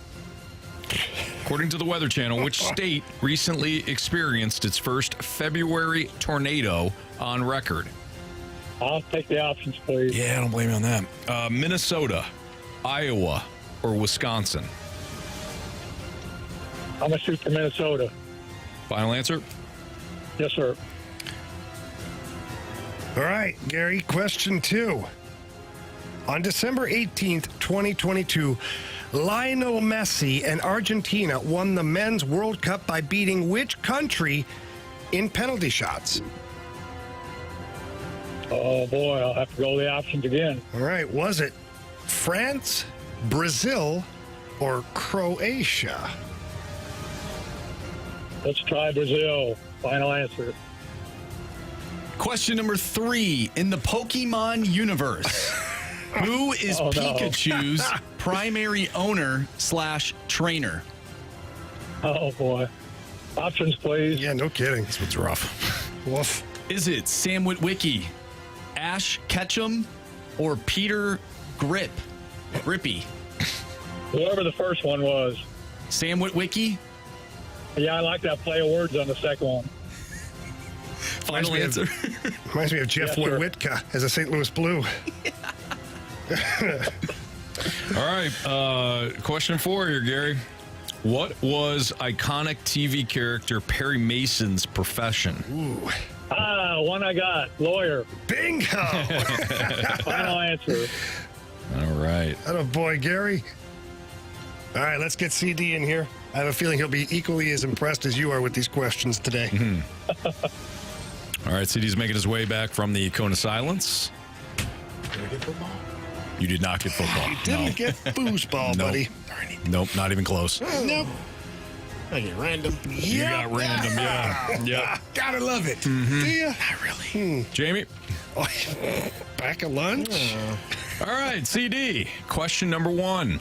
According to the Weather Channel, which state recently experienced its first February tornado on record? I'll take the options, please. Yeah, I don't blame you on that. Minnesota, Iowa, or Wisconsin? I'm going to shoot for Minnesota. Final answer? Yes, sir. All right, Gary, question 2. On December 18th, 2022, Lionel Messi and Argentina won the Men's World Cup by beating which country in penalty shots? Oh, boy, I'll have to go the options again. All right, was it France, Brazil, or Croatia? Let's try Brazil. Final answer. Question number 3. In the Pokemon universe, who is Oh, no. Pikachu's primary owner / trainer? Oh, boy. Options, please. Yeah, no kidding. This one's rough. Woof. Is it Sam Witwicky, Ash Ketchum, or Peter Grippy? Whoever the first one was. Sam Witwicky? Yeah, I like that play of words on the second one. Final Reminds me answer. Reminds me of Jeff Yeah, sure. Witka as a St. Louis Blue. All right, question 4 here, Gary. What was iconic TV character Perry Mason's profession? Ooh. One I got. Lawyer. Bingo! Final answer. All right. Atta boy, Gary. All right, let's get CD in here. I have a feeling he'll be equally as impressed as you are with these questions today. All right, CD's making his way back from the cone of silence. Did I get football? You did not get football. You didn't get foosball, Nope. buddy. Nope, not even close. Nope. I get random. You got random, yeah. Yep. Gotta love it. Do you? Not really. Jamie? Oh, back at lunch? All right, CD. Question number 1.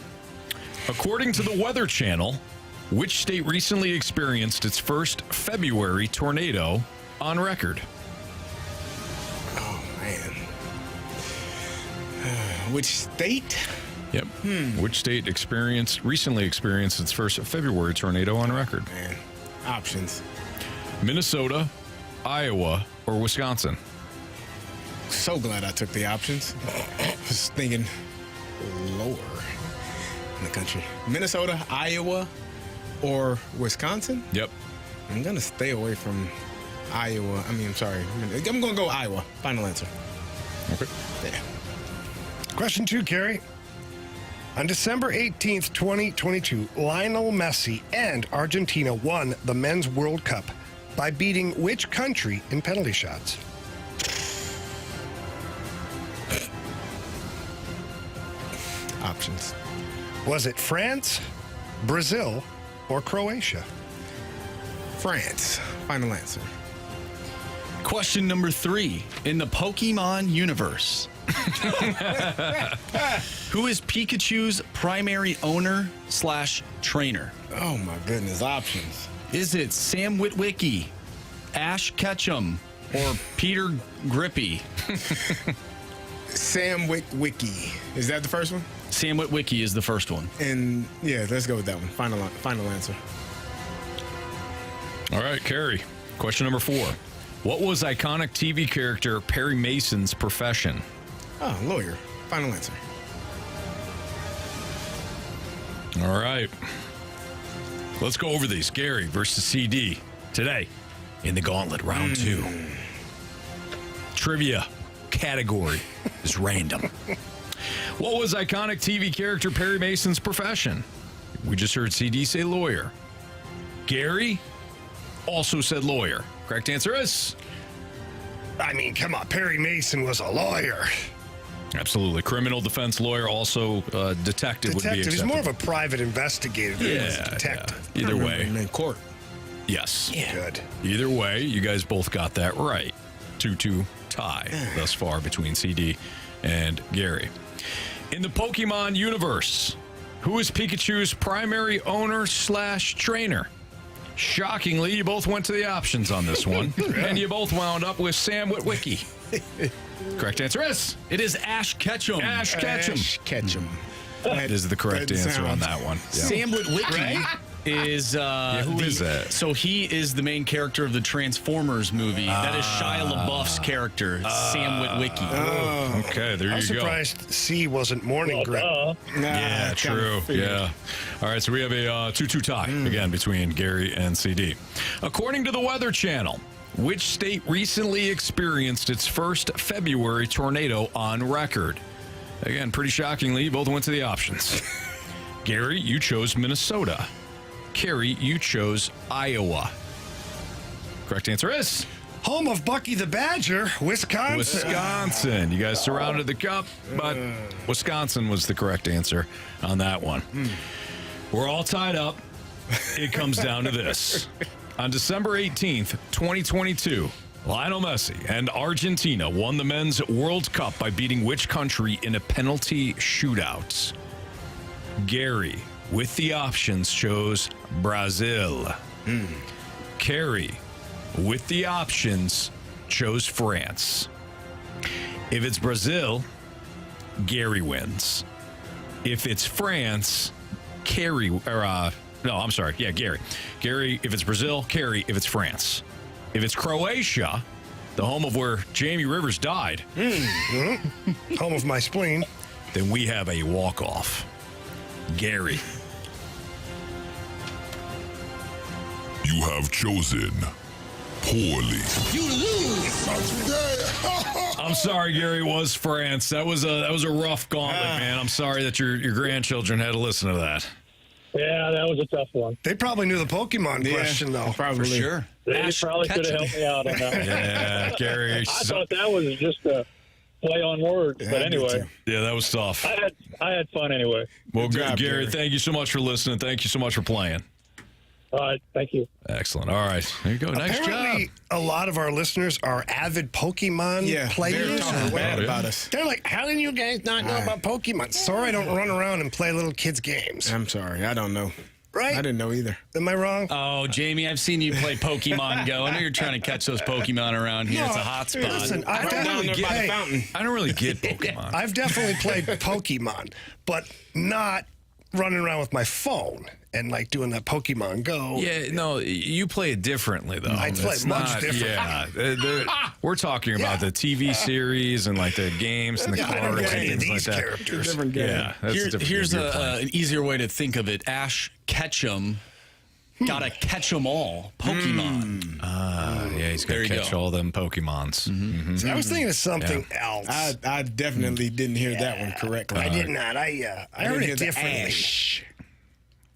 According to the Weather Channel, which state recently experienced its first February tornado on record? Oh, man. Which state? Yep. Which state recently experienced its first February tornado on record? Man. Options. Minnesota, Iowa, or Wisconsin? So glad I took the options. Was thinking lower in the country. Minnesota, Iowa, or Wisconsin? Yep. I'm going to stay away from Iowa. I'm going to go Iowa. Final answer. Okay. Yeah. Question 2, Carey. On December 18th, 2022, Lionel Messi and Argentina won the Men's World Cup by beating which country in penalty shots? Options. Was it France, Brazil, or Croatia? France. Final answer. Question number 3. In the Pokemon universe, who is Pikachu's primary owner / trainer? Oh, my goodness. Options. Is it Sam Witwicky, Ash Ketchum, or Peter Grippy? Sam Witwicky. Is that the first one? Sam Witwicky is the first one. And, yeah, let's go with that one. Final answer. All right, Carey. Question number 4. What was iconic TV character Perry Mason's profession? Oh, lawyer. Final answer. All right. Let's go over these. Gary versus CD today in the Gauntlet, round 2. Trivia category is random. What was iconic TV character Perry Mason's profession? We just heard CD say lawyer. Gary also said lawyer. Correct answer is? I mean, come on, Perry Mason was a lawyer. Absolutely. Criminal defense lawyer, also detective would be accepted. He's more of a private investigator than he was a detective. Yeah. Either way. In court. Yes. Yeah. Good. Either way, you guys both got that right. 2-2 tie thus far between CD and Gary. In the Pokemon universe, who is Pikachu's primary owner / trainer? Shockingly, you both went to the options on this one, and you both wound up with Sam Witwicky. Correct answer is? It is Ash Ketchum. Ash Ketchum. Ash Ketchum. That is the correct answer on that one. Yeah. Sam Witwicky is who is that? So he is the main character of the Transformers movie. That is Shia LaBeouf's character, Sam Witwicky. Okay, there I'm you go. surprised C wasn't morning grip. Yeah, true. Yeah. All right, so we have a 2-2 tie again between Gary and CD. According to the Weather Channel, which state recently experienced its first February tornado on record? Again, pretty shockingly, you both went to the options. Gary, you chose Minnesota. Carey, you chose Iowa. Correct answer is? Home of Bucky the Badger, Wisconsin. Wisconsin. You guys surrounded the cup, but Wisconsin was the correct answer on that one. We're all tied up. It comes down to this. On December 18th, 2022, Lionel Messi and Argentina won the Men's World Cup by beating which country in a penalty shootout? Gary, with the options, chose Brazil. Carey, with the options, chose France. If it's Brazil, Gary wins. If it's France, Carey, Gary. Gary, if it's Brazil, Carey, if it's France. If it's Croatia, the home of where Jamie Rivers died, home of my spleen, then we have a walk-off. Gary. You have chosen poorly. You lose. I'm sorry, Gary. It was France. That was a rough gauntlet, man. I'm sorry that your grandchildren had to listen to that. Yeah, that was a tough one. They probably knew the Pokemon question, though. Probably. For sure. They probably could have helped me out on that one. Yeah, Gary. I thought that was just a play on words, but anyway. Yeah, that was tough. I had fun anyway. Well, Good job, Gary, Gary. thank you so much for listening. Thank you so much for playing. All right, thank you. Excellent. All right. There you go. Nice Apparently, job. a lot of our listeners are avid Pokemon players. They're talking bad about us. They're like, how did you guys not know about Pokemon? Sorry I don't run around and play little kids' games. I'm sorry. I don't know. Right? I didn't know either. Am I wrong? Oh, Jamie, I've seen you play Pokemon Go. I know you're trying to catch those Pokemon around here. It's a hot spot. Listen, I Down there by the fountain. I don't really get Pokemon. I've definitely played Pokemon, but not running around with my phone and like doing that Pokemon Go. Yeah, no, you play it differently, though. I play It's much not- different. Yeah, we're talking about the TV series and like the games and the I don't cards get and any of things like these that. characters. Different game. Yeah, that's a different Here's game you're playing. an easier way to think of it. Ash Ketchum Gotta catch them all. Pokemon. Yeah, he's got to catch all them Pokemons. Mm-hmm. See, I was thinking of something else. I definitely didn't hear that one correctly. I did not. I heard it differently.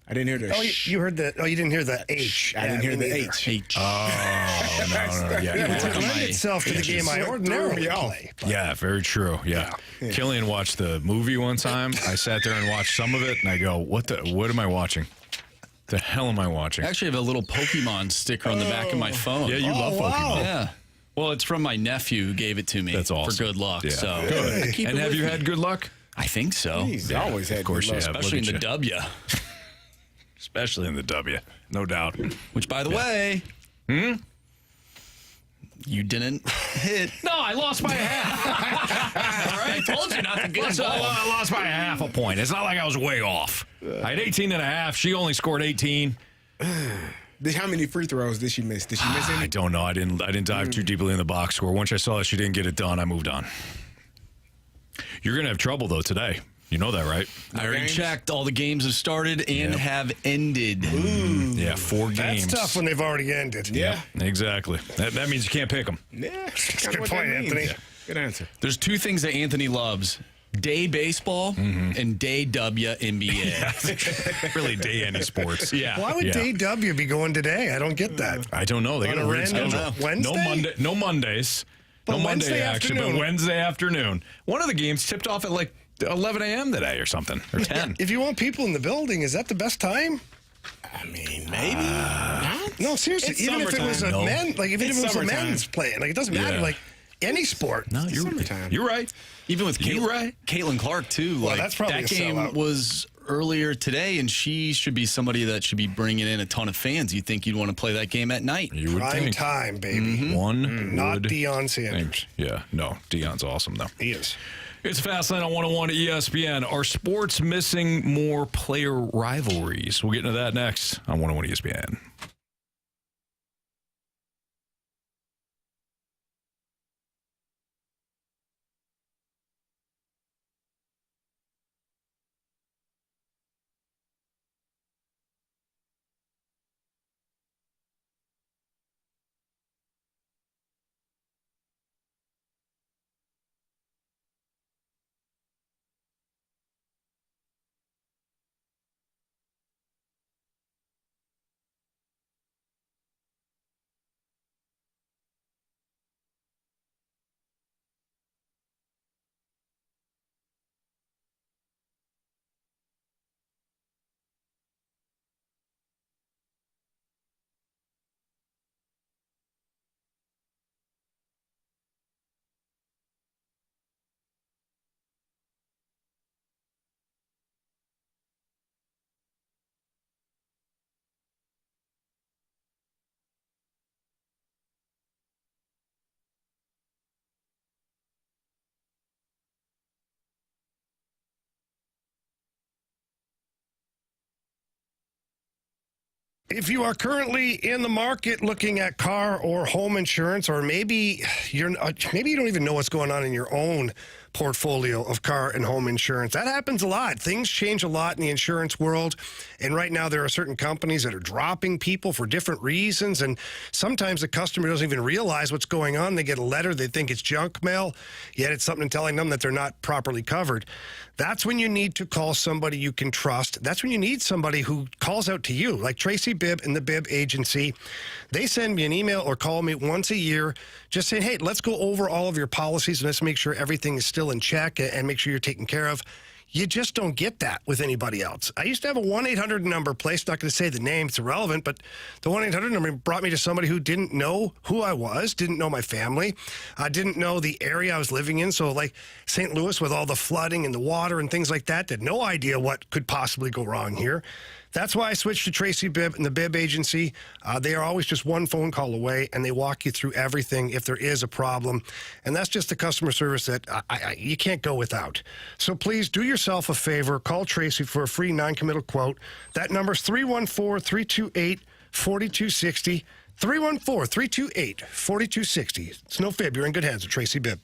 I didn't hear the you heard the. Oh, you didn't hear the H. I didn't hear the H. Oh, no. Yeah, it lends itself to the game I ordinarily play. Yeah, very true. Yeah. Killian watched the movie one time. I sat there and watched some of it, and I go, what am I watching? The hell am I watching? I actually have a little Pokemon sticker on the back of my phone. Yeah, you love Pokemon. Yeah. Well, it's from my nephew who gave it to me. That's awesome. For good luck. Yeah. So. Good. And have you had good luck? I think so. He's always had of course good luck. you have. Especially in the W. Especially in the W. No doubt. Which, by the way, you didn't hit. No, I lost by a half. All right, I told you not to get involved. I lost by a half a point. It's not like I was way off. I had 18 and a half. She only scored 18. How many free throws did she miss? Did she miss any? I don't know. I didn't dive too deeply in the box score. Once I saw that she didn't get it done, I moved on. You're going to have trouble, though, today. You know that, right? I already checked. All the games have started and have ended. Yeah, 4 games. That's tough when they've already ended. Yeah. Exactly. That means you can't pick them. Yeah. That's a good point, Anthony. Yeah. Good answer. There's 2 things that Anthony loves. Day baseball and day WNBA. Really, day any sports. Yeah. Why would Day W be going today? I don't get that. I don't know. They got a weird schedule. Wednesday? No Mondays. But no Monday Wednesday action, afternoon. but Wednesday afternoon. One of the games tipped off at like 11 a.m. today or something, or 10. If you want people in the building, is that the best time? I mean, maybe. No, seriously. It's Even if it was a summertime. men, like even if it was a summertime. men's playing, like it doesn't matter. Yeah. Like any sport. No, summertime. You're right. Even with Caitlin Clark, too. Well, Like, that's probably that a game sellout. was earlier today, and she should be somebody that should be bringing in a ton of fans. You think you'd want to play that game at night? You would Prime think. time, baby. One Not would Deion Sanders. think. Yeah, no, Deion's awesome, though. He is. It's Fastlane on 101 at ESPN. Are sports missing more player rivalries? We'll get into that next on 101 ESPN. If you are currently in the market looking at car or home insurance, or maybe you don't even know what's going on in your own portfolio of car and home insurance. That happens a lot. Things change a lot in the insurance world. And right now there are certain companies that are dropping people for different reasons. And sometimes the customer doesn't even realize what's going on. They get a letter, they think it's junk mail, yet it's something telling them that they're not properly covered. That's when you need to call somebody you can trust. That's when you need somebody who calls out to you, like Tracy Bibb and the Bibb Agency. They send me an email or call me once a year just saying, hey, let's go over all of your policies and let's make sure everything is still in check and make sure you're taken care of. You just don't get that with anybody else. I used to have a 1-800 number place, not going to say the name, it's irrelevant, but the 1-800 number brought me to somebody who didn't know who I was, didn't know my family, didn't know the area I was living in. So like St. Louis with all the flooding and the water and things like that, had no idea what could possibly go wrong here. That's why I switched to Tracy Bibb and the Bibb Agency. They are always just one phone call away, and they walk you through everything if there is a problem. And that's just the customer service that you can't go without. So please do yourself a favor. Call Tracy for a free non-committal quote. That number is 314-328-4260. 314-328-4260. It's no fib. You're in good hands with Tracy Bibb.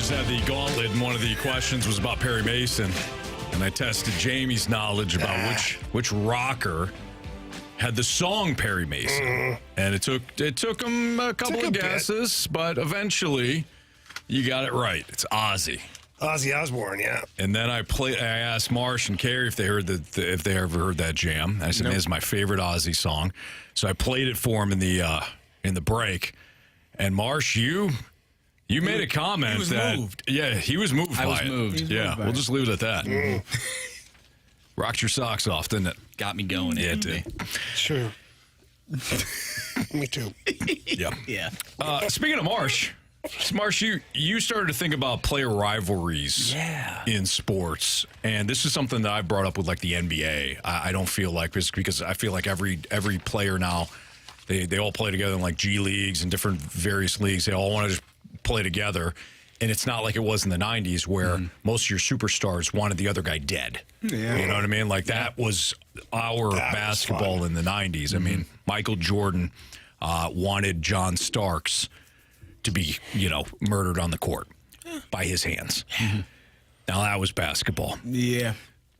Steelers had the Gauntlet, and one of the questions was about Perry Mason. And I tested Jamie's knowledge about which rocker had the song Perry Mason. And it took him a couple of guesses, but eventually you got it right. It's Ozzy. Ozzy Osbourne, yeah. And then I asked Marsh and Carey if they heard if they ever heard that jam. I said, "Man, it's my favorite Ozzy song." So I played it for him in the break. And Marsh, you made a comment he was moved. Yeah, he was moved. I was by it. moved. Yeah, we'll just leave it at that. Rocked your socks off, didn't it? Got me going. Yeah, it did. Sure. Me too. Yeah. Yeah. Speaking of Marsh, you started to think about player rivalries in sports, and this is something that I brought up with like the NBA. I don't feel like this because I feel like every player now, they all play together in like G leagues and different various leagues. They all want to just play together, and it's not like it was in the 90s where most of your superstars wanted the other guy dead. Yeah. You know what I mean? Like that was our basketball in the 90s. I mean, Michael Jordan wanted John Starks to be, murdered on the court by his hands. Now that was basketball. Yeah,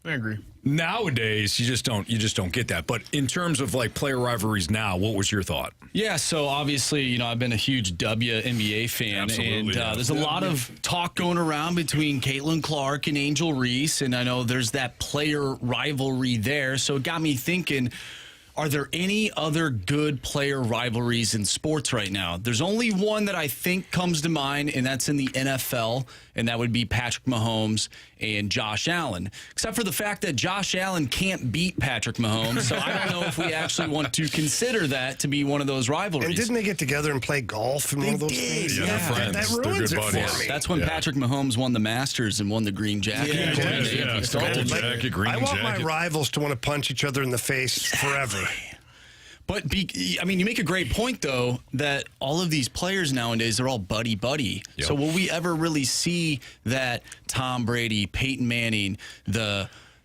I agree. Nowadays, you just don't get that. But in terms of like player rivalries now, what was your thought? Yeah, so obviously, I've been a huge WNBA fan, Absolutely, and there's a lot of talk going around between Caitlin Clark and Angel Reese, and I know there's that player rivalry there. So it got me thinking, are there any other good player rivalries in sports right now? There's only one that I think comes to mind, and that's in the NFL, and that would be Patrick Mahomes and Josh Allen. Except for the fact that Josh Allen can't beat Patrick Mahomes, so I don't know if we actually want to consider that to be one of those rivalries. And didn't they get together and play golf and one of those things? Yeah, they're friends. That They're ruins good it buddies. for me. That's when Patrick Mahomes won the Masters and won the green jacket. Gold jacket, green I want my jacket. rivals to want to punch each other in the face forever. But, you make a great point, though, that all of these players nowadays, they're all buddy-buddy. Yep. So will we ever really see that Tom Brady, Peyton Manning,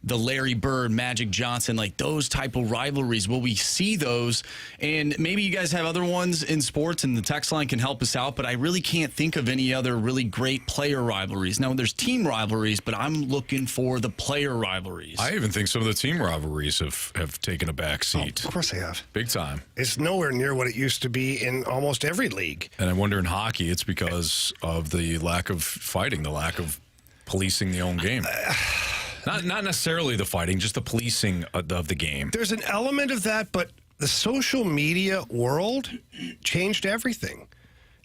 the Larry Bird, Magic Johnson, like those type of rivalries? Will we see those? And maybe you guys have other ones in sports, and the text line can help us out, but I really can't think of any other really great player rivalries. Now, there's team rivalries, but I'm looking for the player rivalries. I even think some of the team rivalries have taken a back seat. Of course they have. Big time. It's nowhere near what it used to be in almost every league. And I wonder in hockey, it's because of the lack of fighting, the lack of policing the own game. Not necessarily the fighting, just the policing of the game. There's an element of that, but the social media world changed everything.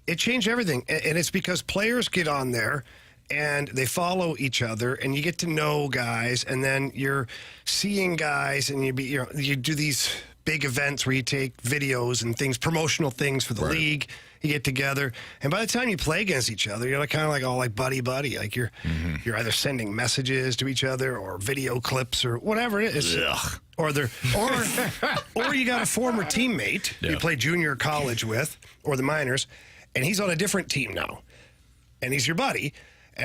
It changed everything. And it's because players get on there and they follow each other, and you get to know guys, and then you're seeing guys, and you do these big events where you take videos and things, promotional things for the league. You get together, and by the time you play against each other, you're kind of like all like buddy. Like you're either sending messages to each other or video clips or whatever it is. Ugh. Or you got a former teammate you play junior college with or the minors, and he's on a different team now, and he's your buddy.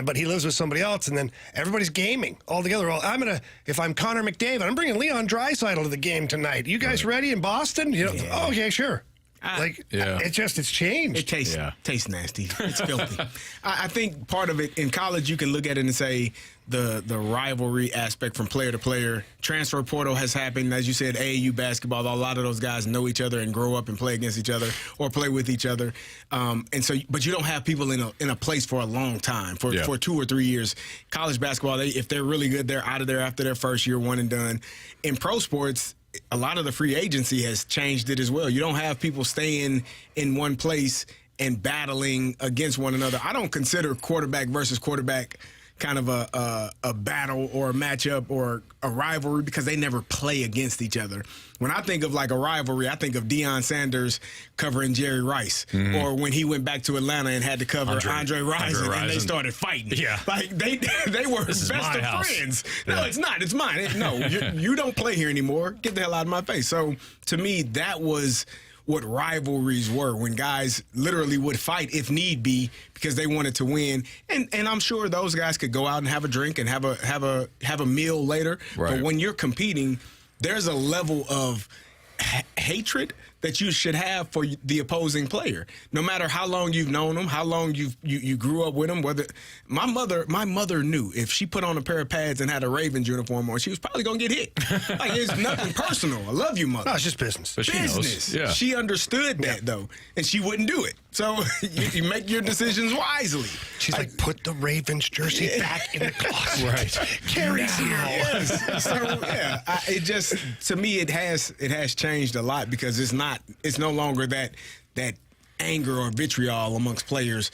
But he lives with somebody else, and then everybody's gaming all together. Well, if I'm Connor McDavid, I'm bringing Leon Draisaitl to the game tonight. You guys ready in Boston? Oh, okay, sure. It's changed. It tastes nasty. It's filthy. I think part of it in college, you can look at it and say the rivalry aspect from player to player. Transfer portal has happened, as you said. AAU basketball, a lot of those guys know each other and grow up and play against each other or play with each other. But you don't have people in a place for a long time, for 2 or 3 years. College basketball, if they're really good, they're out of there after their first year, one and done. In pro sports, a lot of the free agency has changed it as well. You don't have people staying in one place and battling against one another. I don't consider quarterback versus quarterback kind of a battle or a matchup or a rivalry because they never play against each other. When I think of like a rivalry, I think of Deion Sanders covering Jerry Rice, or when he went back to Atlanta and had to cover Andre Rison, and they started fighting. Yeah, like they were best of friends. No, it's not. It's mine. No, you don't play here anymore. Get the hell out of my face. So to me, that was what rivalries were, when guys literally would fight if need be because they wanted to win. And I'm sure those guys could go out and have a drink and have a meal later. Right. But when you're competing, there's a level of hatred that you should have for the opposing player, no matter how long you've known them, how long you grew up with them. Whether my mother knew if she put on a pair of pads and had a Ravens uniform on, she was probably gonna get hit. Like, it's nothing personal. I love you, mother. No, it's just business. But she knows. Yeah. She understood that though, and she wouldn't do it. So you make your decisions wisely. She's like, put the Ravens jersey back in the closet. Right. Carey's here. Yes. So yeah, it just, to me, it has changed a lot, because it's no longer that anger or vitriol amongst players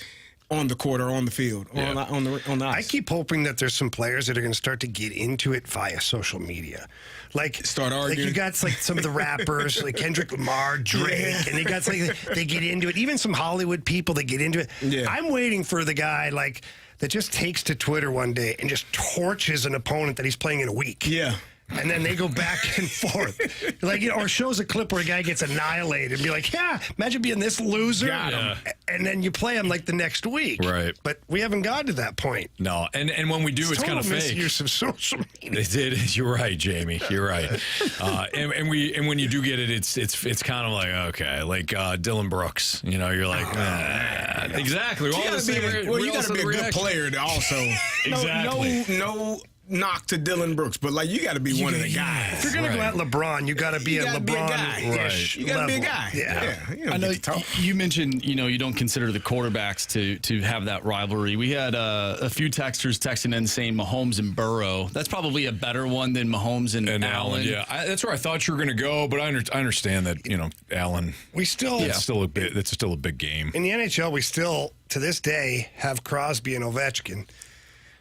on the court or on the field or on the ice. I keep hoping that there's some players that are going to start to get into it via social media. Like, start arguing. Like, you got like some of the rappers, like Kendrick Lamar, Drake, and you got like they get into it. Even some Hollywood people, they get into it. Yeah. I'm waiting for the guy like that just takes to Twitter one day and just torches an opponent that he's playing in a week. Yeah. And then they go back and forth. Like, or shows a clip where a guy gets annihilated and be like, yeah, imagine being this loser. Got him. Yeah. And then you play him like the next week. Right. But we haven't gotten to that point. No, and when we do, it's kind of fake. Misuse of social media. It is. You're right, Jamie. You're right. And when you do get it, it's kind of like, okay, like Dylan Brooks. You know, you're like, exactly. You gotta be a good player to also. Exactly. No knock to Dylan Brooks, but like, you got to be one of the guys. If you're gonna go at LeBron, you got to be a LeBron-ish You got to be a level. guy. Yeah. You I know you mentioned, you don't consider the quarterbacks to have that rivalry. We had a few texters texting in saying Mahomes and Burrow. That's probably a better one than Mahomes and Allen. Yeah, that's where I thought you were going to go, but I understand that, Allen. It's still a big game. In the NHL, we still, to this day, have Crosby and Ovechkin.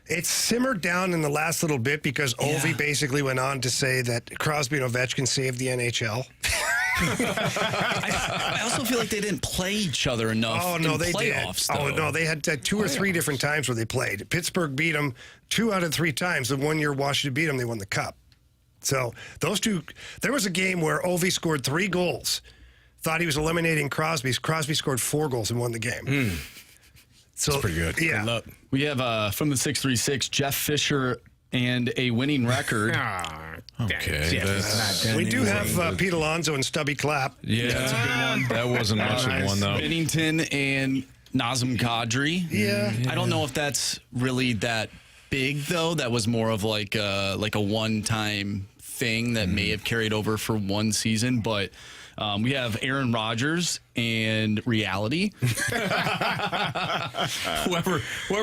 It's simmered down in the last little bit because Ovi basically went on to say that Crosby and Ovechkin saved the NHL. I also feel like they didn't play each other enough in playoffs. Oh, no, they had 2 or 3 different times where they played. Pittsburgh beat them 2 out of 3 times. The one year Washington beat them, they won the Cup. So those two, there was a game where Ovi scored 3 goals, thought he was eliminating Crosby. Crosby scored 4 goals and won the game. So, that's pretty good. Yeah. Good luck. We have from the 636, Jeff Fisher and a winning record. Okay. We do have Pete Alonso and Stubby Clapp. Yeah, that's a good one. That wasn't much of one, though. Bennington and Nazem Kadri. Yeah. I don't know if that's really that big, though. That was more of like a one-time thing that may have carried over for one season, but we have Aaron Rodgers and reality. Whoever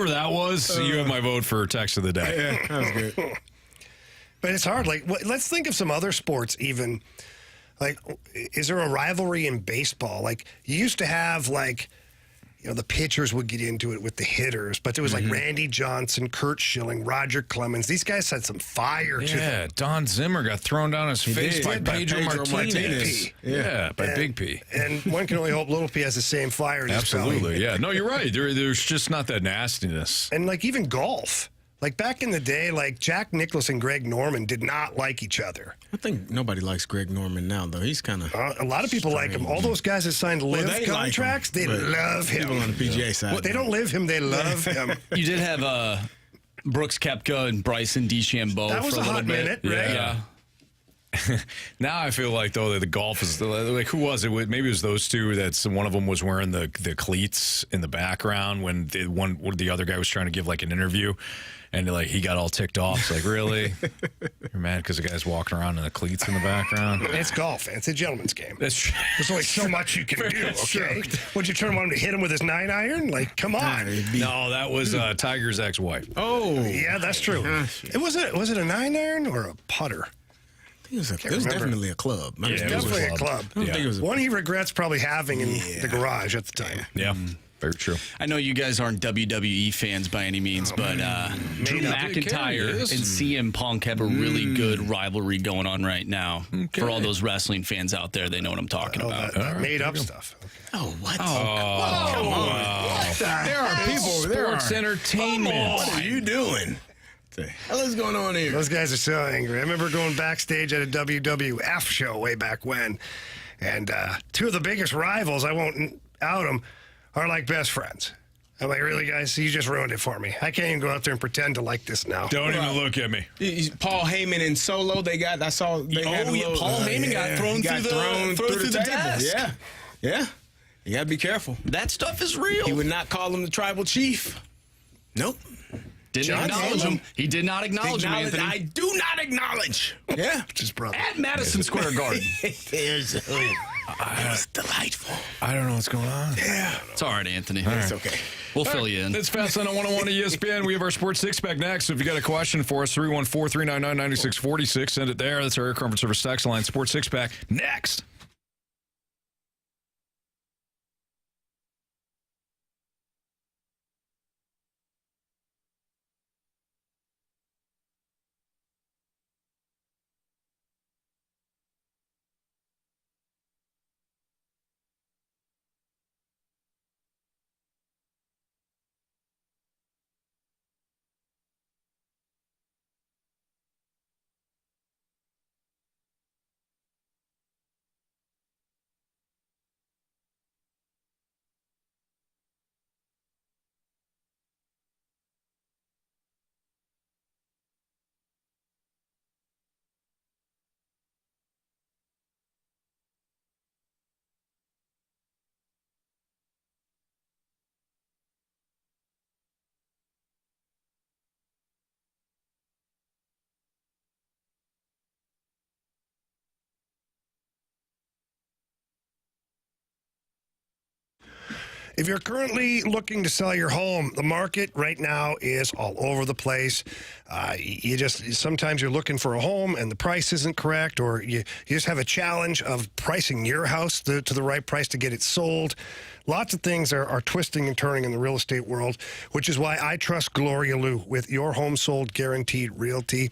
that was, you have my vote for text of the day. Yeah, that was good. But it's hard. Like, let's think of some other sports even. Like, is there a rivalry in baseball? Like, you used to have, like, the pitchers would get into it with the hitters, but there was like Randy Johnson, Kurt Schilling, Roger Clemens. These guys had some fire to them. Yeah, Don Zimmer got thrown down his face by Pedro Martinez. Yeah, by Big P. And one can only hope Little P has the same fire in his belly. Absolutely, yeah. No, you're right. There's just not that nastiness. And like even golf. Like back in the day, like Jack Nicklaus and Greg Norman did not like each other. I think nobody likes Greg Norman now, though. He's kind of a lot of people like him. All those guys that signed live contracts, they love him. People on the PGA side. Well, they don't live him, they love him. You did have Brooks Koepka and Bryson DeChambeau that was for a little hot bit. Minute, right? Yeah. Now I feel like, though, that the golf is like, who was it? Maybe it was those two. That's one of them was wearing the cleats in the background when the other guy was trying to give like an interview, and like he got all ticked off. It's like, really, you're mad because the guy's walking around in the cleats in the background? It's golf, man. It's a gentleman's game. That's true. There's only so much you can do. Okay, would you turn him on to hit him with his 9-iron? Like, come on. No, that was Tiger's ex-wife. Oh, yeah, that's true. Was it a 9-iron or a putter? It was definitely a club. Yeah, it was definitely a club. I don't think it was one he regrets probably having in the garage at the time. Yeah. Very true. I know you guys aren't WWE fans by any means, but Drew McIntyre and CM Punk have a really good rivalry going on right now. Okay. For all those wrestling fans out there, they know what I'm talking about. That made up stuff. Okay. Oh, what? Oh, come on. What there are people. Sports entertainment. What are you doing? What the hell is going on here? Those guys are so angry. I remember going backstage at a WWF show way back when, and 2 of the biggest rivals, I won't out them, are like best friends. I'm like, really, guys? You just ruined it for me. I can't even go out there and pretend to like this now. Don't even look at me. Paul Heyman and Solo, Paul Heyman got thrown through the desk. Yeah. You got to be careful. That stuff is real. He would not call him the tribal chief. Nope. Didn't acknowledge him. He did not acknowledge him, Anthony. I do not acknowledge. Yeah. Just brother. At Madison Square Garden. It was delightful. I don't know what's going on. Yeah. It's all right, Anthony. It's okay. We'll fill you in. It's Fast on 101 ESPN. We have our Sports Six-Pack next. So if you got a question for us, 314-399-9646. Send it there. That's our Air Comfort Service text line. Sports Six-Pack next. If you're currently looking to sell your home, the market right now is all over the place. Sometimes you're looking for a home and the price isn't correct, or you just have a challenge of pricing your house to the right price to get it sold. Lots of things are twisting and turning in the real estate world, which is why I trust Gloria Lou with Your Home Sold Guaranteed Realty.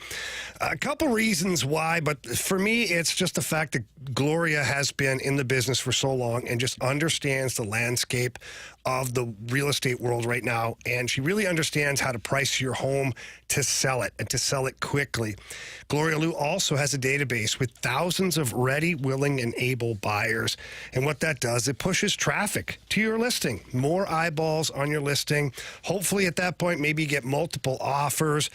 A couple reasons why, but for me, it's just the fact that Gloria has been in the business for so long and just understands the landscape of the real estate world right now, and she really understands how to price your home to sell it and to sell it quickly. Gloria Lou also has a database with thousands of ready, willing, and able buyers, and what that does, it pushes traffic to your listing. More eyeballs on your listing. Hopefully at that point, maybe you get multiple offers,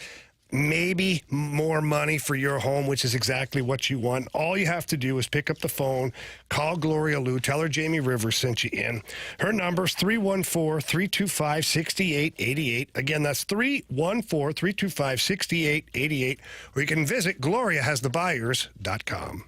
maybe more money for your home, which is exactly what you want. All you have to do is pick up the phone, call Gloria Lou, tell her Jamie Rivers sent you in. Her number is 314-325-6888. Again, that's 314-325-6888. Or you can visit GloriaHasTheBuyers.com.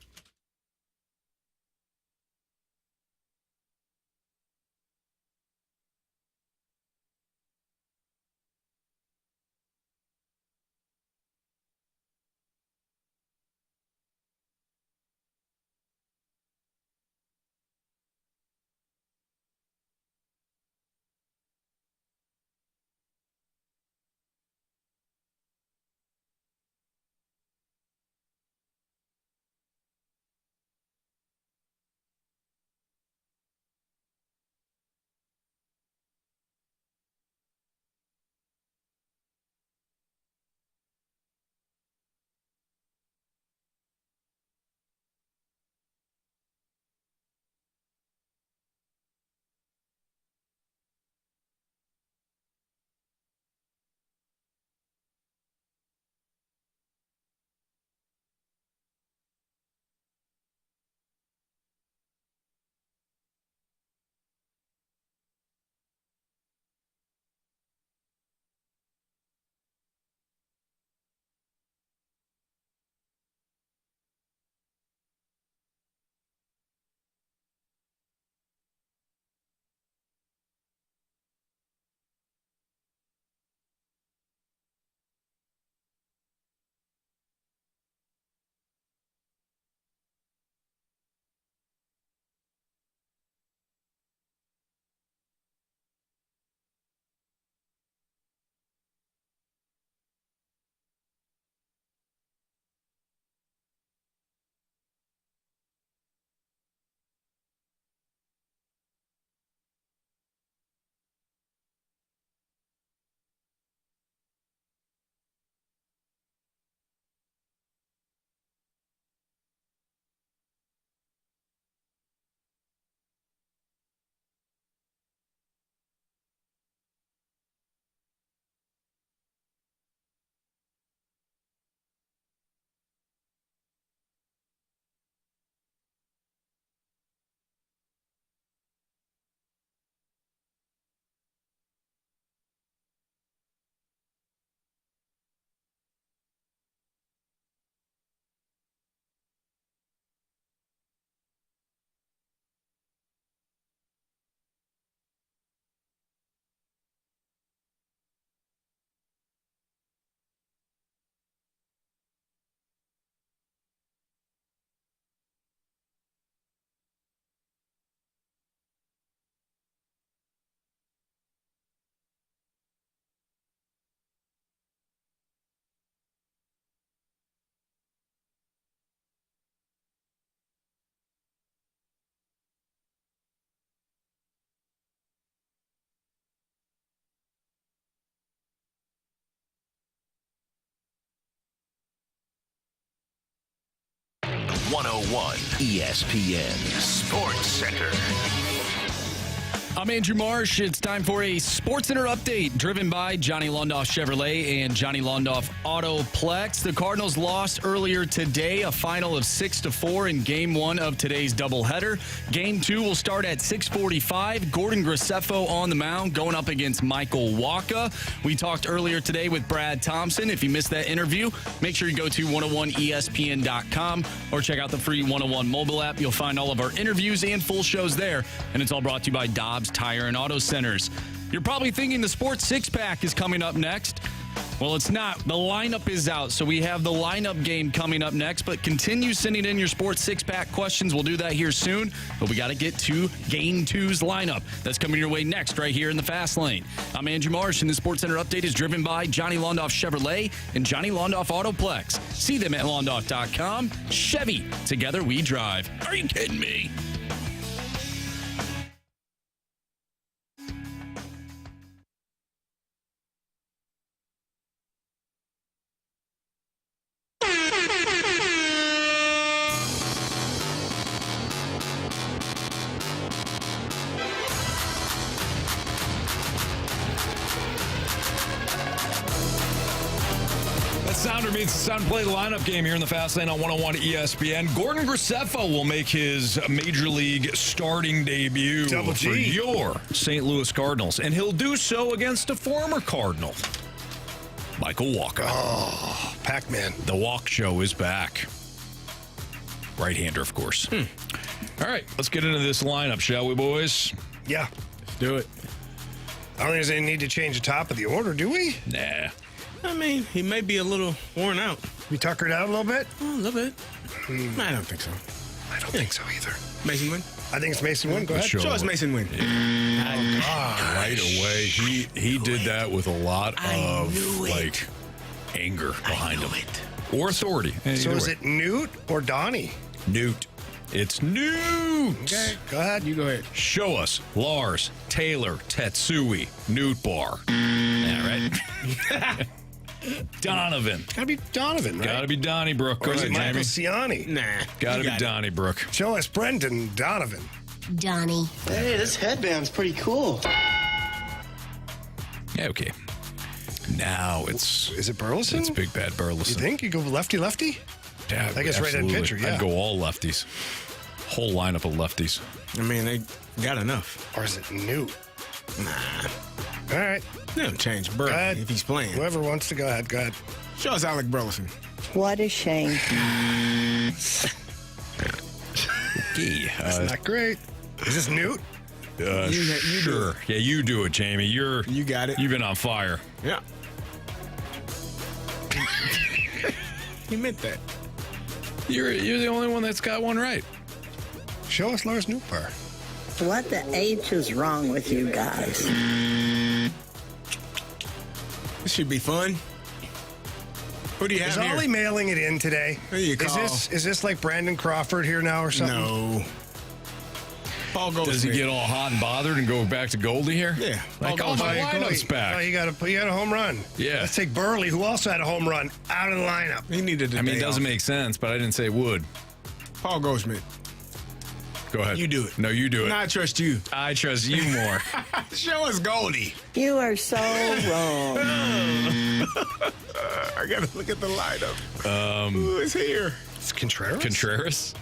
101 ESPN Sports Center. I'm Andrew Marsh. It's time for a Sports Center update driven by Johnny Londoff Chevrolet and Johnny Londoff Autoplex. The Cardinals lost earlier today, a final of 6-4 in Game 1 of today's doubleheader. Game 2 will start at 6:45. Gordon Graceffo on the mound going up against Michael Wacha. We talked earlier today with Brad Thompson. If you missed that interview, make sure you go to 101ESPN.com or check out the free 101 mobile app. You'll find all of our interviews and full shows there. And it's all brought to you by Dobbs Tire and Auto Centers. You're probably thinking the Sports Six-Pack is coming up next. Well, it's not. The lineup is out, so we have the lineup game coming up next. But continue sending in your Sports Six-Pack questions. We'll do that here soon. But we got to get to Game 2's lineup. That's coming your way next right here in the Fast Lane. I'm Andrew Marsh, and the Sports Center update is driven by Johnny Londoff Chevrolet and Johnny Londoff Autoplex. See them at londoff.com. Chevy, together we drive. Are you kidding me? Sounder meets the Sound Play lineup game here in the Fast Lane on 101 ESPN. Gordon Graceffo will make his Major League starting debut for your St. Louis Cardinals, and he'll do so against a former Cardinal, Michael Wacha. Oh, Pac-Man. The Walk Show is back. Right-hander, of course. All right, let's get into this lineup, shall we, boys? Yeah. Let's do it. I don't think there's any need to change the top of the order, do we? Nah. I mean, he may be a little worn out. We tuckered out a little bit? A little bit. I don't think so. I don't think so either. Mason win? I think it's Mason win. Go ahead. Show us Mason win. Right away. He did that with a lot of anger behind him. Or authority. So is it Newt or Donnie? Newt. It's Newt. Okay, go ahead. You go ahead. Show us Lars, Taylor, Tetsui, Newt Bar. Yeah, right? Donovan. Gotta be Donovan, right? Gotta be Donnybrook. Go Or is ahead, it Michael Jamie. Siani? Nah. Gotta be Donnybrook. Show us Brendan Donovan. Donnie. Hey, this headband's pretty cool. Yeah, okay. Now it's... Is it Burleson? It's Big Bad Burleson. You think? You go lefty-lefty? Yeah, I guess right-hand pitcher, yeah. I'd go all lefties. Whole lineup of lefties. I mean, they got enough. Or is it Newt? Nah. All right. They don't change Burley if he's playing. Whoever wants to go ahead, go ahead. Show us Alec Burleson. What a shame. That's not great. Is this Newt? You Sure. Yeah, you do it, Jamie. You got it. You've been on fire. Yeah. He meant that. You're the only one that's got one right. Show us Lars Newtbar. What the H is wrong with you guys? This should be fun. Who do you have Is here? Ollie mailing it in today? Who do you call? Is this like Brandon Crawford here now or something? No. Paul Goldschmidt. Does he get all hot and bothered and go back to Goldie here? Yeah. Like, oh, my lineup's back. Oh, you got a home run. Yeah. Let's take Burley, who also had a home run, out of the lineup. He needed I mean, it doesn't make sense, but I didn't say it would. Paul Goldschmidt. Go ahead. You do it. No, you do it. No, I trust you. I trust you more. Show us Goldie. You are so wrong. I got to look at the lineup. Who is here? It's Contreras? Contreras?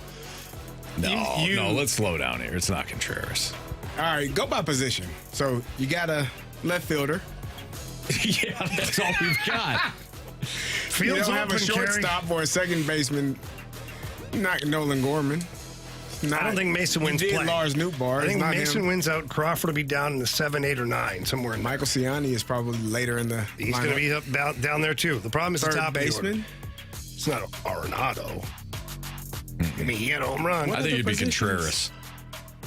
No, no, let's slow down here. It's not Contreras. All right, go by position. So you got a left fielder. Yeah, that's all we've got. You don't have a open, shortstop or a second baseman. Not Nolan Gorman. I don't think Mason wins play. play. Lars Newtbar. I think not Mason him. wins out. Crawford will be down in the 7, 8, or 9, somewhere in Michael Siani is probably later in the He's going to be up down there, too. The problem is third the top baseman. It's not Arenado. I mean, he had a home run. I think it'd be Contreras.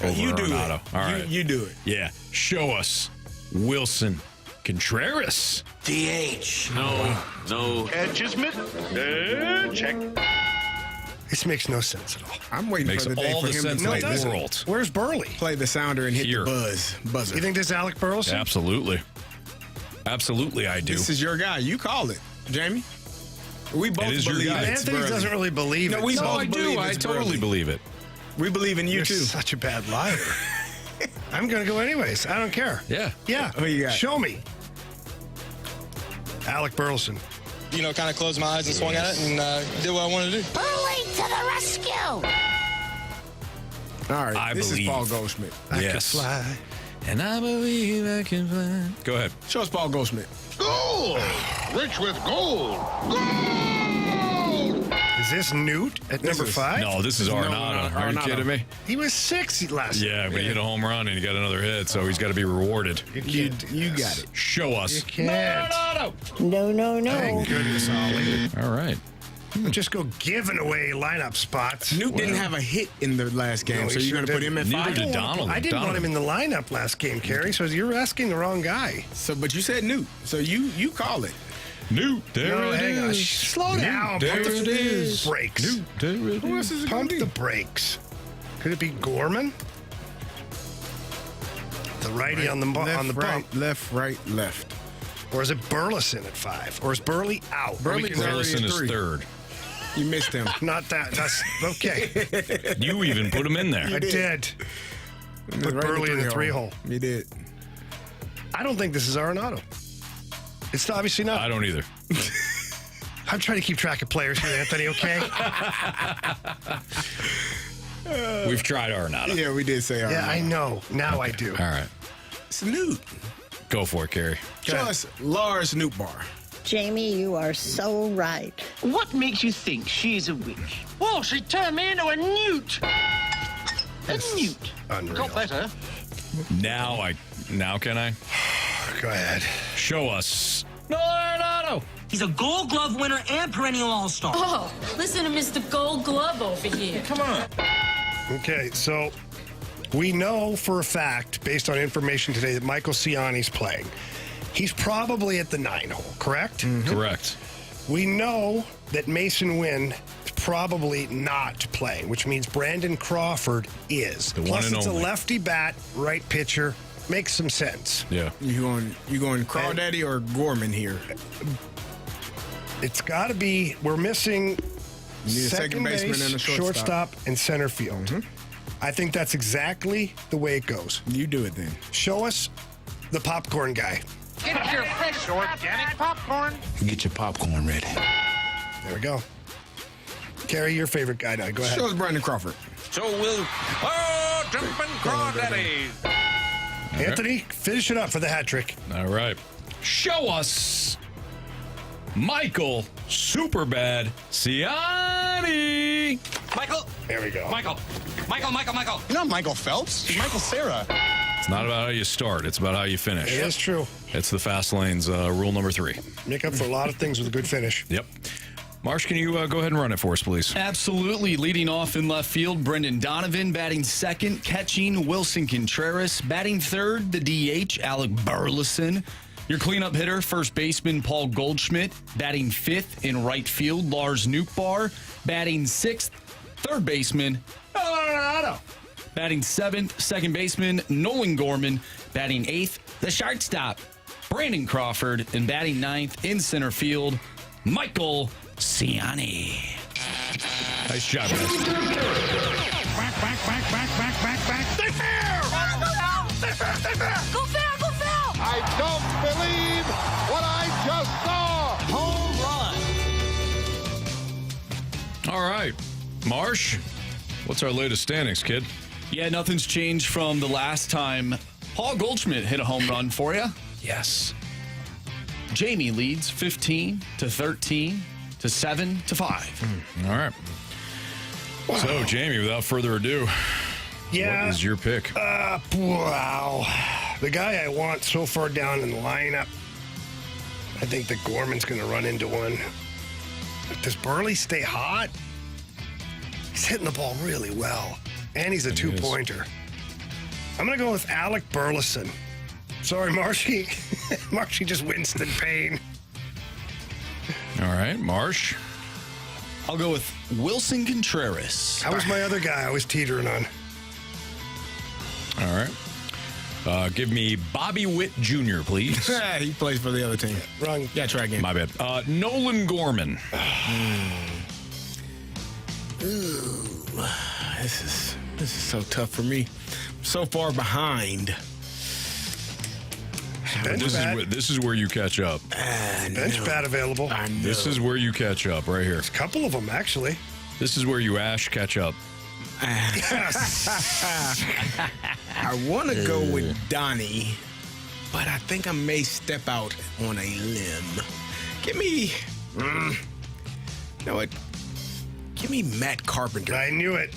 Over You do Arenado. it. All right. You do it. Yeah. Show us Wilson Contreras. DH. No. Catches mid. Check. This makes no sense at all. I'm waiting Makes for the day all for the him sense to in play the this. world. Where's Burley? Play the sounder and hit Here. the buzzer. You think this is Alec Burleson? Absolutely. Absolutely, I do. This is your guy. You call it, Jamie. We both It is your believe guy. it. Anthony doesn't really believe it. No, we so- both I do. believe I it's totally Burley. believe it. We believe in you You're too. such a bad liar. I'm going to go anyways. I don't care. Yeah. Yeah. Who you got? Show me. Alec Burleson. You know, kind of closed my eyes and swung at it and did what I wanted to do. Burley to the rescue! All right, I this believe. is Paul Goldschmidt. Yes. And I believe I can fly. Go ahead. Show us Paul Goldschmidt. Gold! Rich with gold! Gold! Is this Newt at number 5? No, this is Arenado. Are you Arenado. kidding me? He was 6 last year. Yeah, but he hit a home run and he got another hit, so he's got to be rewarded. You got it. Show us. You can't. No. Thank goodness, Ollie. All right. Just go giving away lineup spots. Newt didn't have a hit in the last game, No, so he you're sure going to put him at Neither 5? did Donald. I didn't want him in the lineup last game, Carey, so you're asking the wrong guy. So, but you said Newt, so you call it. Newt, there No, it hang on. is. Slow down. There Pump it the is. brakes. Newt, there it Who is. else is it Pump going to the be? brakes. Could it be Gorman? The righty on the Left, bump. left, right, left. Or is it Burleson at 5? Or is Burley out? Burley's We can- already Burleson at is 3. third. You missed him. Not that. That's okay. You even put him in there. I did. Put Right Burley in the 3-hole. You did. I don't think this is Arenado. It's obviously not. I don't either. I'm trying to keep track of players here, Anthony, okay? We've tried Arenado. Yeah, we did say Arenado. Yeah, I know. Now I do. All right. It's Newt. Go for it, Carey. Show us Lars Newtbar. Jamie, you are so right. What makes you think she's a witch? Well, she turned me into a newt! A newt. Unreal. Got better. Now can I? Go ahead. Show us. No, Arenado. He's a Gold Glove winner and perennial All-Star. Oh, listen to Mr. Gold Glove over here. Come on. Okay, so we know for a fact, based on information today, that Michael Siani's playing. He's probably at the 9-hole, correct? Mm-hmm. Correct. We know that Mason Wynn is probably not playing, which means Brandon Crawford is. The one Plus, and it's only. a lefty bat, right pitcher. Makes some sense. Yeah. You going Crawdaddy or Gorman here? It's got to be, we're missing You need a second baseman base, and a shortstop. and center field. I think that's exactly the way it goes. You do it then. Show us the popcorn guy. Get your fresh organic popcorn. Get your popcorn ready. There we go. Carey, your favorite guy now. Go ahead. Show us Brandon Crawford. So we'll... Oh, jumping crawdaddies. Anthony, finish it up for the hat trick. All right. Show us Michael Superbad Siani. Michael. There we go. Michael. You're not Michael Phelps. You're Michael Cera. It's not about how you start. It's about how you finish. It is true. It's the fast lanes rule number 3. Make up for a lot of things with a good finish. Yep. Marsh, can you go ahead and run it for us, please? Absolutely. Leading off in left field, Brendan Donovan. Batting second, catching Wilson Contreras. Batting third, the DH, Alec Burleson. Your cleanup hitter, first baseman Paul Goldschmidt. Batting fifth in right field, Lars Newtbar. Batting sixth, third baseman Arenado. Batting seventh, second baseman Nolan Gorman. Batting eighth, the shortstop Brandon Crawford. And batting ninth in center field, Michael Siani. Nice job, guys. Back. They fair! They fair! Go foul, go foul! I don't believe what I just saw! Home run. All right. Marsh, what's our latest standings, kid? Yeah, nothing's changed from the last time Paul Goldschmidt hit a home run for you. Yes. Jamie leads 15 to 13 to 7 to 5. All right. Wow. So, Jamie, without further ado, Yeah. what is your pick? Wow. The guy I want so far down in the lineup, I think that Gorman's going to run into one. Does Burley stay hot? He's hitting the ball really well. And he's a two-pointer. I'm going to go with Alec Burleson. Sorry, Marshy. Marshy just winced in pain. All right, Marsh. I'll go with Wilson Contreras. That was my other guy I was teetering on. All right. Give me Bobby Witt Jr., please. He plays for the other team. Wrong. Yeah, try again. My bad. Nolan Gorman. Ooh, this is so tough for me. I'm so far behind. This is where you catch up. Bench bat available. This is where you catch up, right here. There's a couple of them, actually. This is where you catch up. I want to go with Donnie, but I think I may step out on a limb. Give me, you know what? Give me Matt Carpenter. I knew it.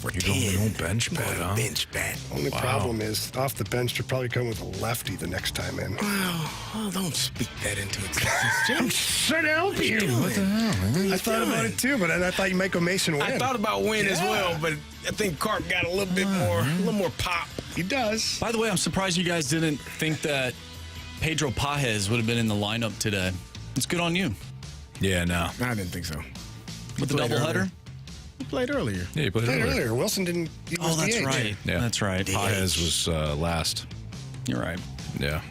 For You 10. don't bench bat, huh? Bench bat. Only problem is, off the bench, they're probably coming with a lefty the next time in. Oh, don't speak that into existence, Jim. I'm trying to help you. What the hell? I thought about it too, but I thought you might go Mason win. I thought about win as well, but I think Carp got a little bit more, pop. He does. By the way, I'm surprised you guys didn't think that Pedro Pajes would have been in the lineup today. It's good on you. Yeah, no. I didn't think so. With the doubleheader? He played earlier. Yeah, he played earlier. Wilson didn't. He was that's DH. right. Yeah. That's right. Pajes was last. You're right. Yeah.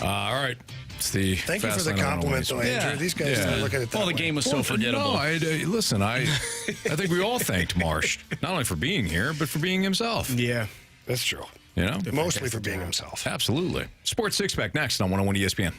All right. It's the Thank you for fast the lane on compliment, though, Wednesday. Andrew. These guys don't look at it that Well, the way. game was so forgettable. No, listen, I think we all thanked Marsh, not only for being here, but for being himself. Yeah. That's true. You know? Mostly for being himself. Absolutely. Sports Six Pack next on 101 ESPN.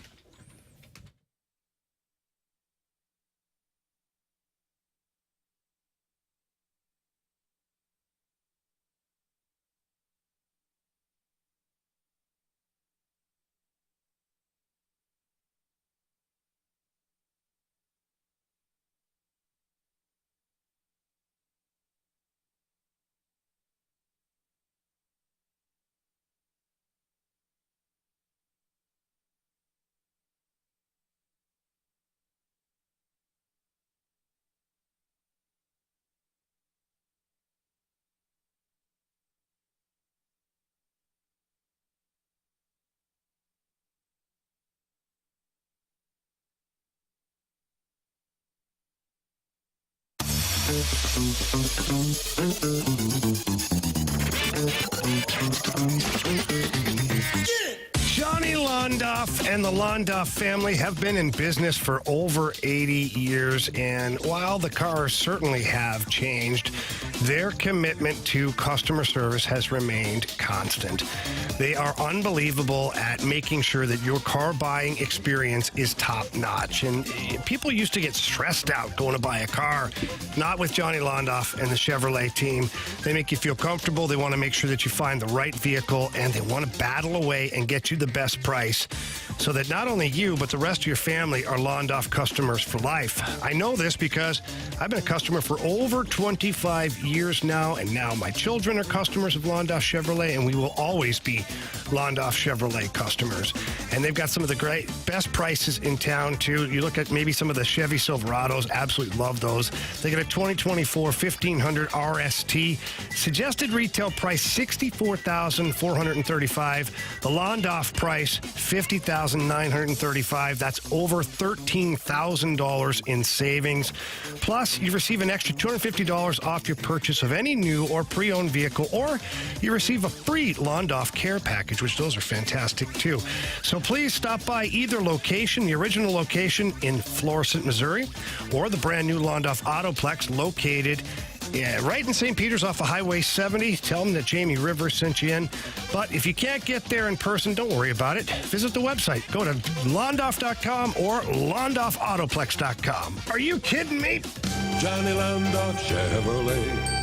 Johnny Londoff and the Londoff family have been in business for over 80 years, and while the cars certainly have changed, their commitment to customer service has remained constant. They are unbelievable at making sure that your car buying experience is top-notch, and people used to get stressed out going to buy a car. Not with Johnny Londoff and the Chevrolet team. They make you feel comfortable. They want to make sure that you find the right vehicle, and they want to battle away and get you the best price so that not only you, but the rest of your family are Londoff customers for life. I know this because I've been a customer for over 25 years now, and now my children are customers of Londoff Chevrolet, and we will always be Londoff Chevrolet customers. And they've got some of the best prices in town, too. You look at maybe some of the Chevy Silverados, absolutely love those. They got a 2024 1500 RST. Suggested retail price $64,435. The Londoff price $50,935. That's over $13,000 in savings. Plus, you receive an extra $250 off your purchase of any new or pre-owned vehicle, or you receive a free Londoff Care Package, which those are fantastic too. So please stop by either location, the original location in Florissant, Missouri, or the brand new Londoff Autoplex located right in St. Peter's off of Highway 70. Tell them that Jamie Rivers sent you in. But if you can't get there in person, don't worry about it. Visit the website. Go to londoff.com or londoffautoplex.com. Are you kidding me? Johnny Londoff Chevrolet.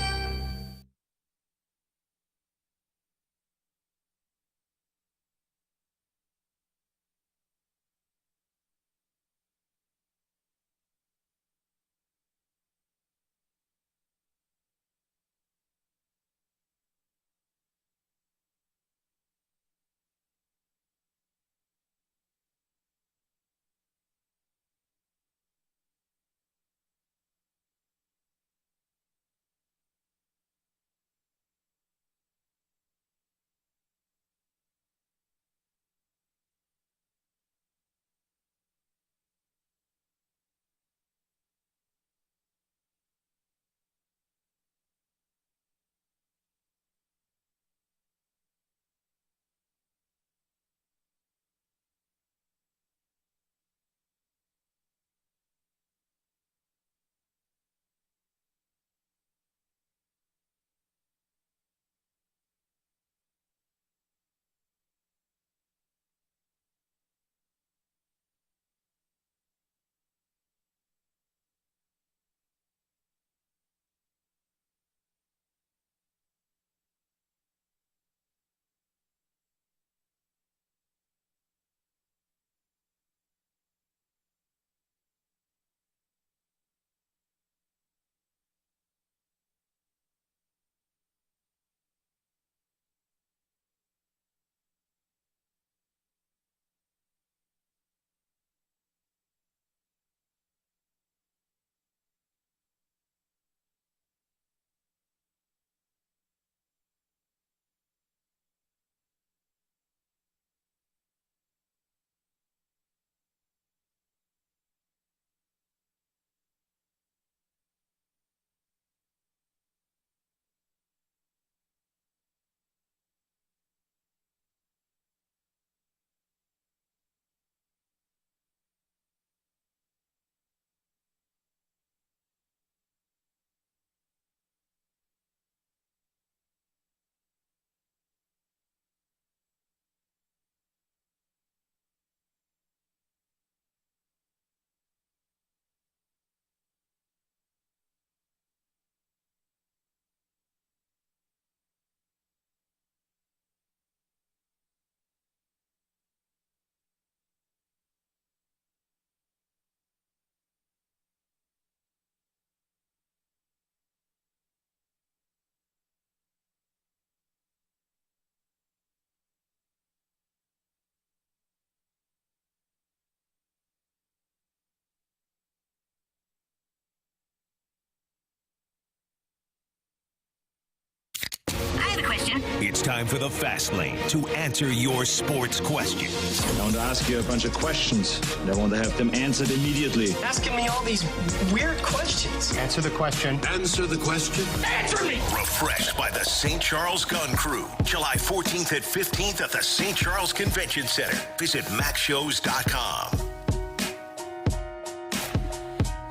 It's time for the Fast Lane to answer your sports questions. I want to ask you a bunch of questions, and I want to have them answered immediately. Asking me all these weird questions. Answer the question. Answer the question. Answer me! Refreshed by the St. Charles Gun Crew. July 14th and 15th at the St. Charles Convention Center. Visit maxshows.com.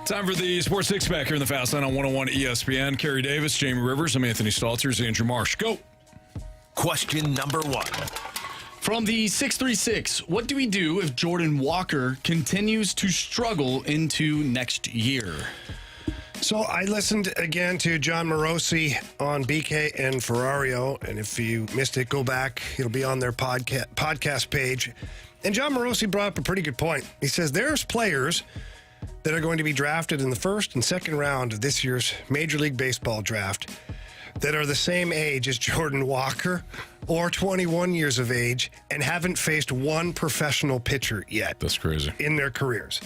Time for the Sports Six-Pack here in the Fast Lane on 101 ESPN. Carey Davis, Jamie Rivers, I'm Anthony Stalter, Andrew Marsh. Go. Question number 1. From the 636, what do we do if Jordan Walker continues to struggle into next year? So I listened again to John Morosi on BK and Ferrario, and if you missed it, go back. It'll be on their podcast page. And John Morosi brought up a pretty good point. He says there's players that are going to be drafted in the first and second round of this year's Major League Baseball draft that are the same age as Jordan Walker or 21 years of age and haven't faced one professional pitcher yet. That's crazy. In their careers.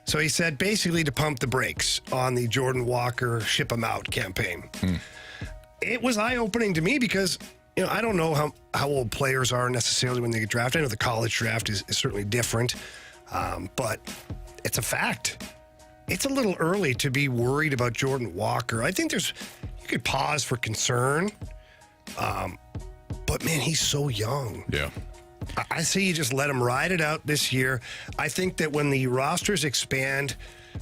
So he said basically to pump the brakes on the Jordan Walker ship him out campaign. It was eye-opening to me because, I don't know how old players are necessarily when they get drafted. I know the college draft is certainly different, but it's a fact. It's a little early to be worried about Jordan Walker. I think you could pause for concern, but man, he's so young. Yeah. I say you just let him ride it out this year. I think that when the rosters expand,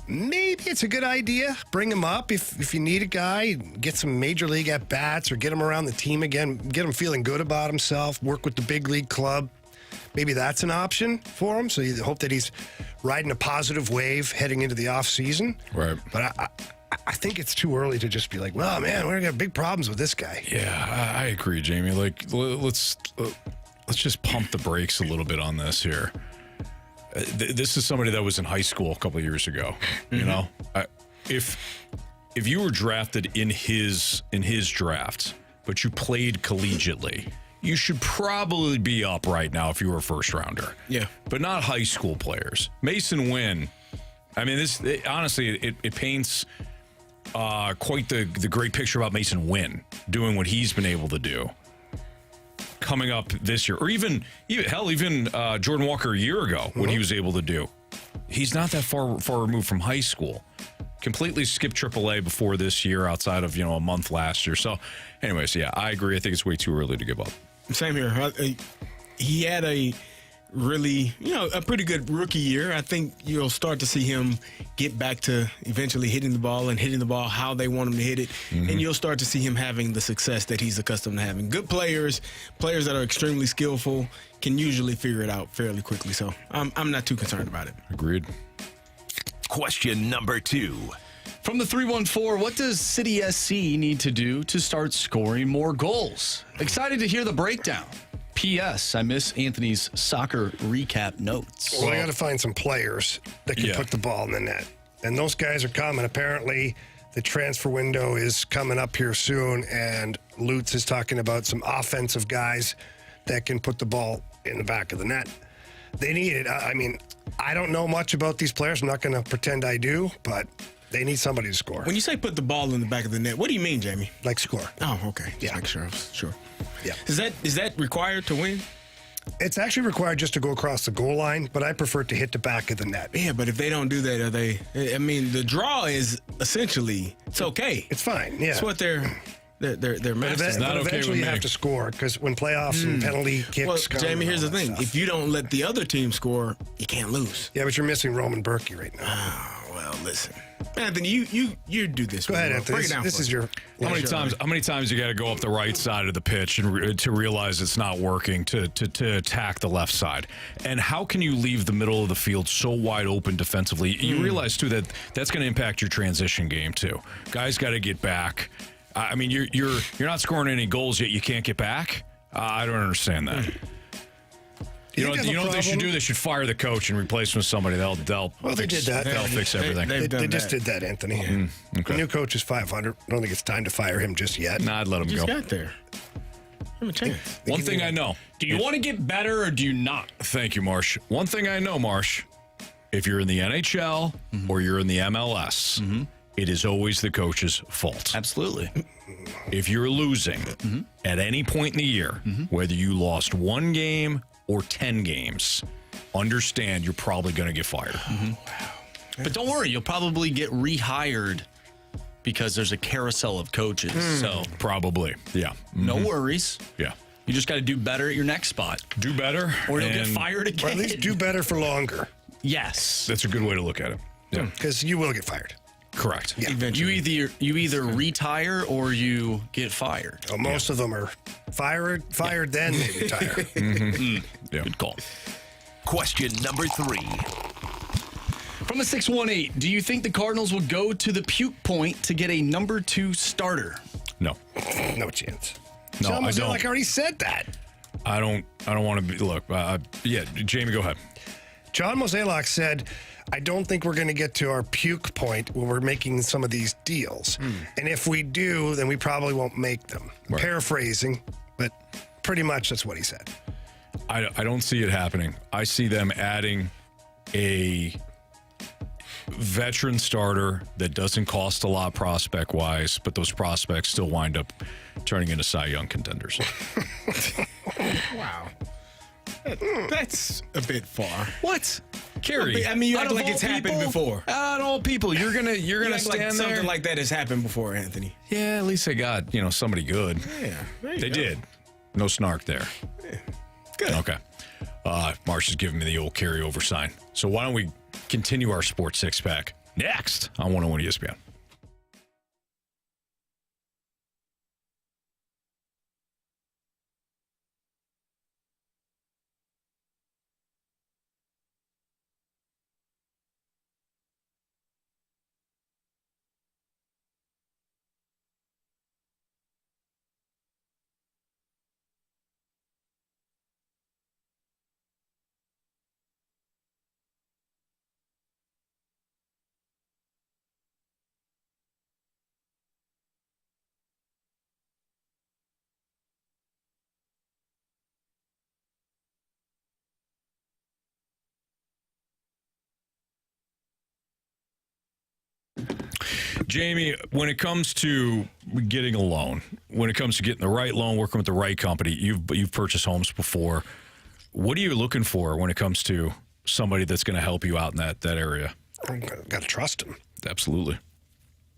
maybe it's a good idea. Bring him up if you need a guy, get some major league at-bats or get him around the team again, get him feeling good about himself, work with the big league club. Maybe that's an option for him. So you hope that he's riding a positive wave heading into the offseason. Right. But I think it's too early to just be like, well, man, we're going to have big problems with this guy. Yeah, I agree, Jamie. Like, let's just pump the brakes a little bit on this here. This is somebody that was in high school a couple of years ago. You know, if you were drafted in his draft, but you played collegiately, you should probably be up right now if you were a first rounder. Yeah, but not high school players. Mason Wynn. I mean, honestly, it paints quite the great picture about Mason Wynn doing what he's been able to do coming up this year, or even Jordan Walker a year ago, what he was able to do. He's not that far removed from high school. Completely skipped AAA before this year, outside of a month last year. So, anyways, yeah, I agree. I think it's way too early to give up. Same here. He had a really, a pretty good rookie year. I think you'll start to see him get back to eventually hitting the ball how they want him to hit it. And you'll start to see him having the success that he's accustomed to having. Good players that are extremely skillful can usually figure it out fairly quickly. So I'm not too concerned about it. Agreed. Question number 2. From the 314, what does City SC need to do to start scoring more goals? Excited to hear the breakdown. P.S. I miss Anthony's soccer recap notes. Well, I got to find some players that can put the ball in the net. And those guys are coming. Apparently, the transfer window is coming up here soon, and Lutz is talking about some offensive guys that can put the ball in the back of the net. They need it. I mean, I don't know much about these players. I'm not going to pretend I do, but they need somebody to score. When you say put the ball in the back of the net, what do you mean, Jamie? Like score. Oh, okay. Just make sure. Sure. Yeah. Is that required to win? It's actually required just to go across the goal line, but I prefer to hit the back of the net. Yeah, but if they don't do that, the draw is essentially, it's okay. It's fine, yeah. It's what they're masters. But eventually you have to score, because when playoffs and penalty kicks come. Jamie, here's the thing. If you don't let the other team score, you can't lose. Yeah, but you're missing Roman Berkey right now. Oh, well, listen. Anthony, you do this. Go ahead, Anthony. This is your. How many times you got to go up the right side of the pitch and to realize it's not working to attack the left side? And how can you leave the middle of the field so wide open defensively? You realize too that that's going to impact your transition game too. Guys got to get back. I mean, you're not scoring any goals yet. You can't get back. I don't understand that. You know what they should do? They should fire the coach and replace him with somebody. They did that. They'll fix everything. They just did that, Anthony. Okay. The new coach is 500. I don't think it's time to fire him just yet. Nah, I'd let him go. Just got there. Give him a chance. One thing I know. Do you want to get better or do you not? Thank you, Marsh. One thing I know, Marsh, if you're in the NHL or you're in the MLS, it is always the coach's fault. Absolutely. If you're losing at any point in the year, whether you lost 1 game or 10 games, understand you're probably going to get fired. But don't worry, you'll probably get rehired because there's a carousel of coaches. So probably, yeah. No worries. Yeah. You just got to do better at your next spot. Do better. Or you'll get fired again. Or at least do better for longer. Yes. That's a good way to look at it. Yeah. Because you will get fired. Correct. Yeah. You either retire or you get fired. Oh, most of them are fired, then they retire. Yeah. Good call. Question number 3. From a 618, do you think the Cardinals will go to the puke point to get a number 2 starter? No. No chance. No, I don't. I already said that. I don't want to be. Look, yeah, Jamie, go ahead. John Mozeliak said, I don't think we're going to get to our puke point when we're making some of these deals. And if we do, then we probably won't make them. Right. Paraphrasing, but pretty much that's what he said. I don't see it happening. I see them adding a veteran starter that doesn't cost a lot prospect-wise, but those prospects still wind up turning into Cy Young contenders. Wow. That's a bit far. What? Carey, I mean, you out act of like all it's happened people- before. Out of all people, you're gonna You act stand like there. something like that has happened before, Anthony. Yeah, at least they got somebody good. Yeah, there you They go. did. No snark there. Good. Okay. Marsh is giving me the old carryover sign. So why don't we continue our sports six-pack next on 101 ESPN. Jamie, when it comes to getting a loan, when it comes to getting the right loan, working with the right company, you've purchased homes before. What are you looking for when it comes to somebody that's going to help you out in that area? Got to trust him. Absolutely.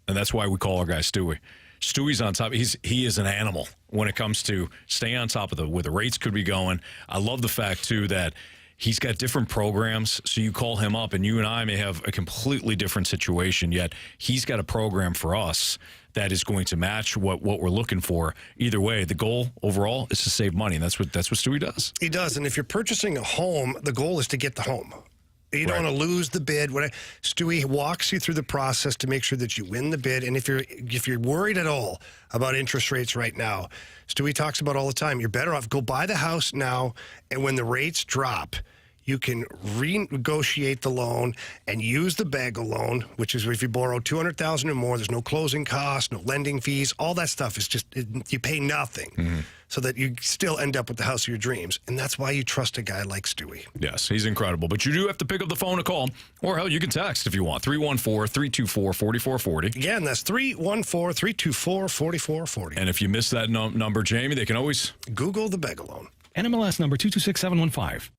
And that's why we call our guy Stewie. Stewie's on top. He is an animal when it comes to staying on top of where the rates could be going. I love the fact, too, that he's got different programs, so you call him up, and you and I may have a completely different situation, yet he's got a program for us that is going to match what we're looking for. Either way, the goal overall is to save money, and that's what Stewie does. He does, and if you're purchasing a home, the goal is to get the home. You don't want to lose the bid. Stewie walks you through the process to make sure that you win the bid. And if you're worried at all about interest rates right now, Stewie talks about all the time, you're better off go buy the house now, and when the rates drop, you can renegotiate the loan and use the bagel loan, which is if you borrow $200,000 or more, there's no closing costs, no lending fees. All that stuff is just you pay nothing, so that you still end up with the house of your dreams. And that's why you trust a guy like Stewie. Yes, he's incredible. But you do have to pick up the phone to call him, or hell, you can text if you want. 314-324-4440. Again, that's 314-324-4440. And if you miss that number, Jamie, they can always Google the bagel loan. NMLS number 226715.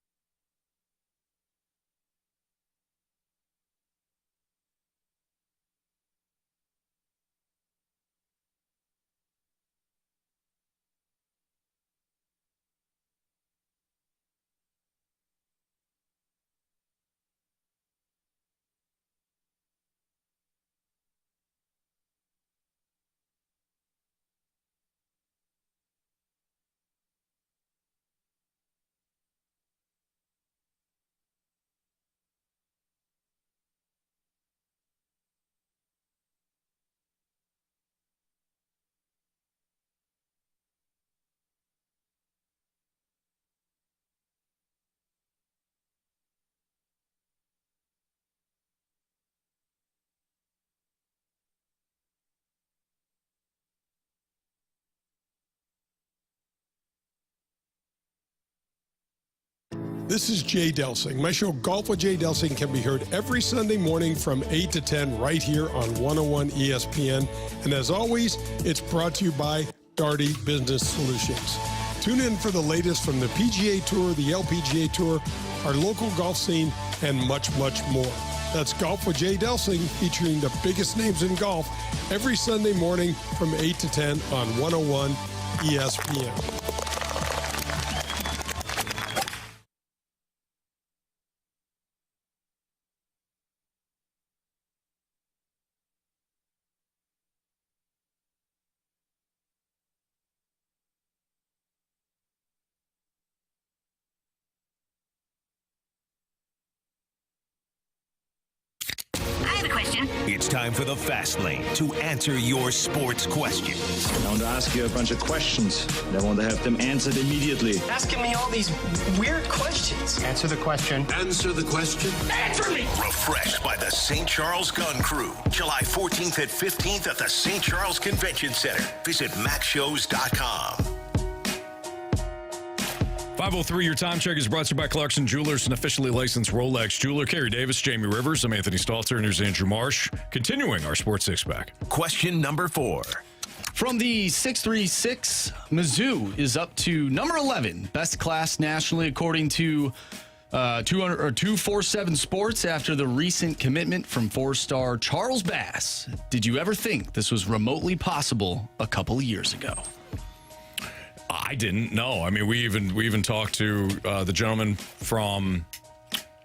This is Jay Delsing. My show Golf with Jay Delsing can be heard every Sunday morning from 8 to 10 right here on 101 ESPN. And as always, it's brought to you by Darty Business Solutions. Tune in for the latest from the PGA Tour, the LPGA Tour, our local golf scene, and much, much more. That's Golf with Jay Delsing, featuring the biggest names in golf every Sunday morning from 8 to 10 on 101 ESPN. It's time for the Fast Lane to answer your sports questions. I want to ask you a bunch of questions, and I want to have them answered immediately. Asking me all these weird questions. Answer the question. Answer the question. Answer me! Refreshed by the St. Charles Gun Crew. July 14th and 15th at the St. Charles Convention Center. Visit maxshows.com. 5:03, your time check is brought to you by Clarkson Jewelers, an officially licensed Rolex jeweler. Carey Davis, Jamie Rivers, I'm Anthony Stalter, and here's Andrew Marsh. Continuing our Sports Six-Pack. Question number 4. From the 636, Mizzou is up to number 11, best class nationally, according to 247 Sports, after the recent commitment from 4-star Charles Bass. Did you ever think this was remotely possible a couple of years ago? I didn't know. I mean, we even talked to the gentleman from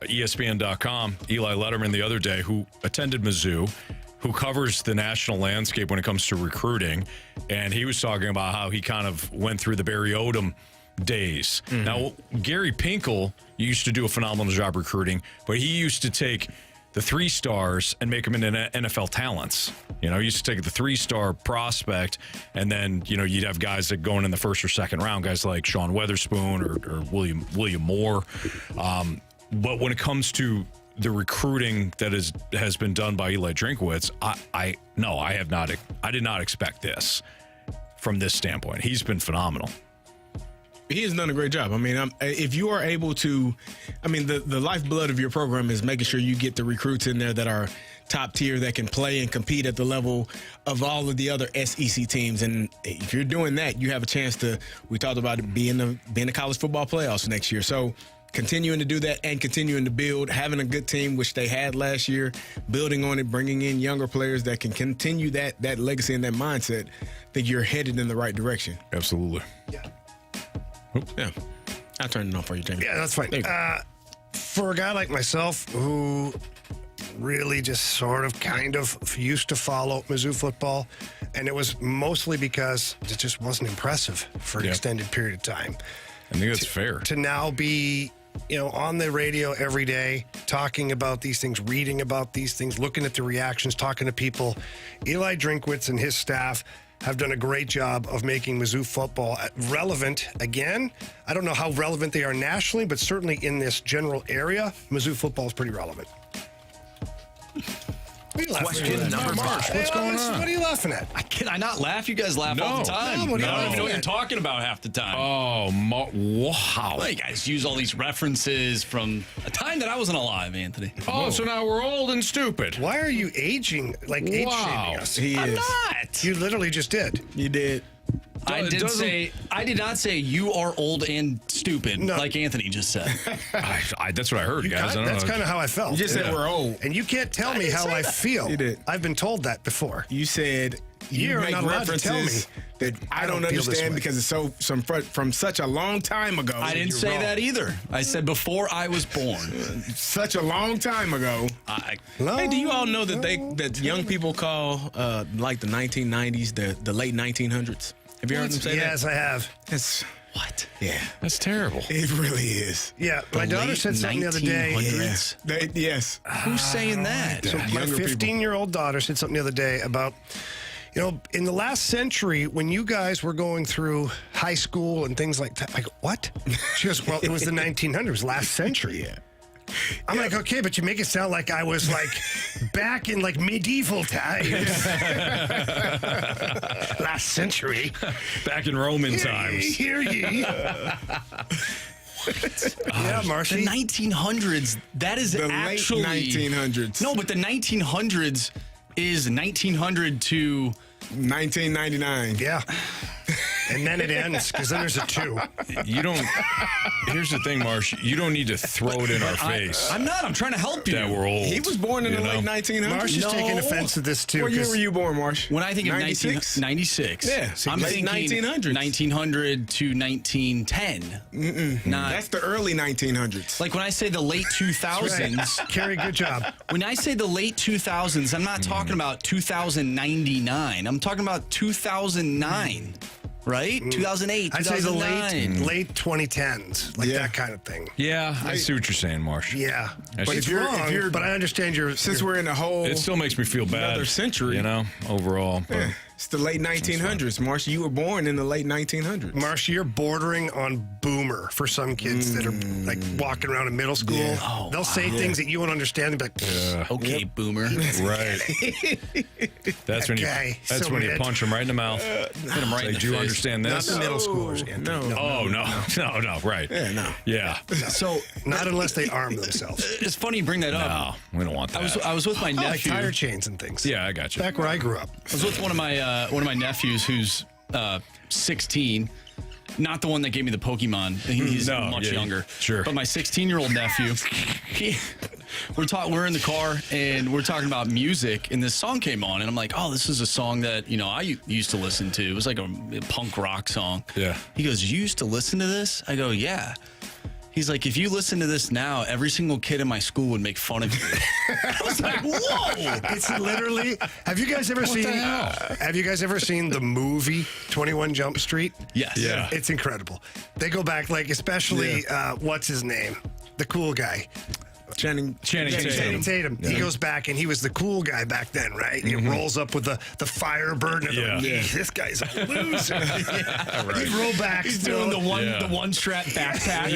ESPN.com, Eli Letterman, the other day, who attended Mizzou, who covers the national landscape when it comes to recruiting, and he was talking about how he kind of went through the Barry Odom days. Mm-hmm. Now, Gary Pinkel used to do a phenomenal job recruiting, but he used to take the 3 stars and make them into NFL talents. You know, he used to take the 3-star prospect, and then, you know, you'd have guys that going in the first or second round, guys like Sean Weatherspoon or William Moore. But when it comes to the recruiting that has been done by Eli Drinkwitz, I did not expect this from this standpoint. He's been phenomenal. He has done a great job. I mean, if you are able to, I mean, the lifeblood of your program is making sure you get the recruits in there that are top tier, that can play and compete at the level of all of the other SEC teams. And if you're doing that, you have a chance to, we talked about it, be in the college football playoffs next year. So continuing to do that and continuing to build, having a good team, which they had last year, building on it, bringing in younger players that can continue that legacy and that mindset, I think you're headed in the right direction. Absolutely. Yeah. Yeah. I'll turn it on for you, Jamie. Yeah, that's fine. For a guy like myself who really just sort of kind of used to follow Mizzou football, and it was mostly because it just wasn't impressive for an extended period of time. I think that's fair. To now be, you know, on the radio every day, talking about these things, reading about these things, looking at the reactions, talking to people. Eli Drinkwitz and his staff have done a great job of making Mizzou football relevant again. I don't know how relevant they are nationally, but certainly in this general area, Mizzou football is pretty relevant. Question number 5. What's going on? What are you laughing at? Can I not laugh? You guys laugh all the time. No, I don't even know what you're talking about half the time. Oh, wow. Well, you guys use all these references from a time that I wasn't alive, Anthony. Oh, so now we're old and stupid. Why are you aging, like age shaming us? I'm not. You literally just did. You did. I did not say you are old and stupid, like Anthony just said. That's what I heard, guys. That's kind of how I felt. You just said we're old. And you can't tell me how I feel. You did. I've been told that before. You said you You're make not allowed to tell me references that I don't understand because it's from such a long time ago. I didn't say that either. I said before I was born. Such a long time ago. Hey, do you all know that young people call like the 1990s the late 1900s? Have you heard them say that? Yes, I have. That's what? Yeah, that's terrible. It really is. Yeah, my daughter said something the other day. Yes. Who's saying that? So my 15-year-old daughter said something the other day about, you know, in the last century, when you guys were going through high school and things like that. I go, what? She goes, well, it was the 1900s, last century. Yeah. I'm like, okay, but you make it sound like I was like back in like medieval times. Last century. Back in Roman times. Hear ye. Yeah, Marshy. The 1900s, that is The actually... late 1900s. No, but the 1900s is 1900 to... 1999. Yeah. And then it ends because then there's a 2. You don't. Here's the thing, Marsh. You don't need to throw it in our face. I'm not. I'm trying to help you. That we're old. He was born in the late 1900s. Marsh is taking offense to this too. What year were you born, Marsh? When I think of 96? 96, Yeah, I'm late thinking 1900s. 1900 to 1910. Not That's the early 1900s. like when I say the late 2000s. Carey, good job. When I say the late 2000s, I'm not talking about 2099. I'm talking about 2009. Right? 2008, I'd say the 2009. late 2010s, like that kind of thing. Yeah, I see what you're saying, Marsh. Yeah, But but if it's you're- wrong. if you're- but I understand your. Since we're in a whole It still makes me feel bad. another century. You know, overall. But It's the late 1900s. Marsh, you were born in the late 1900s. Marsh, you're bordering on boomer for some kids that are like walking around in middle school. Yeah. Oh, They'll say things that you won't understand. They'll be like, Okay, boomer. right. That's when you. guy, That's so when you mid. punch him right in the mouth. Hit him right in Say, the do you face. understand not this? the middle schoolers, Anthony. No. Oh no, right. Yeah, no. Yeah. So Not unless they arm themselves. it's funny you bring that up. No, we don't want that. I was with my Like nephew. tire chains and things. Yeah, I got you. Back where I grew up. I was with one of my nephews who's 16. Not the one that gave me the Pokemon. He's No, much yeah, younger. sure. But my 16-year-old nephew, we're in the car and we're talking about music, and this song came on, and I'm like, oh, this is a song that I used to listen to. It was like a punk rock song. Yeah. He goes, you used to listen to this? I go, yeah. He's like, if you listen to this now, every single kid in my school would make fun of you. I was like, whoa! It's literally. Have you guys ever seen? Have you guys ever seen the movie 21 Jump Street? Yes. Yeah. It's incredible. They go back, like especially what's his name, the cool guy. Channing Tatum. He goes back, and he was the cool guy back then, right? He rolls up with the Firebird. And this guy's a loser. He'd roll back. He's still. doing the one strap backpack.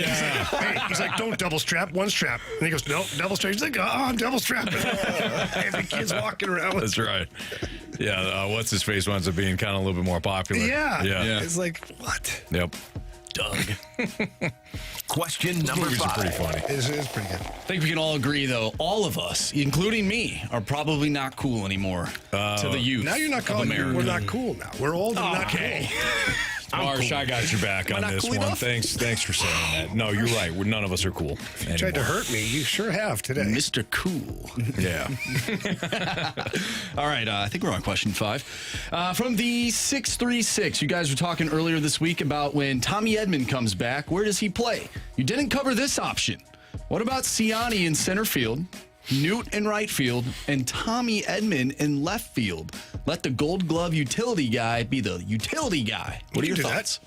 He's like, don't double strap, one strap. And he goes, no, double strap. He's like, oh, I'm double strapping. And the kid's walking around. That's right. Yeah, what's his face winds up being kind of a little bit more popular. Yeah. It's like, what? Yep. Doug. Question number Movies are 5. pretty funny. It's pretty good. I think we can all agree, though, all of us, including me, are probably not cool anymore to the youth. Now you're not of calling America. We're not cool now. We're old and not cool. Marsh, cool. I got your back Am I on not this cool one. enough? Thanks for saying that. No, you're right. None of us are cool anymore. Tried to hurt me. You sure have today. Mr. Cool. Yeah. All right, I think we're on question 5. From the 636, you guys were talking earlier this week about when Tommy Edman comes back, where does he play? You didn't cover this option. What about Siani in center field, Newt in right field, and Tommy Edman in left field? Let the Gold Glove utility guy be the utility guy. What are your thoughts?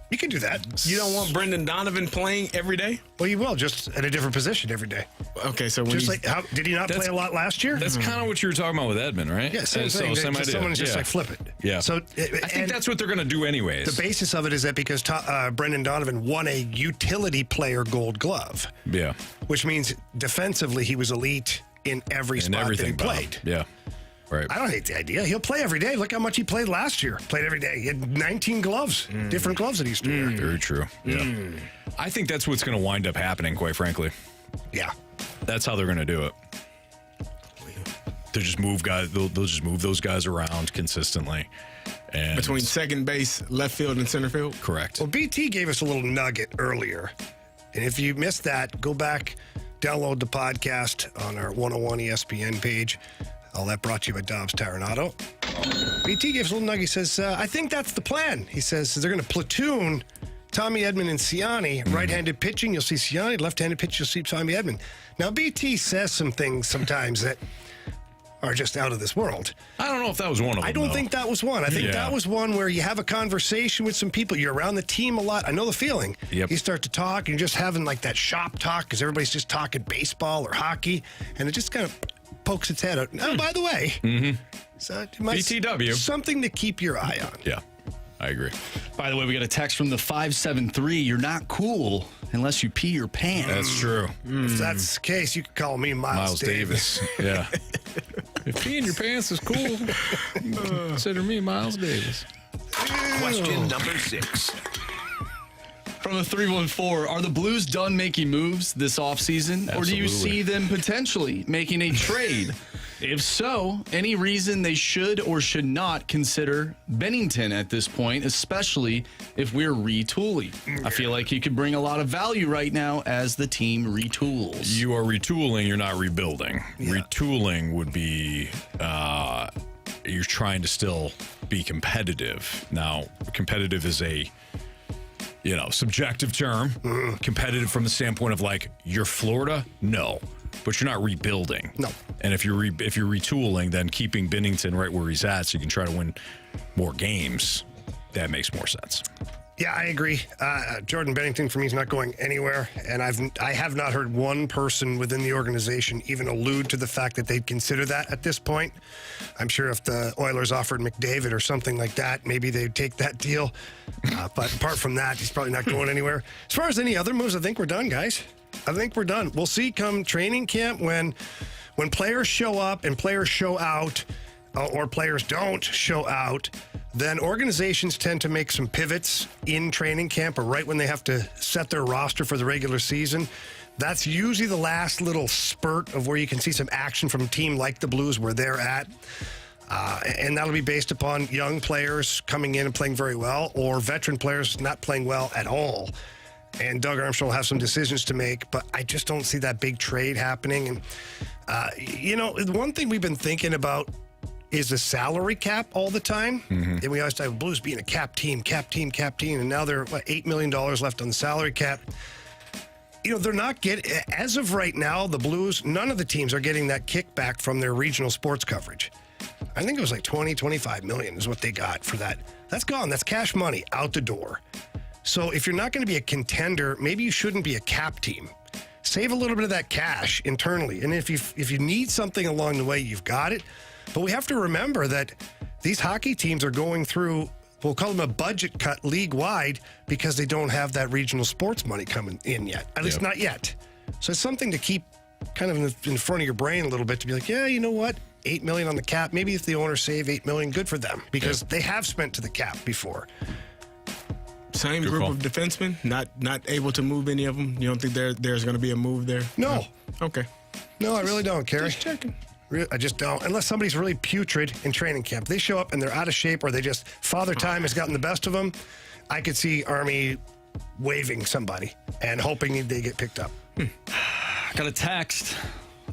You can do that. You don't want Brendan Donovan playing every day? Well, you will, just at a different position every day. Okay, so when Just like, did he not play a lot last year? That's kind of what you were talking about with Edmund, right? Yeah, same thing. Same idea. Someone just like flip it. Yeah. So I think that's what they're going to do anyways. The basis of it is that because Brendan Donovan won a utility player Gold Glove. Yeah. Which means defensively he was elite in every spot that he played. Yeah. Right. I don't hate the idea. He'll play every day. Look how much he played last year. Played every day. He had 19 gloves, different gloves that he used to wear. Very true. Yeah. I think that's what's going to wind up happening, quite frankly. Yeah. That's how they're going to do it. They'll just move guys. They'll just move those guys around consistently. And between second base, left field, and center field? Correct. Well, BT gave us a little nugget earlier. And if you missed that, go back, download the podcast on our 101 ESPN page. All that brought to you by Dobbs Arenado. BT gives a little nugget. He says, I think that's the plan. He says they're going to platoon Tommy Edman and Siani. Right-handed pitching, you'll see Siani. Left-handed pitch, you'll see Tommy Edman. Now, BT says some things sometimes that are just out of this world. I don't know if that was one of them. I don't though. think that was one. I think that was one where you have a conversation with some people. You're around the team a lot. I know the feeling. Yep. You start to talk, and you're just having like that shop talk because everybody's just talking baseball or hockey, and it just kind of pokes its head out. Oh, by the way, so BTW. Something to keep your eye on. Yeah, I agree. By the way, we got a text from the 573. You're not cool unless you pee your pants. That's true. If that's the case, you can call me Miles Davis. Yeah. If peeing your pants is cool, consider me Miles Davis. Question number 6. from the 314. Are the Blues done making moves this offseason? Or do you see them potentially making a trade? If so, any reason they should or should not consider Bennington at this point, especially if we're retooling? I feel like he could bring a lot of value right now as the team retools. You are retooling, you're not rebuilding. Yeah. Retooling would be you're trying to still be competitive. Now, competitive is a subjective term. Competitive from the standpoint of like, you're Florida? No. But you're not rebuilding. No. And if you're retooling, then keeping Bennington right where he's at so you can try to win more games, that makes more sense. Yeah, I agree. Jordan Bennington, for me, is not going anywhere. And I have not heard one person within the organization even allude to the fact that they'd consider that at this point. I'm sure if the Oilers offered McDavid or something like that, maybe they'd take that deal. But apart from that, he's probably not going anywhere. As far as any other moves, I think we're done, guys. I think we're done. We'll see come training camp when players show up and players show out or players don't show out, then organizations tend to make some pivots in training camp or right when they have to set their roster for the regular season. That's usually the last little spurt of where you can see some action from a team like the Blues where they're at. And that'll be based upon young players coming in and playing very well or veteran players not playing well at all. And Doug Armstrong will have some decisions to make, but I just don't see that big trade happening. And, the one thing we've been thinking about is the salary cap all the time. Mm-hmm. And we always have Blues being a cap team. And now they're, $8 million left on the salary cap. They're not getting, as of right now, the Blues, none of the teams are getting that kickback from their regional sports coverage. I think it was like 20, 25 million is what they got for that. That's gone. That's cash money out the door. So if you're not going to be a contender, maybe you shouldn't be a cap team. Save a little bit of that cash internally. And if you need something along the way, you've got it. But we have to remember that these hockey teams are going through, we'll call them a budget cut league-wide because they don't have that regional sports money coming in yet. At least not yet. So it's something to keep kind of in front of your brain a little bit to be like, yeah, you know what? $8 million on the cap. Maybe if the owners save $8 million, good for them because they have spent to the cap before. Same group of defensemen, not able to move any of them. You don't think there's going to be a move there? No. Okay. No, I really don't, Carey. Just checking. I just don't. Unless somebody's really putrid in training camp. They show up and they're out of shape or they just, father time has gotten the best of them. I could see Army waving somebody and hoping they get picked up. Got a text.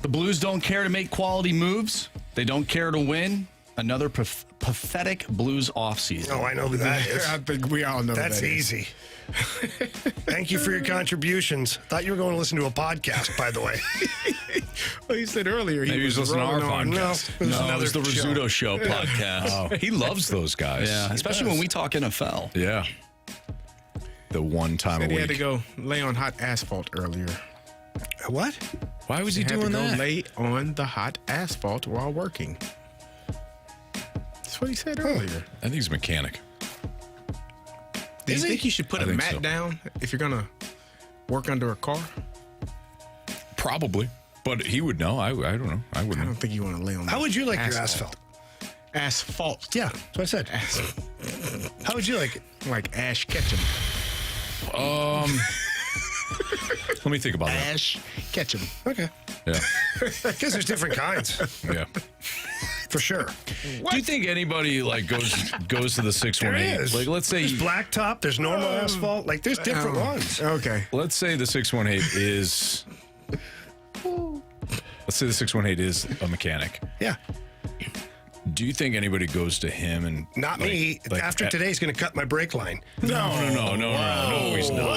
The Blues don't care to make quality moves. They don't care to win. Another pathetic Blues offseason. Oh, I know who that is. I think we all know that's easy. Thank you for your contributions. Thought you were going to listen to a podcast, by the way. Well, you said earlier he was listening to our podcast. No, it was the Rizzuto Show podcast. Oh, he loves those guys. Yeah, especially when we talk NFL. Yeah. The one time a week. He had to go lay on hot asphalt earlier. What? Why was he doing that? Had to go lay on the hot asphalt while working. That's what he said earlier. I think he's a mechanic. Do you think you should put a mat down if you're going to work under a car? Probably. But he would know. I don't know. I wouldn't. I don't think you want to lay on How would you like your asphalt? Asphalt. Yeah, that's what I said. How would you like it? Like Ash Ketchum. Let me think about that. Ash Ketchum. Okay. Yeah. Because there's different kinds. Yeah. For sure. What? Do you think anybody goes to the 618? Like, let's say there's blacktop, there's normal asphalt. Like, there's different ones. Okay. Let's say the 618 is. Let's say the 618 is a mechanic. Yeah. Do you think anybody goes to him and not me? After today, he's going to cut my brake line. No, he's not. No, he's not.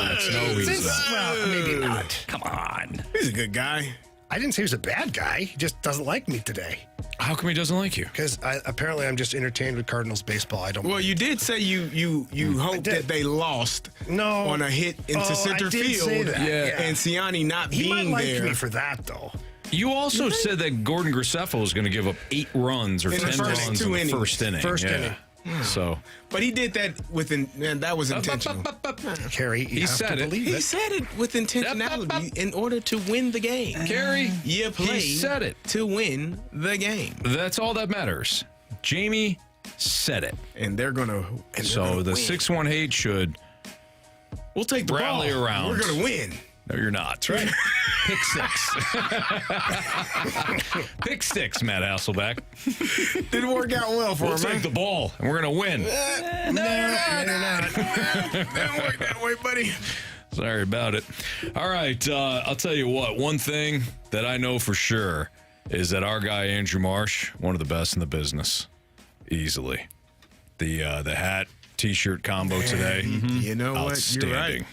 Well, maybe not. Come on. He's a good guy. I didn't say he was a bad guy. He just doesn't like me today. How come he doesn't like you? Because apparently I'm just entertained with Cardinals baseball. I don't. Well, you did say you hope that they lost. On a hit into center field. Say that. Yeah. And Siani not he being might there. like me for that though. You also said that Gordon Graceffo was going to give up 8 runs or 10 runs in the first inning. First inning. So, but he did that that was intentional. Carey, he said it. He said it with intentionality in order to win the game. Carey, you play. He said it to win the game. That's all that matters. Jamie said it, and they're gonna. So the 618 should We'll take the rally ball. around. We're going to win. No, you're not. That's right. Pick six. Pick six, Matt Hasselbeck. Didn't work out well for We'll him. take the ball, and we're going to win. No, you're not. Didn't work that way, buddy. Sorry about it. All right, I'll tell you what. One thing that I know for sure is that our guy Andrew Marsh, one of the best in the business, easily. The hat T-shirt combo today. You know what? You're right.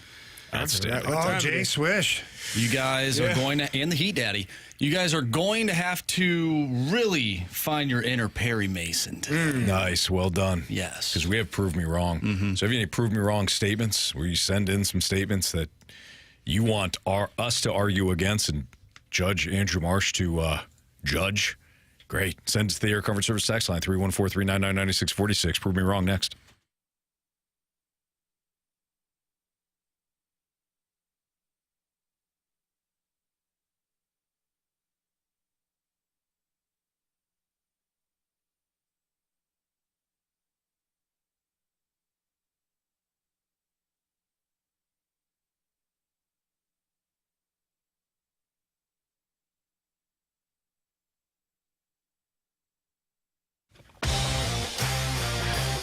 Outstanding. Oh, Jay Swish. You guys are going to, and the Heat Daddy, you guys are going to have to really find your inner Perry Mason today. Nice. Well done. Yes. Because we have Prove Me Wrong. So if you have any Prove Me Wrong statements where you send in some statements that you want us to argue against and Judge Andrew Marsh to judge, great. Send it to the Air Comfort Service text line, 314-399-9646. Prove Me Wrong next.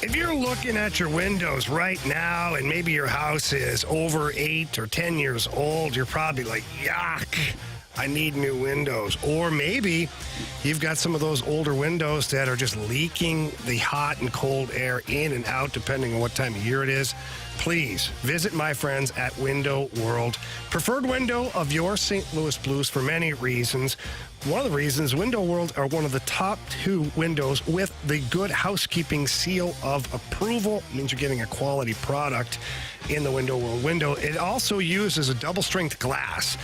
If you're looking at your windows right now and maybe your house is over 8 or 10 years old, you're probably like, yuck, I need new windows. Or maybe you've got some of those older windows that are just leaking the hot and cold air in and out, depending on what time of year it is. Please visit my friends at Window World. Preferred window of your St. Louis Blues for many reasons. One of the reasons, Window World are one of the top 2 windows with the Good Housekeeping seal of approval. It means you're getting a quality product in the Window World window. It also uses a double-strength glass,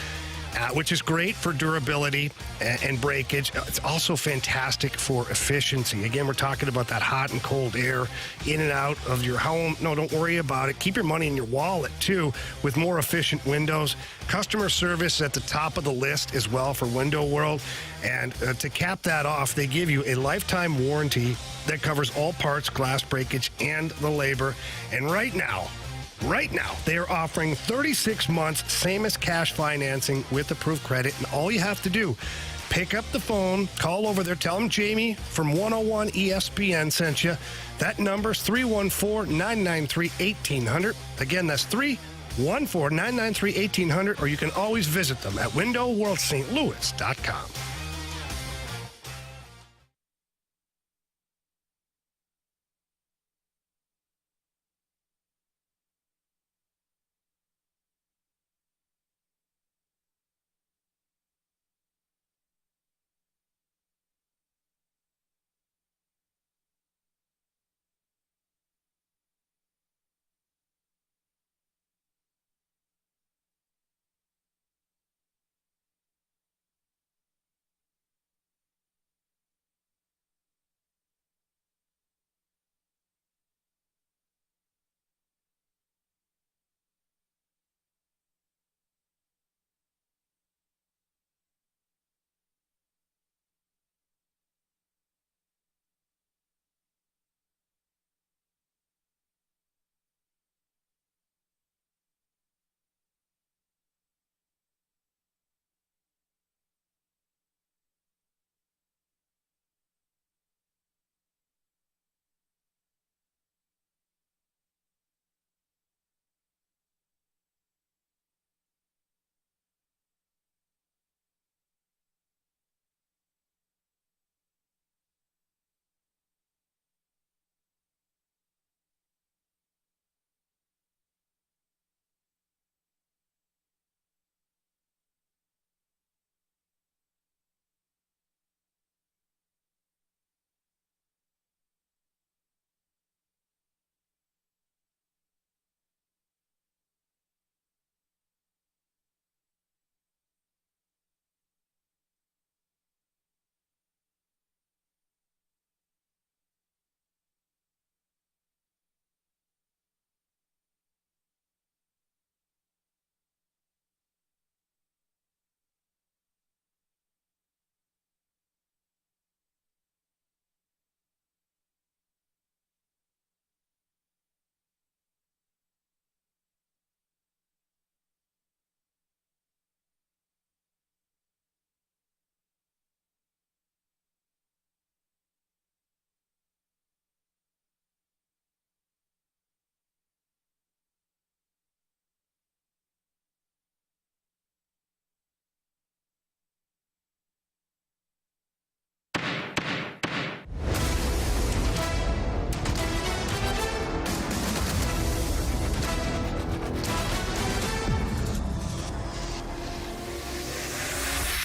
which is great for durability and breakage. It's also fantastic for efficiency. Again, we're talking about that hot and cold air in and out of your home. No, don't worry about it. Keep your money in your wallet, too, with more efficient windows. Customer service at the top of the list as well for Window World. And to cap that off, they give you a lifetime warranty that covers all parts, glass breakage, and the labor. And right now, they are offering 36 months, same as cash financing with approved credit. And all you have to do, pick up the phone, call over there, tell them Jamie from 101 ESPN sent you. That number's 314-993-1800. Again, that's 314-993-1800. Or you can always visit them at windowworldstlouis.com.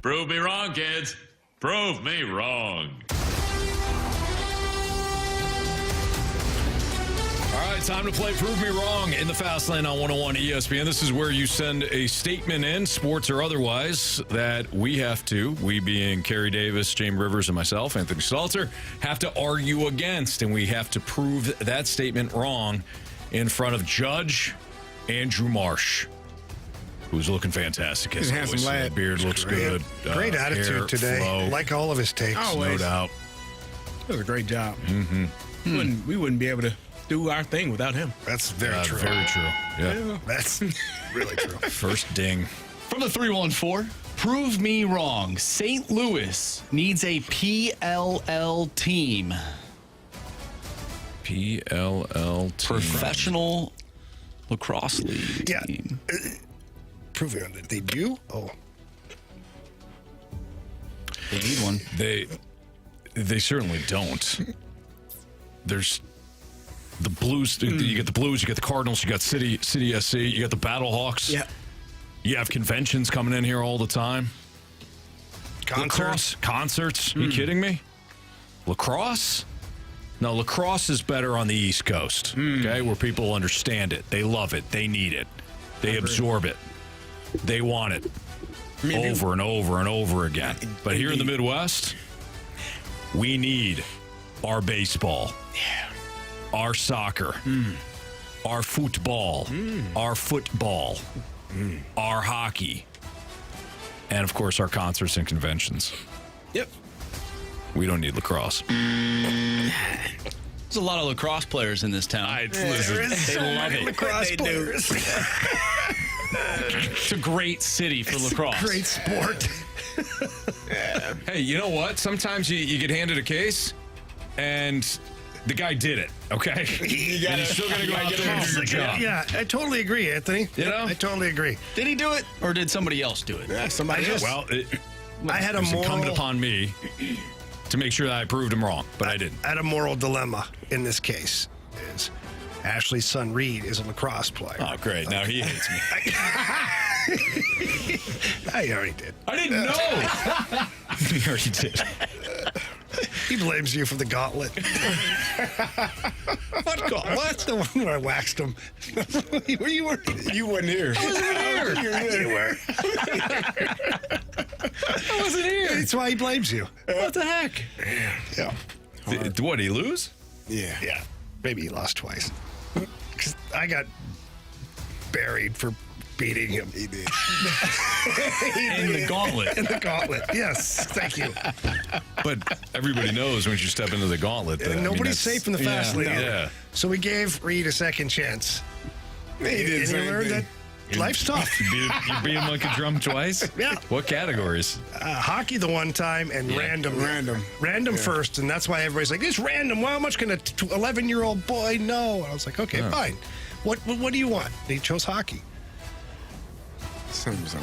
Prove me wrong, kids. Prove me wrong. All right, time to play Prove Me Wrong in the Fast Lane on 101 ESPN. This is where you send a statement in, sports or otherwise, that we being Carey Davis, James Rivers, and myself, Anthony Stalter, have to argue against, and we have to prove that statement wrong in front of Judge Andrew Marsh, who's looking fantastic. He's a handsome lad. Beard looks good. Great attitude today. Flow. Like all of his takes. No doubt. That was a great job. We wouldn't be able to do our thing without him. That's very true. Very true. Yeah. That's really true. First ding. From the 314, prove me wrong. St. Louis needs a PLL team. PLL team. Professional lacrosse league team. Prove me wrong. They do? Oh. They need one. They certainly don't. There's the Blues. You get the Blues. You get the Cardinals. You got City SC. You got the Battlehawks. Yeah. You have conventions coming in here all the time. Concerts. Are you kidding me? Lacrosse? No, lacrosse is better on the East Coast. Okay, where people understand it. They love it. They need it. They absorb it. They want it over and over and over again. But here in the Midwest, we need our baseball, our soccer, our football, our hockey, and, of course, our concerts and conventions. Yep. We don't need lacrosse. There's a lot of lacrosse players in this town. They love it. Lacrosse players. It's a great city for lacrosse. Great sport. Hey, you know what? Sometimes you get handed a case, and the guy did it, okay? And he's still going to go out there and do your job. Yeah, I totally agree, Anthony. You know? I totally agree. Did he do it, or did somebody else do it? Yeah, somebody else. Well, I had a it's moral... incumbent upon me to make sure that I proved him wrong, but I didn't. I had a moral dilemma in this case. Is Ashley's son Reed is a lacrosse player. Oh, great. Now he hates me. I already did. I didn't know. He already did. He blames you for the Gauntlet. What Gauntlet? The one where I waxed him. You weren't here. I wasn't here. You were. I wasn't here. That's why he blames you. What the heck? Yeah. What, did he lose? Yeah. Yeah. Maybe he lost twice. 'Cause I got buried for beating him. He did. In the Gauntlet. In the Gauntlet. Yes. Thank you. But everybody knows once you step into the Gauntlet. And nobody's safe in the fast lane. Yeah. So we gave Reed a second chance. And he learned that life's tough. You beat him like a drum twice? Yeah. What categories? Hockey the one time and random first, and that's why everybody's like, it's random. How much can a 11-year-old boy know? And I was like, okay, fine. What do you want? And he chose hockey. Sums up.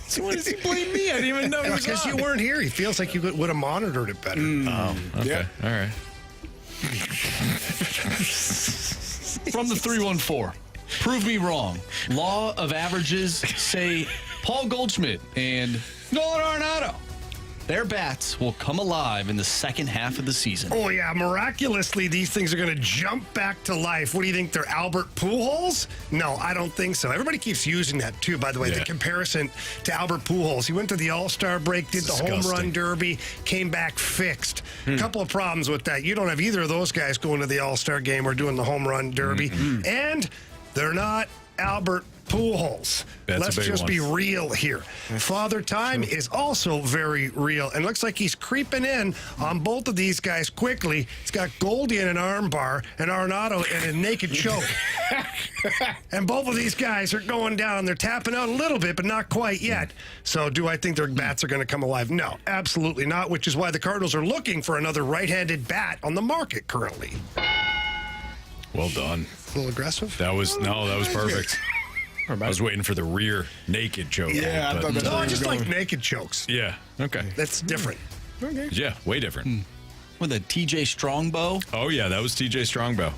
So why does he blame me? I didn't even know. Because you weren't here. He feels like you would have monitored it better. Oh, okay. Yeah. All right. From the 314, prove me wrong. Law of averages say Paul Goldschmidt and Nolan Arenado, their bats will come alive in the second half of the season. Oh, yeah. Miraculously, these things are going to jump back to life. What do you think? They're Albert Pujols? No, I don't think so. Everybody keeps using that, too, by the way, the comparison to Albert Pujols. He went to the All-Star break, did the home run derby, came back fixed. A couple of problems with that. You don't have either of those guys going to the All-Star game or doing the home run derby. And they're not Albert Pujols. Let's just be real here. Father Time is also very real, and looks like he's creeping in on both of these guys quickly. He's got Goldie in an arm bar and Arenado in a naked choke. And both of these guys are going down. They're tapping out a little bit, but not quite yet. So do I think their bats are going to come alive? No, absolutely not, which is why the Cardinals are looking for another right-handed bat on the market currently. Well done. A little aggressive? That was perfect. I was waiting for the rear naked choke. Yeah, but, I thought that's I just like naked chokes. Yeah, okay. That's different. Okay. Yeah, way different. With a TJ Strongbow? Oh, yeah, that was TJ Strongbow.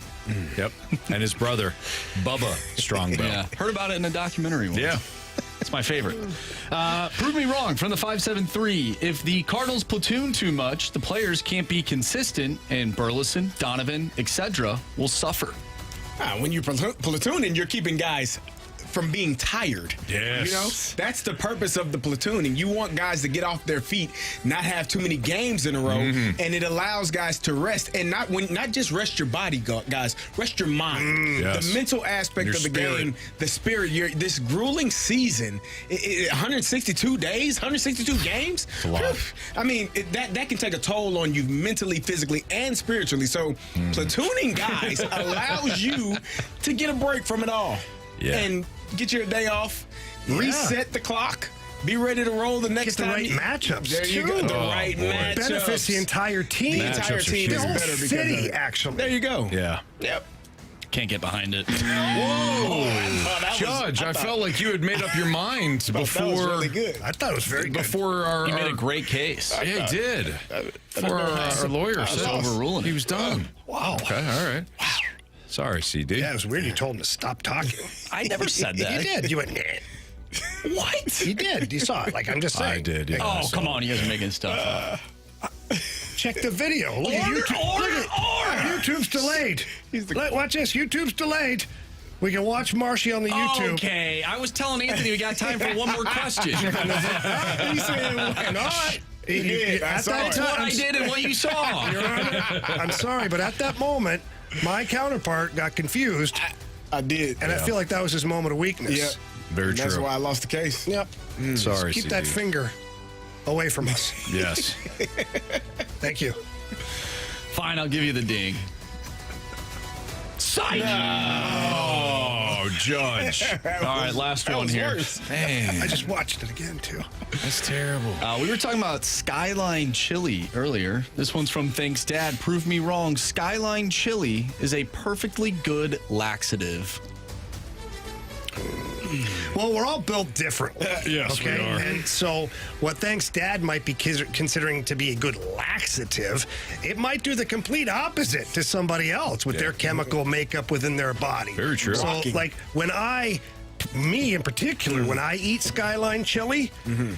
Yep. And his brother, Bubba Strongbow. Yeah. Heard about it in a documentary once. Yeah. It's my favorite. Prove me wrong from the 573. If the Cardinals platoon too much, the players can't be consistent, and Burleson, Donovan, etc. will suffer. When you're platooning, you're keeping guys from being tired. Yes. You know, that's the purpose of the platooning. You want guys to get off their feet, not have too many games in a row, and it allows guys to rest, and not just rest your body, guys, rest your mind. The mental aspect of the game, the spirit. This grueling season, 162 days, 162 games. It's a lot. I mean, that can take a toll on you mentally, physically, and spiritually. So platooning guys allows you to get a break from it all. Yeah. And get your day off, reset the clock, be ready to roll the next time. Get the right matchups. There you go. The right matchups. Benefits the entire team. The entire team is better because of it. Actually. There you go. Yeah. Yep. Can't get behind it. Whoa. Judge, I felt like you had made up your mind before. That was really good. I thought it was very good. Before our. You made a great case. Yeah, he did. Before our lawyer said overruling he was done. Wow. Okay, all right. Wow. Sorry, CD. Yeah, it was weird. You told him to stop talking. I never said that. You did. You went, nah. What? You did. You saw it. Like, I'm just saying. I did, yeah. Oh, come on. You guys are making stuff up. Check the video. Look at YouTube. YouTube's delayed. Watch this. YouTube's delayed. We can watch Marshy on the YouTube. Okay. I was telling Anthony we got time for one more question. He said, all right. That's what I did and what you saw. I'm sorry, but at that moment, my counterpart got confused. I did. And I feel like that was his moment of weakness. Yep. Very true. That's why I lost the case. Yep. Sorry, Keep CD. that finger away from us. Yes. Thank you. Fine, I'll give you the ding. Psych! Oh, Judge. All right, last one here. Man. I just watched it again, too. That's terrible. We were talking about Skyline Chili earlier. This one's from Thanks Dad. Prove me wrong. Skyline Chili is a perfectly good laxative. Well, we're all built differently. Yes, we are. And so what Thanks Dad might be considering to be a good laxative, it might do the complete opposite to somebody else with their chemical makeup within their body. Very true. So, like, me in particular, when I eat Skyline Chili, it's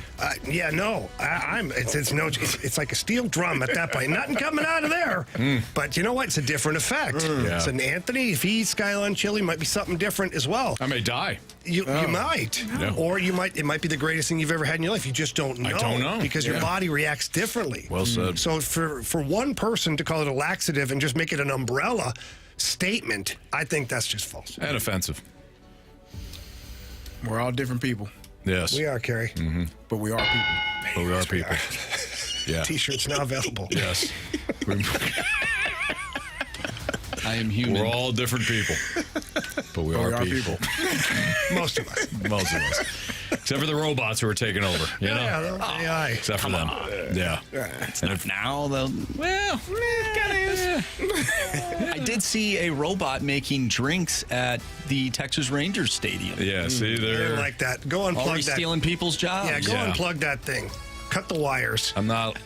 like a steel drum at that point. Nothing coming out of there. But you know what? It's a different effect. So Anthony, if he eats Skyline Chili, might be something different as well. I may die. You might. Yeah. Or it might be the greatest thing you've ever had in your life. You just don't know. I don't know. Because your body reacts differently. Well said. So for one person to call it a laxative and just make it an umbrella statement, I think that's just false. And offensive. We're all different people. Yes. We are, Carey. But we are people. But we are people. Yeah. T-shirts now available. Yes. I am human. We're all different people. But we are people. Most of us. Most of us. Except for the robots who are taking over. You know? Yeah, AI. Except for them. Yeah. And if now they'll. Well, it kind of is. I did see a robot making drinks at the Texas Rangers Stadium. Yeah, see, I didn't like that. Go unplug Already that. stealing people's jobs. Yeah, go unplug that thing. Cut the wires. I'm not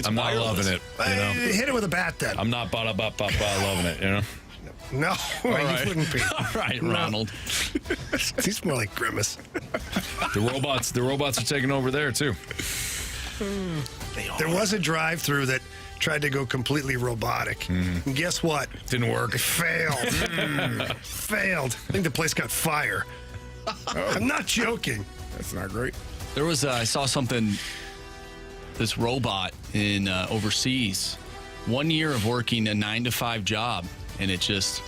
loving it. You know? Hit it with a bat then. I'm not loving it, you know? No, you wouldn't be. All right, Ronald. He's more like Grimace. The robots are taking over there too. There was a drive-through that tried to go completely robotic. And guess what? Didn't work. It failed. Failed. I think the place got fire. I'm not joking. That's not great. There was I saw something. This robot in overseas, 1 year of working a 9-to-5 job, and it just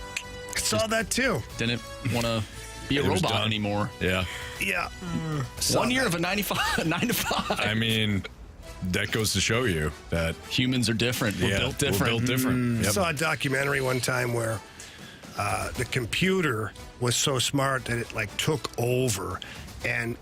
saw that too. Didn't want to be a robot anymore. Yeah. Yeah. 1 year of a 9-to-5. I mean, that goes to show you that humans are different. We're built different. We're built different. I saw a documentary one time where the computer was so smart that it like took over and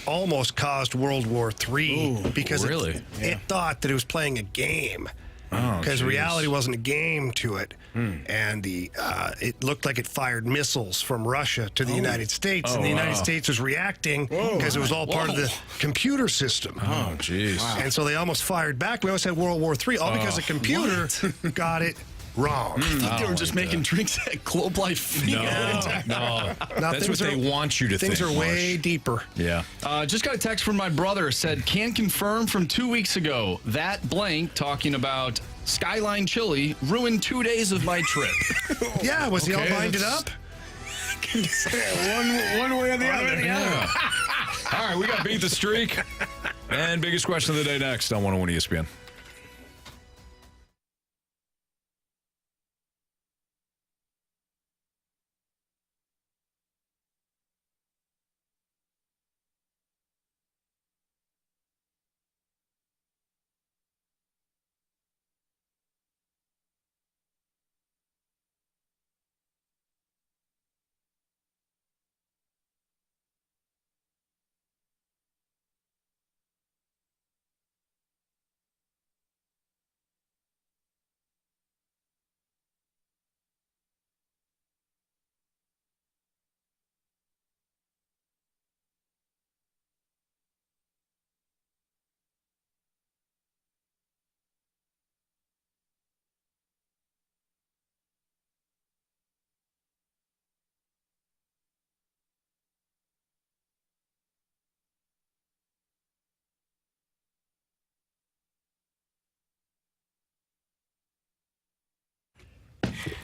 almost caused World War III because it thought that it was playing a game. Because reality wasn't a game to it. And it looked like it fired missiles from Russia to the United States. And the United States was reacting because it was all part of the computer system. Oh, jeez. And so they almost fired back. We almost had World War III, all because the computer got it Wrong. They were just making drinks at Globe Life. No. That's what they want you to think. Things are way Marsh. deeper. Yeah. Just got a text from my brother. Said, can confirm from 2 weeks ago that blank, talking about Skyline Chili, ruined 2 days of my trip. Yeah, was he all binded up? one way or the other. Yeah. All right, we got Beat the Streak. And biggest question of the day next on 101 ESPN.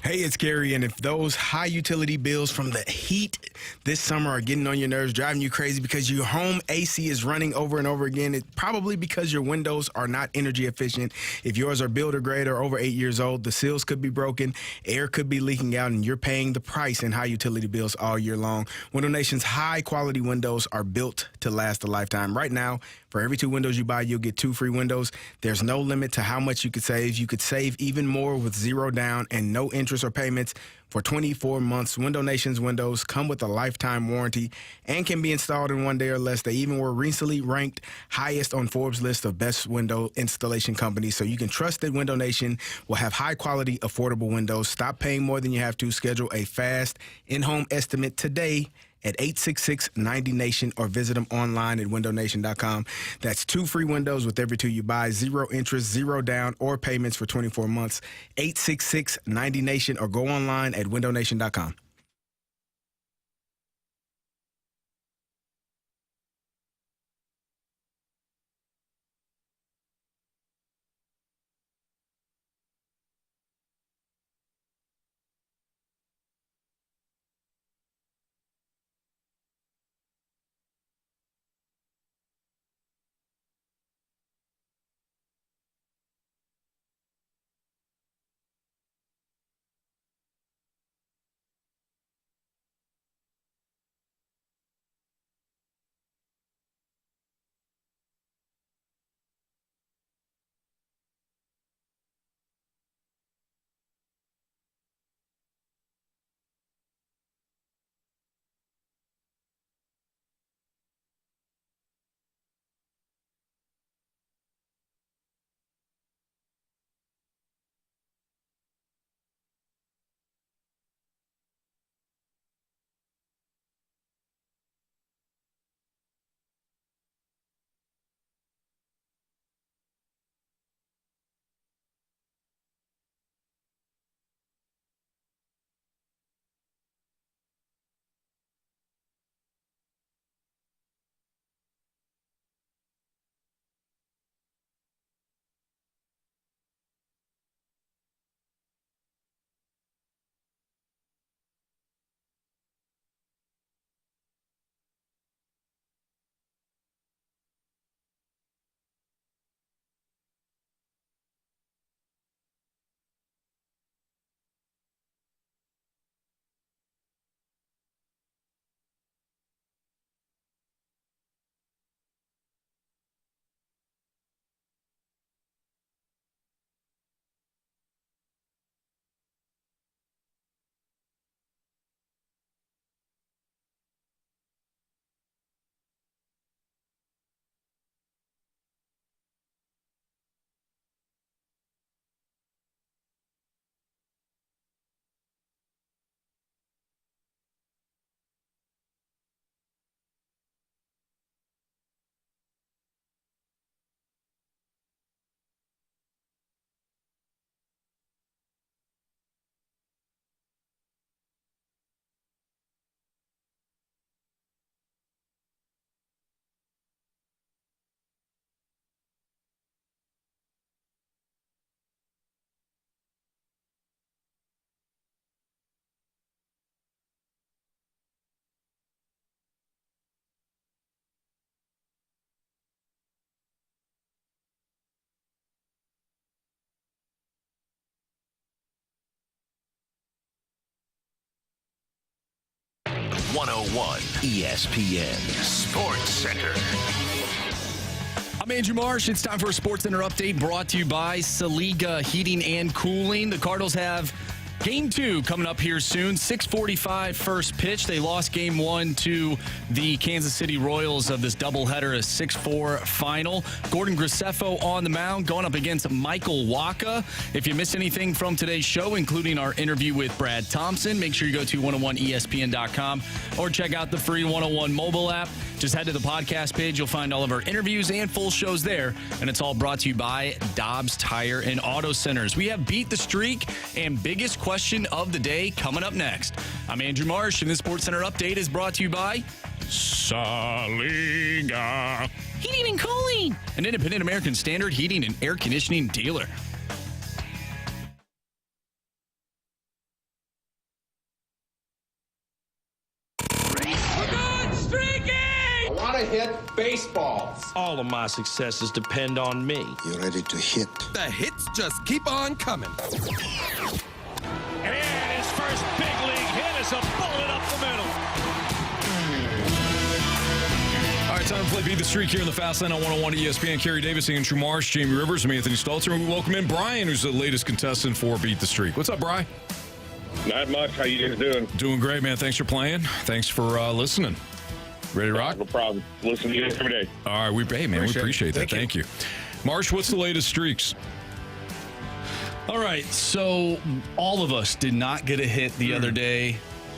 Hey, it's Carey, and if those high utility bills from the heat this summer are getting on your nerves, driving you crazy because your home AC is running over and over again, it's probably because your windows are not energy efficient. If yours are builder grade or over 8 years old, the seals could be broken, air could be leaking out, and you're paying the price in high utility bills all year long. Window Nation's high quality windows are built to last a lifetime. Right now, for every 2 windows you buy, you'll get 2 free windows. There's no limit to how much you could save. You could save even more with 0 down and no interest or payments for 24 months. Window Nation's windows come with a lifetime warranty and can be installed in 1 day or less. They even were recently ranked highest on Forbes' list of best window installation companies. So you can trust that Window Nation will have high quality, affordable windows. Stop paying more than you have to. Schedule a fast in-home estimate today at 866-90-NATION or visit them online at windownation.com. That's 2 free windows with every 2 you buy, 0 interest, 0 down, or payments for 24 months. 866-90-NATION or go online at windownation.com. 101 ESPN Sports Center. I'm Andrew Marsh. It's time for a Sports Center update brought to you by Saliga Heating and Cooling. The Cardinals have Game 2 coming up here soon. 6:45 first pitch. They lost Game 1 to the Kansas City Royals of this doubleheader, a 6-4 final. Gordon Graceffo on the mound going up against Michael Wacha. If you missed anything from today's show, including our interview with Brad Thompson, make sure you go to 101ESPN.com or check out the free 101 mobile app. Just head to the podcast page. You'll find all of our interviews and full shows there. And it's all brought to you by Dobbs Tire and Auto Centers. We have Beat the Streak and biggest question of the day coming up next. I'm Andrew Marsh, and this Sports Center update is brought to you by Saliga Heating and Cooling, an independent American Standard heating and air conditioning dealer. Hit baseballs. All of my successes depend on me. You're ready to hit. The hits just keep on coming. And his first big league hit is a bullet up the middle. All right, time to play Beat the Streak here in the Fast Lane on 101 ESPN. Carey Davis, Andrew Marsh, Jamie Rivers, and Anthony Stalter. And we welcome in Brian, who's the latest contestant for Beat the Streak. What's up, Brian? Not much. How you guys doing? Doing great, man. Thanks for playing. Thanks for listening. Ready to rock? No problem. Listen to you guys every day. All right, we appreciate that. Thank you. Marsh, what's the latest streaks? All right, so all of us did not get a hit the other day,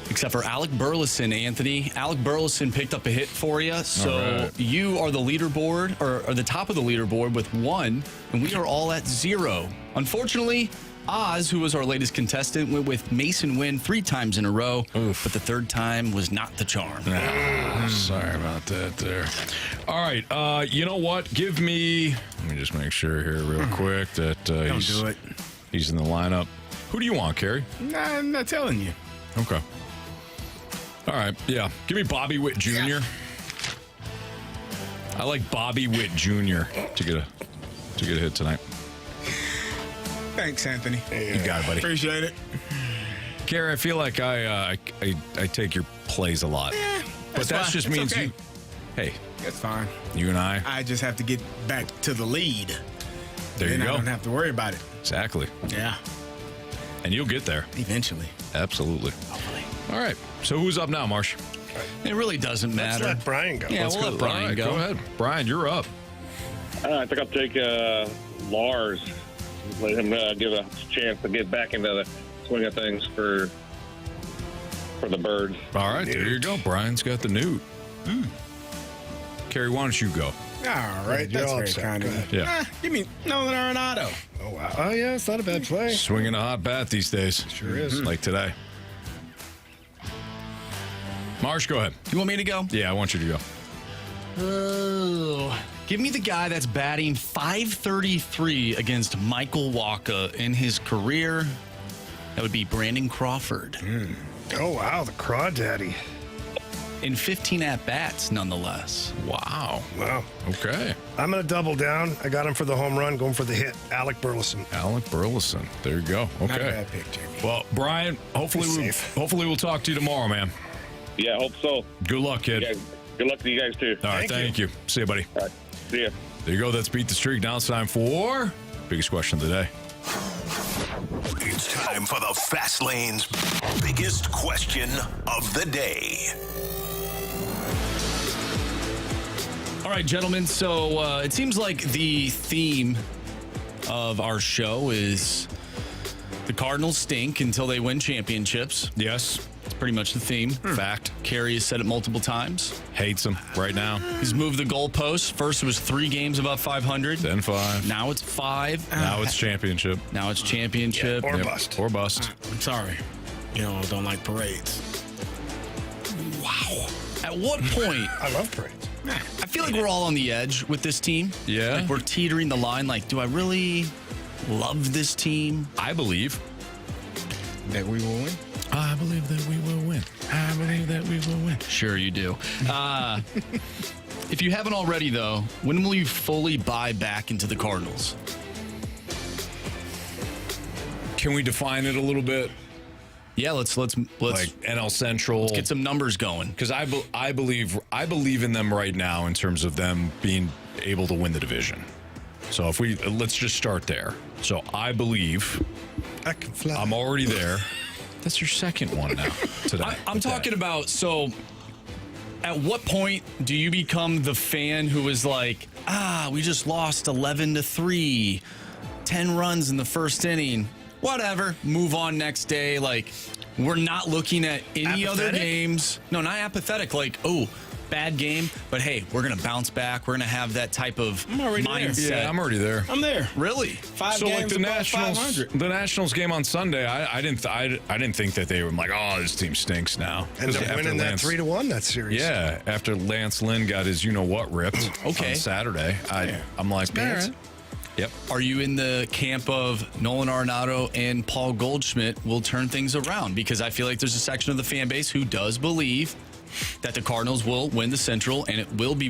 except for Alec Burleson, Anthony. Alec Burleson picked up a hit for you, so you are the leaderboard, or the top of the leaderboard with 1, and we are all at 0. Unfortunately, Oz, who was our latest contestant, went with Mason Wynn 3 times in a row, but the third time was not the charm. Sorry about that there. All right, you know what? Let me just make sure here real quick that he's in the lineup. Who do you want, Carey? Nah, I'm not telling you. Okay. All right, yeah. Give me Bobby Witt Jr. Yeah. I like Bobby Witt Jr. to get a hit tonight. Thanks, Anthony. You got it, buddy. Appreciate it. Carey, I feel like I take your plays a lot. Yeah, but that just means okay. you. Hey, that's fine. You and I just have to get back to the lead. There you go. I don't have to worry about it. Exactly. Yeah. And you'll get there. Eventually. Absolutely. Hopefully. All right. So who's up now, Marsh? It really doesn't matter. Let's let Brian go. Yeah, we'll let Brian go. Go ahead. Brian, you're up. I think I'll take Lars. Let him give a chance to get back into the swing of things for the Birds. All right, there you go. Brian's got the Newt. Carey, why don't you go? All right, that's very kind of you. Yeah. Give me Nolan Arenado. Oh, wow. Oh, yeah, it's not a bad play. Swinging a hot bat these days. Sure is. Like today. Marsh, go ahead. You want me to go? Yeah, I want you to go. Oh, give me the guy that's batting .533 against Michael Wacha in his career. That would be Brandon Crawford. Oh, wow, the Crawdaddy. In 15 at-bats, nonetheless. Wow. Okay. I'm going to double down. I got him for the home run, going for the hit. Alec Burleson. There you go. Okay. Not a bad pick, Jamie. Well, Brian, hopefully we'll talk to you tomorrow, man. Yeah, I hope so. Good luck, kid. Good luck to you guys, too. All right, thank you. See you, buddy. All right, see ya. There you go. That's Beat the Streak. Now it's time for biggest question of the day. It's time for the Fast Lane's biggest question of the day. All right, gentlemen. So it seems like the theme of our show is the Cardinals stink until they win championships. Yes. It's pretty much the theme. Fact. Carey has said it multiple times. Hates them right now. He's moved the goalposts. First it was 3 games above 500. Then 5. Now it's 5. Now it's championship. Now it's championship. Yeah, or bust. Or bust. I'm sorry. You know, I don't like parades. Wow. At what point? I love parades. I feel like we're all on the edge with this team. Yeah. Like we're teetering the line. Like, do I really love this team? I believe that we will win. I believe that we will win. I believe that we will win. Sure you do. If you haven't already, though, when will you fully buy back into the Cardinals? Can we define it a little bit? Yeah, let's like NL Central. Let's get some numbers going. Because I believe in them right now in terms of them being able to win the division. So let's just start there. So I believe I can fly. I'm already there. That's your second one now today. I'm talking about, so at what point do you become the fan who is like, we just lost 11-3, 10 runs in the first inning. Whatever, move on next day. Like, we're not looking at any other games. No, not apathetic. Like, bad game, but hey, we're going to bounce back. We're going to have that type of mindset. Yeah, I'm already there. I'm there. Really? 5 so games like the above 500. Nationals game on Sunday, I didn't think that they were like, this team stinks now. Ended up winning that 3-1 that series. Yeah, after Lance Lynn got his ripped on Saturday, I'm like, all right. Yep. Are you in the camp of Nolan Arenado and Paul Goldschmidt will turn things around? Because I feel like there's a section of the fan base who does believe that the Cardinals will win the Central, and it will be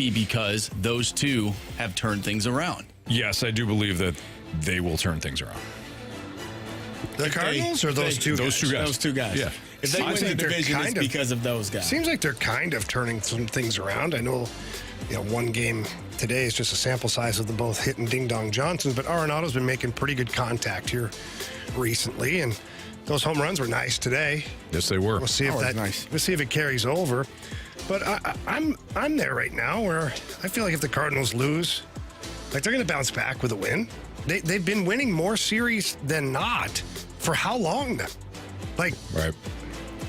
because those two have turned things around. Yes, I do believe that they will turn things around. The Cardinals or those two guys? Those two guys. Yeah. If they win the division, it's because of those guys. Seems like they're kind of turning some things around. I know, one game today is just a sample size of them both hitting ding-dong Johnsons, but Arenado's been making pretty good contact here recently, and those home runs were nice today. Yes, they were. We'll see if We'll see if it carries over. But I'm there right now where I feel like if the Cardinals lose, like they're going to bounce back with a win. They've been winning more series than not. For how long now? Right.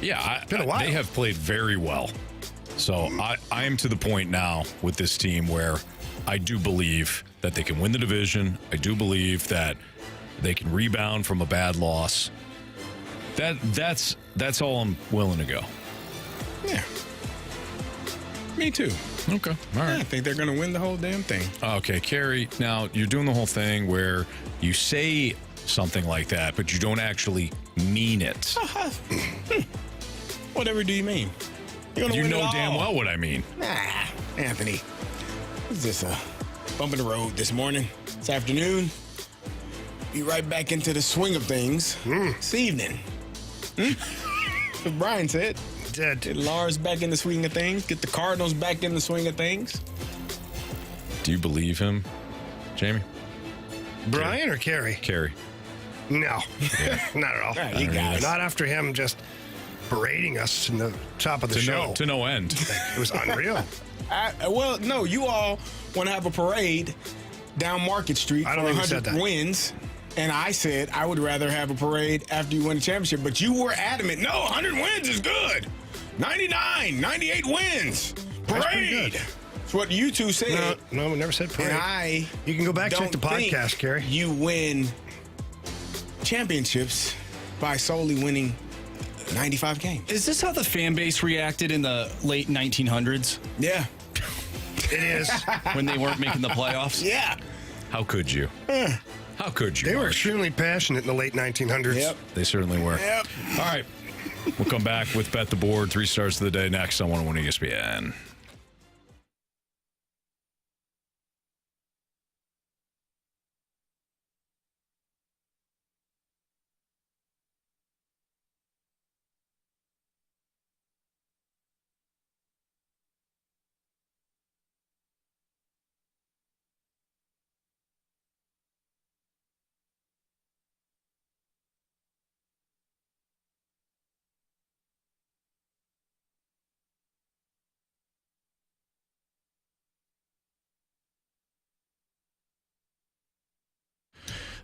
Yeah, it's been a while. They have played very well. So I am to the point now with this team where I do believe that they can win the division. I do believe that they can rebound from a bad loss. That's all I'm willing to go. Yeah. Me too. Okay. All right. I think they're going to win the whole damn thing. Okay, Carey, now you're doing the whole thing where you say something like that, but you don't actually mean it. Whatever do you mean? You know damn well what I mean. Nah, Anthony. Is this a bump in the road this morning, this afternoon? Be right back into the swing of things this evening. What Brian said. Get Lars back in the swing of things. Get the Cardinals back in the swing of things. Do you believe him, Jamie? Brian or Carey? Carey. No, not at all. Right, you guys. Not after him just berating us in the top of the show. To no end. It was unreal. Well, no, you all want to have a parade down Market Street for 100 wins. And I said I would rather have a parade after you win the championship. But you were adamant, no, 100 wins is good. 99, 98 wins. Parade. That's what you two said. No, we never said parade. And you can go back and check the podcast, Carey. You win championships by solely winning 95 games. Is this how the fan base reacted in the late 1900s? Yeah. It is. When they weren't making the playoffs? Yeah. How could you? How could you? They were extremely passionate in the late 1900s. Yep. They certainly were. Yep. All right. We'll come back with Bet the Board. 3 stars of the day next on 101 ESPN.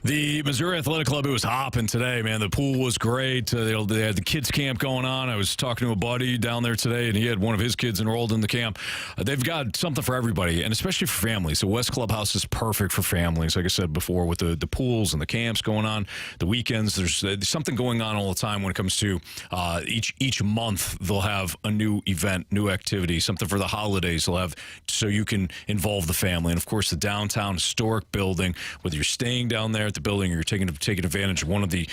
The Missouri Athletic Club, it was hopping today, man. The pool was great. They had the kids camp going on. I was talking to a buddy down there today, and he had one of his kids enrolled in the camp. They've got something for everybody, and especially for families. The West Clubhouse is perfect for families, like I said before, with the pools and the camps going on, the weekends. There's something going on all the time when it comes to each month. They'll have a new event, new activity, something for the holidays. They'll have so you can involve the family. And, of course, the downtown historic building, whether you're staying down there at the building or you're taking advantage of one of the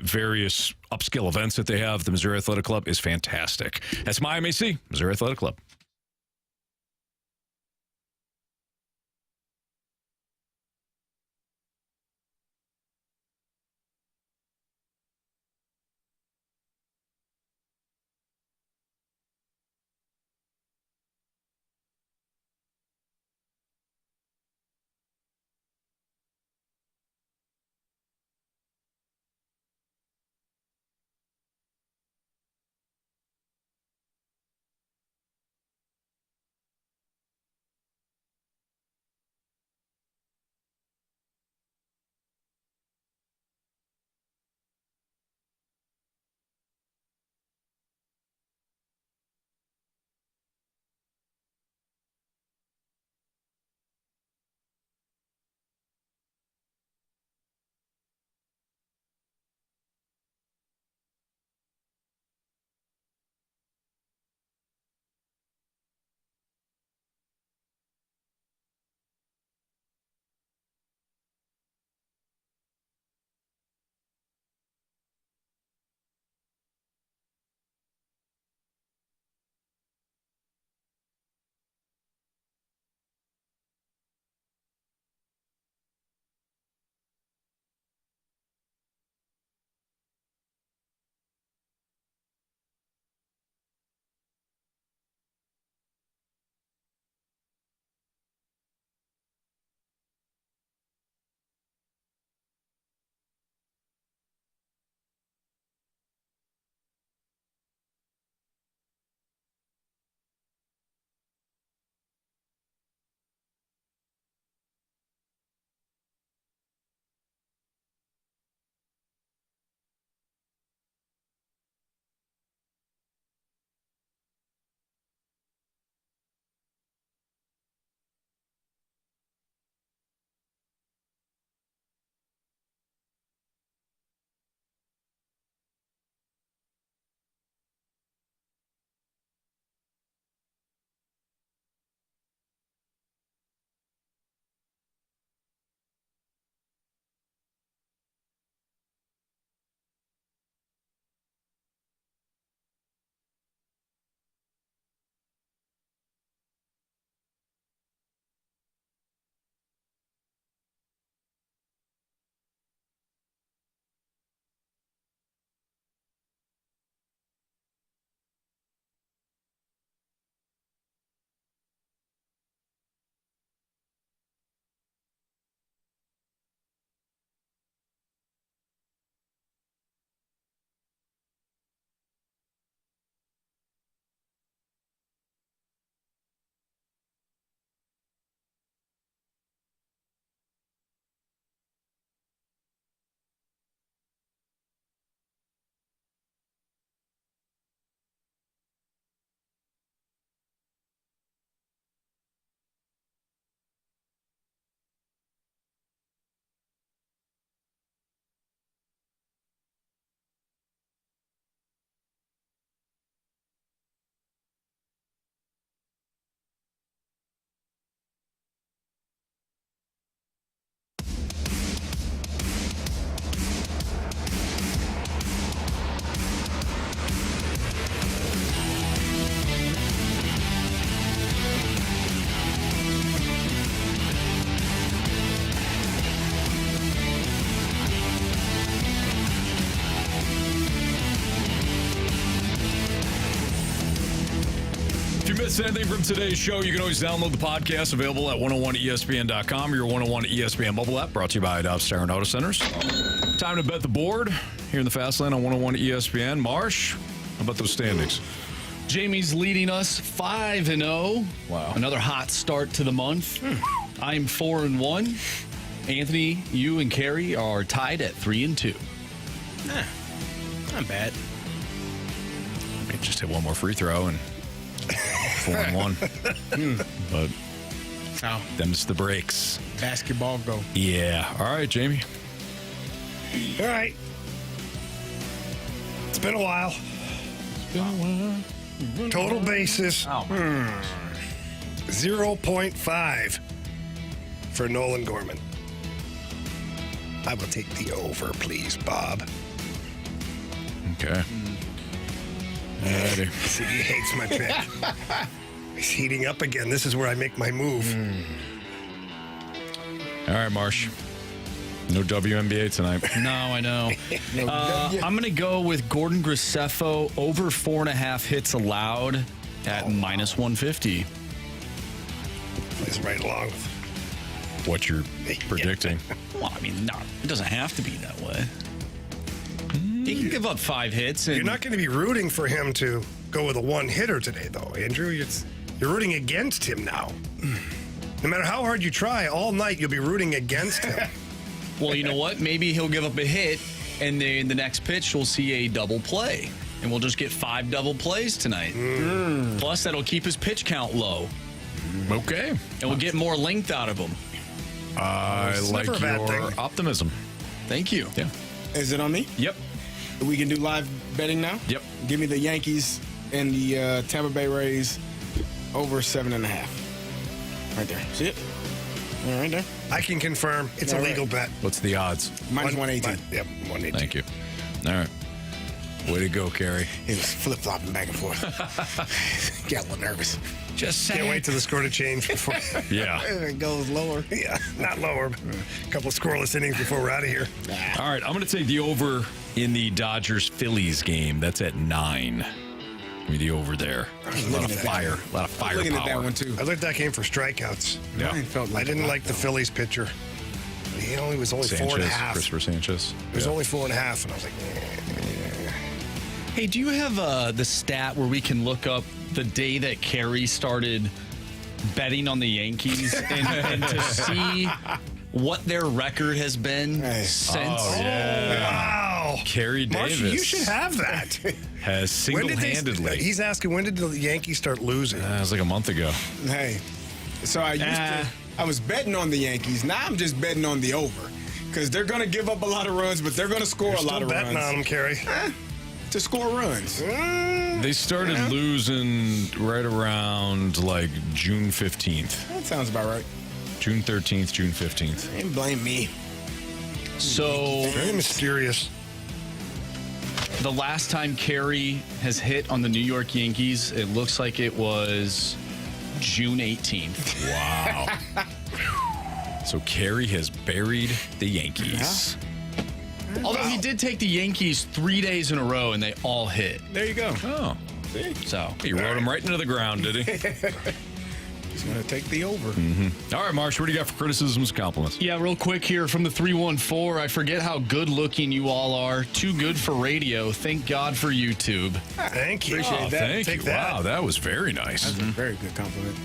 various upscale events that they have, the Missouri Athletic Club is fantastic. That's my MAC, Missouri Athletic Club. missed anything from today's show, you can always download the podcast available at 101ESPN.com or your 101 ESPN mobile app, brought to you by Dobbs Tire and Auto Centers. Time to bet the board here in the Fast Lane on 101 ESPN. Marsh, how about those standings? Jamie's leading us 5-0. Wow. Another hot start to the month. I'm 4-1. Anthony, you and Carey are tied at 3-2. Not bad. I mean, just hit one more free throw and 4-1. But them's the breaks. Basketball go. Yeah. All right, Jamie. All right. It's been a while. Total basis. 0.5 for Nolan Gorman. I will take the over, please, Bob. Okay. Alrighty. See, he hates my pick. He's heating up again. This is where I make my move. All right, Marsh. No WNBA tonight. No, I know. I'm going to go with Gordon Graceffo over 4.5 hits allowed at minus 150. Plays right along with what you're predicting. Well, I mean, no, it doesn't have to be that way. He can give up 5 hits. And you're not going to be rooting for him to go with a one-hitter today, though, Andrew. You're rooting against him now. No matter how hard you try, all night you'll be rooting against him. Well, you know what? Maybe he'll give up a hit, and then the next pitch we'll see a double play. And we'll just get 5 double plays tonight. Plus, that'll keep his pitch count low. Okay. And we'll get more length out of him. I like your optimism. Thank you. Yeah. Is it on me? Yep. We can do live betting now? Yep. Give me the Yankees and the Tampa Bay Rays over 7.5. Right there. See it? Yeah, right there. I can confirm it's a legal bet. What's the odds? Minus 118. Yep, 118. Thank you. All right. Way to go, Carey. He was flip-flopping back and forth. Got a little nervous. Just saying. Can't wait till the score to change before. Yeah. It goes lower. Yeah, not lower. But a couple of scoreless innings before we're out of here. All right, I'm going to take the over in the Dodgers-Phillies game. That's at 9. Give me the over there. A lot of fire. A lot of firepower. Looking at that one, too. I looked at that game for strikeouts. Yeah. I didn't like the Phillies pitcher. He was only Sanchez, 4.5. Christopher Sanchez. It was only 4.5, and I was like, Hey, do you have the stat where we can look up the day that Carey started betting on the Yankees and to see what their record has been since? Oh, yeah. Wow. Carey Davis. Marshall, you should have that. Has single-handedly. He's asking, when did the Yankees start losing? It was like a month ago. Hey, so I was betting on the Yankees. Now I'm just betting on the over because they're going to give up a lot of runs, but they're going to score a lot of runs. Still betting on them, Carey. To score runs. They started losing right around like June 15th. That sounds about right. June 13th, June 15th. Ain't blame me. So very mysterious. The last time Carey has hit on the New York Yankees, it looks like it was June 18th. Wow. So Carey has buried the Yankees. Yeah. Although he did take the Yankees 3 days in a row, and they all hit. There you go. Oh. See? So he rode him right into the ground, did he? He's going to take the over. Mm-hmm. All right, Marsh, what do you got for criticisms and compliments? Yeah, real quick here from the 314. I forget how good looking you all are. Too good for radio. Thank God for YouTube. Thank you. Appreciate that. Thank Take you. that. Wow, that was very nice. That's a very good compliment.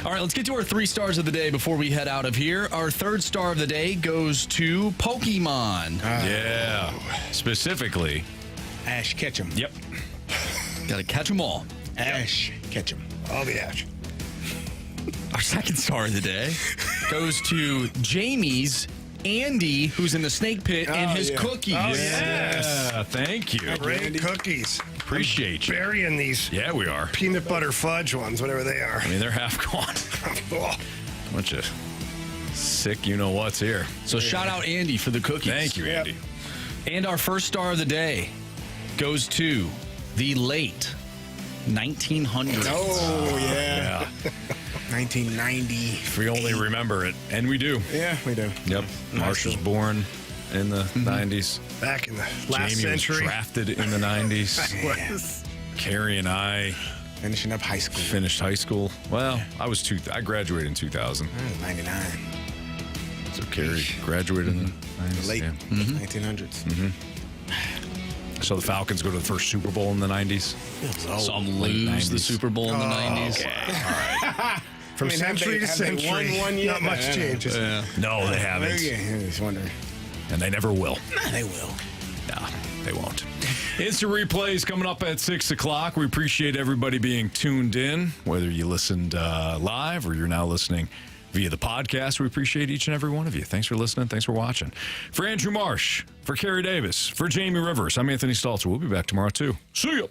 All right, let's get to our 3 stars of the day before we head out of here. Our 3rd star of the day goes to Pokemon. Yeah. Specifically, Ash Ketchum. Yep. Got to catch them all. Ash Ketchum. All the Ash. Our 2nd star of the day goes to Jamie's Andy, who's in the snake pit, and his cookies. Oh, yes. Yeah, thank you. Great cookies. Appreciate you. Burying these Yeah, we are. peanut butter fudge ones, whatever they are. I mean, they're half gone. Oh, Bunch of sick you-know-what's here. So shout out Andy for the cookies. Thank you, Andy. And our 1st star of the day goes to the late 1900s. Oh, yeah. 1990. If we only remember it. And we do. Yeah, we do. Yep. Marsh was born in the 90s. back in the last Jamie century. was drafted in the 90s. Carey and I Finishing up high school. Finished high school. Well, I graduated in 2000. 99. So Carey graduated in the late 1900s. So the Falcons go to the first Super Bowl in the 90s. Some lose the Super Bowl in the 90s. Okay. All right. From century to century, won one year? not much changes. No, they haven't. I was wondering. And they never will. Nah, they will. No, they won't. Instant replays coming up at 6 o'clock. We appreciate everybody being tuned in, whether you listened live or you're now listening via the podcast. We appreciate each and every one of you. Thanks for listening. Thanks for watching. For Andrew Marsh, for Carey Davis, for Jamie Rivers, I'm Anthony Stalter. We'll be back tomorrow, too. See ya.